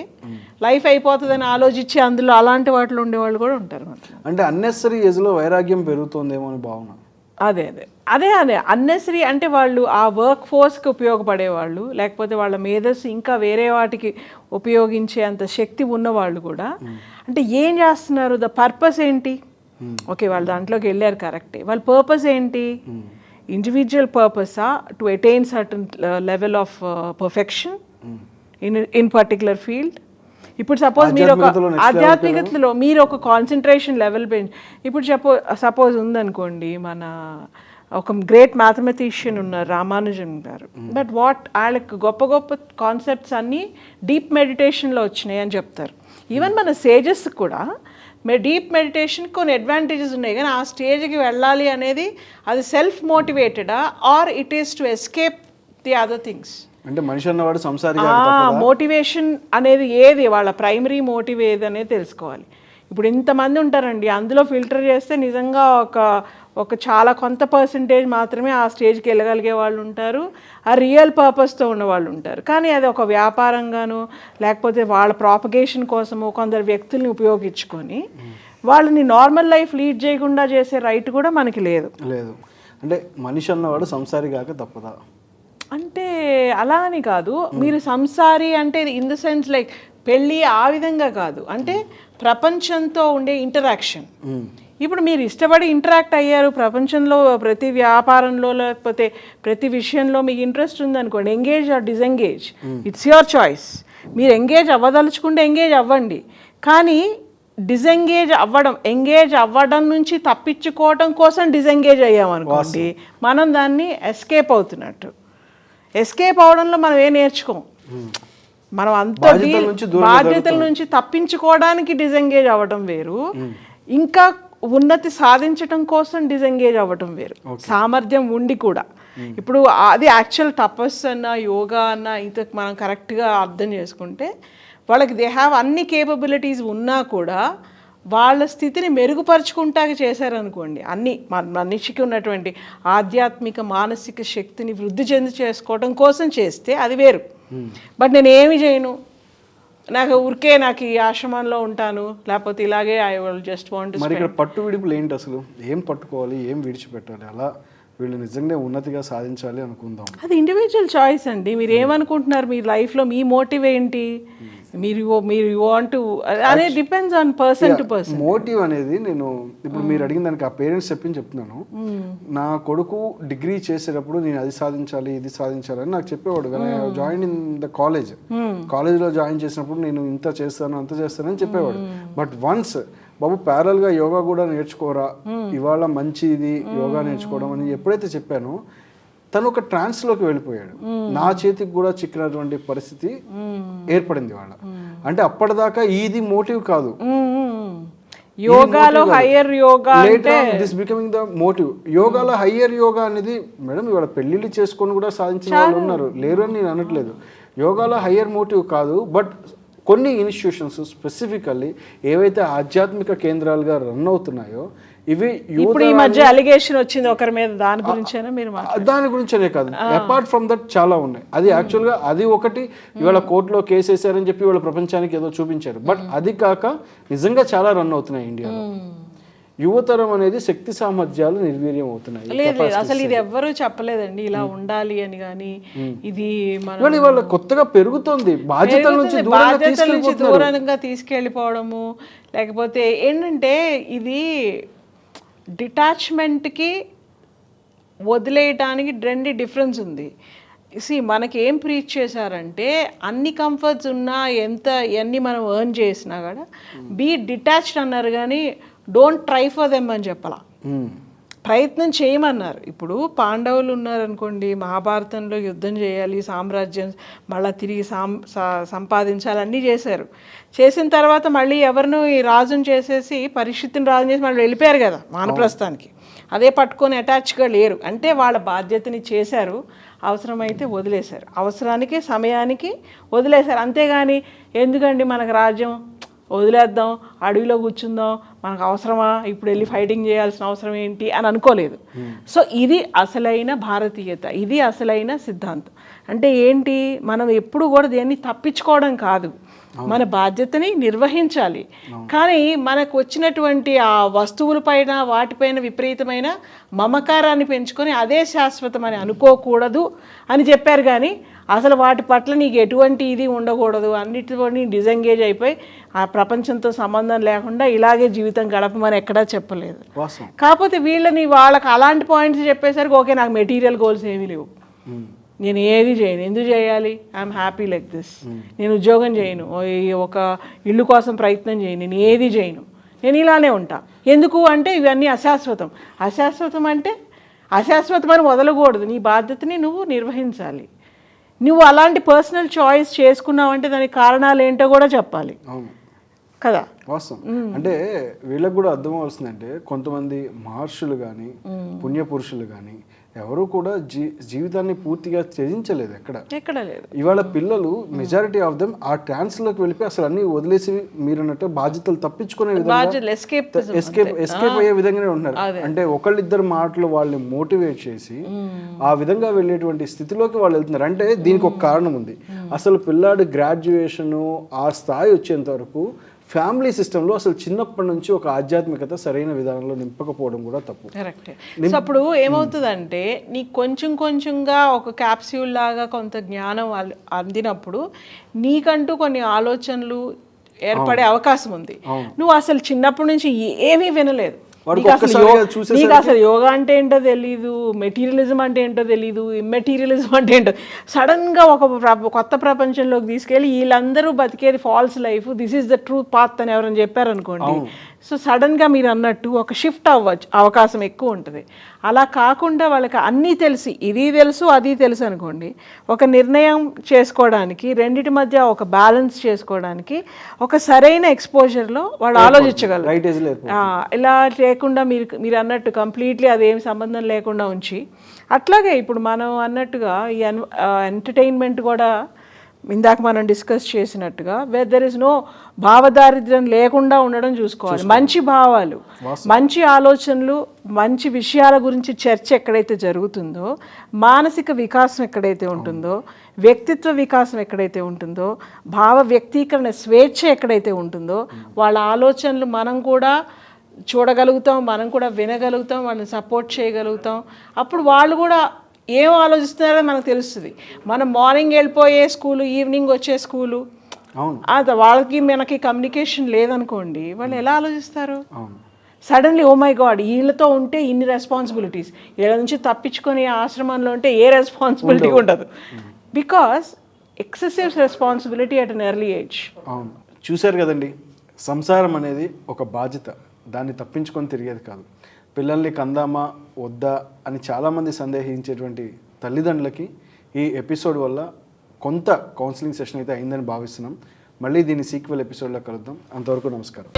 లైఫ్ అయిపోతుందని ఆలోచించి అందులో అలాంటి వాటిలో ఉండేవాళ్ళు కూడా ఉంటారు. అంటే అన్నెసరీ ఏజ్లో వైరాగ్యం పెరుగుతుందేమో అని భావన. అదే అదే అదే అదే అన్నెసరీ అంటే వాళ్ళు ఆ వర్క్ ఫోర్స్కి ఉపయోగపడేవాళ్ళు లేకపోతే వాళ్ళ మేధస్సు ఇంకా వేరే వాటికి ఉపయోగించే అంత శక్తి ఉన్నవాళ్ళు కూడా అంటే ఏం చేస్తున్నారు, ద పర్పస్ ఏంటి? ఓకే వాళ్ళు దాంట్లోకి వెళ్ళారు కరెక్టే, వాళ్ళ పర్పస్ ఏంటి? ఇండివిజువల్ పర్పసా to attain certain level of perfection in particular field? ఇప్పుడు సపోజ్ మీరు ఒక ఆధ్యాత్మికతలో మీరు ఒక కాన్సన్ట్రేషన్ లెవెల్ ఇప్పుడు సపోజ్ ఉందనుకోండి, మన ఒక గ్రేట్ మ్యాథమెటిషియన్ ఉన్నారు రామానుజన్ గారు. బట్ వాళ్ళకి గొప్ప గొప్ప కాన్సెప్ట్స్ అన్నీ డీప్ మెడిటేషన్లో వచ్చినాయి అని చెప్తారు. ఈవెన్ మన సేజెస్ కూడా డీప్ మెడిటేషన్ కొన్ని అడ్వాంటేజెస్ ఉన్నాయి, కానీ ఆ స్టేజ్కి వెళ్ళాలి అనేది అది సెల్ఫ్ మోటివేటెడా or it is to escape the other things? అంటే మనిషి అన్నవాడు సంసారి మోటివేషన్ అనేది ఏది, వాళ్ళ ప్రైమరీ మోటివ్ ఏది అనేది తెలుసుకోవాలి. ఇప్పుడు ఇంతమంది ఉంటారండి, అందులో ఫిల్టర్ చేస్తే నిజంగా ఒక చాలా కొంత పర్సంటేజ్ మాత్రమే ఆ స్టేజ్కి వెళ్ళగలిగే వాళ్ళు ఉంటారు, ఆ రియల్ పర్పస్తో ఉన్న వాళ్ళు ఉంటారు. కానీ అది ఒక వ్యాపారంగాను లేకపోతే వాళ్ళ ప్రాపగేషన్ కోసము కొందరు వ్యక్తుల్ని ఉపయోగించుకొని వాళ్ళని నార్మల్ లైఫ్ లీడ్ చేయకుండా చేసే రైట్ కూడా మనకి లేదు. అంటే మనిషి అన్నవాడు సంసారి కాక తప్పదా అంటే అలా అని కాదు. మీరు సంసారి అంటే ఇన్ ద సెన్స్ లైక్ పెళ్ళి ఆ విధంగా కాదు, అంటే ప్రపంచంతో ఉండే ఇంటరాక్షన్. ఇప్పుడు మీరు ఇష్టపడి ఇంటరాక్ట్ అయ్యారు ప్రపంచంలో ప్రతి వ్యాపారంలో లేకపోతే ప్రతి విషయంలో మీకు ఇంట్రెస్ట్ ఉందనుకోండి, engage or disengage it's your choice. మీరు ఎంగేజ్ అవ్వదలుచుకుంటే ఎంగేజ్ అవ్వండి, కానీ ఎంగేజ్ అవ్వడం నుంచి తప్పించుకోవడం కోసం డిసెంగేజ్ అయ్యామనుకోండి, మనం దాన్ని ఎస్కేప్ అవుతున్నట్టు. ఎస్కేప్ అవడంలో మనం ఏం నేర్చుకోం, మనం అంత బాధ్యతల నుంచి తప్పించుకోవడానికి డిసెంగేజ్ అవ్వడం వేరు, ఇంకా ఉన్నతి సాధించడం కోసం డిసెంగేజ్ అవ్వటం వేరు. సామర్థ్యం ఉండి కూడా ఇప్పుడు అది యాక్చువల్ తపస్సు అన్న యోగా అన్న ఇంత మనం కరెక్ట్గా అర్థం చేసుకుంటే వాళ్ళకి దే హ్యావ్ అన్ని కేపబిలిటీస్ ఉన్నా కూడా వాళ్ళ స్థితిని మెరుగుపరుచుకుంటాక చేశారనుకోండి, అన్ని మనిషికి ఉన్నటువంటి ఆధ్యాత్మిక మానసిక శక్తిని వృద్ధి చేసుకోవడం కోసం చేస్తే అది వేరు. బట్ నేను ఏమి చేయను, నాకు ఈ ఆశ్రమంలో ఉంటాను లేకపోతే ఇలాగే ఐ విల్ జస్ట్ వాంట్. మరి ఇక్కడ పట్టు విడుపులు ఏంటి అసలు? ఏం పట్టుకోవాలి, ఏం విడిచిపెట్టాలి, అలా వీళ్ళు నిజంగా ఉన్నతిగా సాధించాలి అనుకుందాం. అది ఇండివిజువల్ చాయిస్ అండి. మీరు ఏమనుకుంటున్నారు, మీ లైఫ్లో మీ మోటివ్ ఏంటి, మీరు వాంట్ అనే depends on person to person. Motive అనేది నేను ఇప్పుడు మీరు అడిగిన దానికి ఆ పేరెంట్స్ చెప్తున్నాను. నా కొడుకు డిగ్రీ చేసేటప్పుడు నేను అది సాధించాలి ఇది సాధించాలని నాకు చెప్పేవాడు. కానీ జాయిన్ ఇన్ ద కాలేజ్లో జాయిన్ చేసినప్పుడు నేను ఇంత చేస్తాను అంత చేస్తానని చెప్పేవాడు. బట్ వన్స్ బాబు ప్యారల్గా యోగా కూడా నేర్చుకోరా, ఇవాళ మంచిది యోగా నేర్చుకోవడం అని ఎప్పుడైతే చెప్పానో తను ఒక ట్రాన్స్లోకి వెళ్ళిపోయాడు. నా చేతికి కూడా చిక్కినటువంటి పరిస్థితి ఏర్పడింది వాళ్ళ. అంటే అప్పటిదాకా ఇది మోటివ్ కాదు, యోగాలో higher yoga this becoming the motive. యోగాలో హయ్యర్ యోగా అనేది మేడం ఇవాళ పెళ్లిళ్ళు చేసుకొని కూడా సాధించిన వాళ్ళు ఉన్నారు, లేరు అని నేను అనట్లేదు. యోగాలో హయ్యర్ మోటివ్ కాదు, బట్ కొన్ని ఇన్స్టిట్యూషన్స్ స్పెసిఫికల్లీ ఏవైతే ఆధ్యాత్మిక కేంద్రాలుగా రన్ అవుతున్నాయో ఇవి ఇప్పుడు ఈ మధ్య అలిగేషన్ వచ్చింది ఒకరి మీద, దాని గురించేనా మీరు? దాని గురించనే కాదు, అపార్ట్ ఫ్రమ్ దట్ చాలా ఉన్నాయి. అది యాక్చువల్గా అది ఒకటి ఇవాళ కోర్టులో కేసు వేసారని చెప్పి వాళ్ళ ప్రపంచానికి ఏదో చూపించారు. బట్ అది కాక నిజంగా చాలా రన్ అవుతున్నాయి ఇండియాలో. యువతరం అనేది శక్తి సామర్థ్యాలు నిర్వీర్యం అవుతున్నాయి. లేదు అసలు ఇది ఎవ్వరూ చెప్పలేదండి ఇలా ఉండాలి అని. కానీ ఇది ఇవాళ కొత్తగా పెరుగుతుంది, బాధ్యతల నుంచి దూరంగా తీసుకెళ్ళిపోవడము. లేకపోతే ఏంటంటే ఇది డిటాచ్మెంట్కి వదిలేయటానికి రెండు డిఫరెన్స్ ఉంది. మనకి ఏం ప్రీచ్ చేశారంటే అన్ని కంఫర్ట్స్ ఉన్నా ఎన్ని మనం ఎర్న్ చేసినా కూడా బీ డిటాచ్డ్ అన్నారు, కానీ డోంట్ ట్రై ఫర్ దెమ్ అని చెప్పాల, ప్రయత్నం చేయమన్నారు. ఇప్పుడు పాండవులు ఉన్నారనుకోండి, మహాభారతంలో యుద్ధం చేయాలి, సామ్రాజ్యం మళ్ళీ తిరిగి సంపాదించాలి, అన్నీ చేశారు. చేసిన తర్వాత మళ్ళీ ఎవరినో ఈ రాజును చేసేసి పరీక్షిత్తుని రాజుని చేసి మళ్ళీ వెళ్ళిపోయారు కదా వానప్రస్థానికి. అదే పట్టుకొని అటాచ్గా లేరు, అంటే వాళ్ళ బాధ్యతని చేశారు, అవసరమైతే వదిలేశారు, అవసరానికి సమయానికి వదిలేశారు. అంతేగాని ఎందుకండి మనకు రాజ్యం వదిలేద్దాం, అడవిలో కూర్చుందాం, మనకు అవసరమా ఇప్పుడు వెళ్ళి ఫైటింగ్ చేయాల్సిన అవసరం ఏంటి అని అనుకోలేదు. సో ఇది అసలైన భారతీయత, ఇది అసలైన సిద్ధాంతం. అంటే ఏంటి, మనం ఎప్పుడు కూడా దేన్ని తప్పించుకోవడం కాదు, మన బాధ్యతని నిర్వహించాలి. కానీ మనకు వచ్చినటువంటి ఆ వస్తువులపైన వాటిపైన విపరీతమైన మమకారాన్ని పెంచుకొని అదే శాశ్వతమని అనుకోకూడదు అని చెప్పారు. కానీ అసలు వాటి పట్ల నీకు ఎటువంటి ఇది ఉండకూడదు, అన్నిటితోని డిజెంగేజ్ అయిపోయి ఆ ప్రపంచంతో సంబంధం లేకుండా ఇలాగే జీవితం గడపమని ఎక్కడా చెప్పలేదు. కాకపోతే వాళ్ళకి అలాంటి పాయింట్స్ చెప్పేసరికి ఓకే నాకు మెటీరియల్ గోల్స్ ఏమీ లేవు, నేను ఏది చేయను, ఎందుకు చేయాలి, ఐఎమ్ హ్యాపీ లైక్ దిస్, నేను ఉద్యోగం చేయను, ఒక ఇల్లు కోసం ప్రయత్నం చేయను, నేను ఏది చేయను, నేను ఇలానే ఉంటా. ఎందుకు అంటే ఇవన్నీ అశాశ్వతం. అశాశ్వతం అంటే అశాశ్వతమని వదలకూడదు, నీ బాధ్యతని నువ్వు నిర్వహించాలి. నువ్వు అలాంటి పర్సనల్ చాయిస్ చేసుకున్నావంటే దానికి కారణాలు ఏంటో కూడా చెప్పాలి కదా. వాస్తవం. అంటే వీళ్ళకి కూడా అర్థం అవుతుందంటే కొంతమంది మహర్షులు కానీ పుణ్యపురుషులు కానీ ఎవరు కూడా జీవితాన్ని పూర్తిగా త్యజించలేదు, ఎక్కడ లేదు. ఇవాళ పిల్లలు మెజారిటీ ఆఫ్ దెమ్ ఆ ట్రాన్స్లోకి వెళ్ళిపోయి అసలు అన్ని వదిలేసి మీరు అన్నట్టు బాధ్యతలు తప్పించుకునే విధంగా ఎస్కేప్ అయ్యే విధంగానే ఉంటున్నారు. అంటే ఒకళ్ళిద్దరు మాటలు వాళ్ళని మోటివేట్ చేసి ఆ విధంగా వెళ్ళేటువంటి స్థితిలోకి వాళ్ళు వెళ్తున్నారు. అంటే దీనికి ఒక కారణం ఉంది. అసలు పిల్లాడు గ్రాడ్యుయేషన్ ఆ స్థాయి వచ్చేంత వరకు ఫ్యామిలీ సిస్టంలో అసలు చిన్నప్పటి నుంచి ఒక ఆధ్యాత్మికత సరైన విధానంలో నింపకపోవడం కూడా తప్పు. కరెక్ట్. సో అప్పుడు ఏమవుతుందంటే నీకు కొంచెంగా ఒక క్యాప్స్యూల్ లాగా కొంత జ్ఞానం అందినప్పుడు నీకంటూ కొన్ని ఆలోచనలు ఏర్పడే అవకాశం ఉంది. నువ్వు అసలు చిన్నప్పటి నుంచి ఏమీ వినలేదు, నీకు అసలు యోగా అంటే ఏంటో తెలీదు, మెటీరియలిజం అంటే ఏంటో తెలీదు, ఇమ్మెటీరియలిజం అంటే ఏంటో, సడన్గా ఒక కొత్త ప్రపంచంలోకి తీసుకెళ్ళి వీళ్ళందరూ బతికేది false life, this is the true path అని ఎవరైనా చెప్పారనుకోండి, సో సడన్గా మీరు అన్నట్టు ఒక షిఫ్ట్ అవకాశం ఎక్కువ ఉంటుంది. అలా కాకుండా వాళ్ళకి అన్నీ తెలిసి ఇది తెలుసు అది తెలుసు అనుకోండి, ఒక నిర్ణయం చేసుకోవడానికి రెండిటి మధ్య ఒక బ్యాలెన్స్ చేసుకోవడానికి ఒక సరైన ఎక్స్పోజర్లో వాళ్ళు ఆలోచించగలరు. ఇలా లేకుండా మీరు అన్నట్టు కంప్లీట్లీ అదేం సంబంధం లేకుండా ఉంచి, అట్లాగే ఇప్పుడు మనం అన్నట్టుగా ఈ ఎంటర్టైన్మెంట్ కూడా ఇందాక మనం డిస్కస్ చేసినట్టుగా దెర్ ఇస్ నో భావదారిద్ర్యం లేకుండా ఉండడం చూసుకోవాలి. మంచి భావాలు, మంచి ఆలోచనలు, మంచి విషయాల గురించి చర్చ ఎక్కడైతే జరుగుతుందో, మానసిక వికాసం ఎక్కడైతే ఉంటుందో, వ్యక్తిత్వ వికాసం ఎక్కడైతే ఉంటుందో, భావ వ్యక్తీకరణ స్వేచ్ఛ ఎక్కడైతే ఉంటుందో, వాళ్ళ ఆలోచనలు మనం కూడా చూడగలుగుతాం, మనం కూడా వినగలుగుతాం, వాళ్ళని సపోర్ట్ చేయగలుగుతాం. అప్పుడు వాళ్ళు కూడా ఏం ఆలోచిస్తున్నారో మనకు తెలుస్తుంది. మనం మార్నింగ్ వెళ్ళిపోయే స్కూలు, ఈవినింగ్ వచ్చే స్కూలు, వాళ్ళకి మనకి కమ్యూనికేషన్ లేదనుకోండి, వాళ్ళు ఎలా ఆలోచిస్తారు? సడన్లీ ఓ మై గాడ్ వీళ్ళతో ఉంటే ఇన్ని రెస్పాన్సిబిలిటీస్, వీళ్ళ నుంచి తప్పించుకొని ఆశ్రమంలో ఉంటే ఏ రెస్పాన్సిబిలిటీ ఉండదు. Because excessive responsibility at an early age. అవును, చూశారు కదండి, సంసారం అనేది ఒక బాధ్యత, దాన్ని తప్పించుకొని తిరిగేది కాదు. పిల్లల్ని కందామా వద్దా అని చాలామంది సందేహించేటువంటి తల్లిదండ్రులకి ఈ ఎపిసోడ్ వల్ల కొంత కౌన్సిలింగ్ సెషన్ అయితే అయిందని భావిస్తున్నాం. మళ్ళీ దీని సీక్వెల్ ఎపిసోడ్లో కలుద్దాం. అంతవరకు నమస్కారం.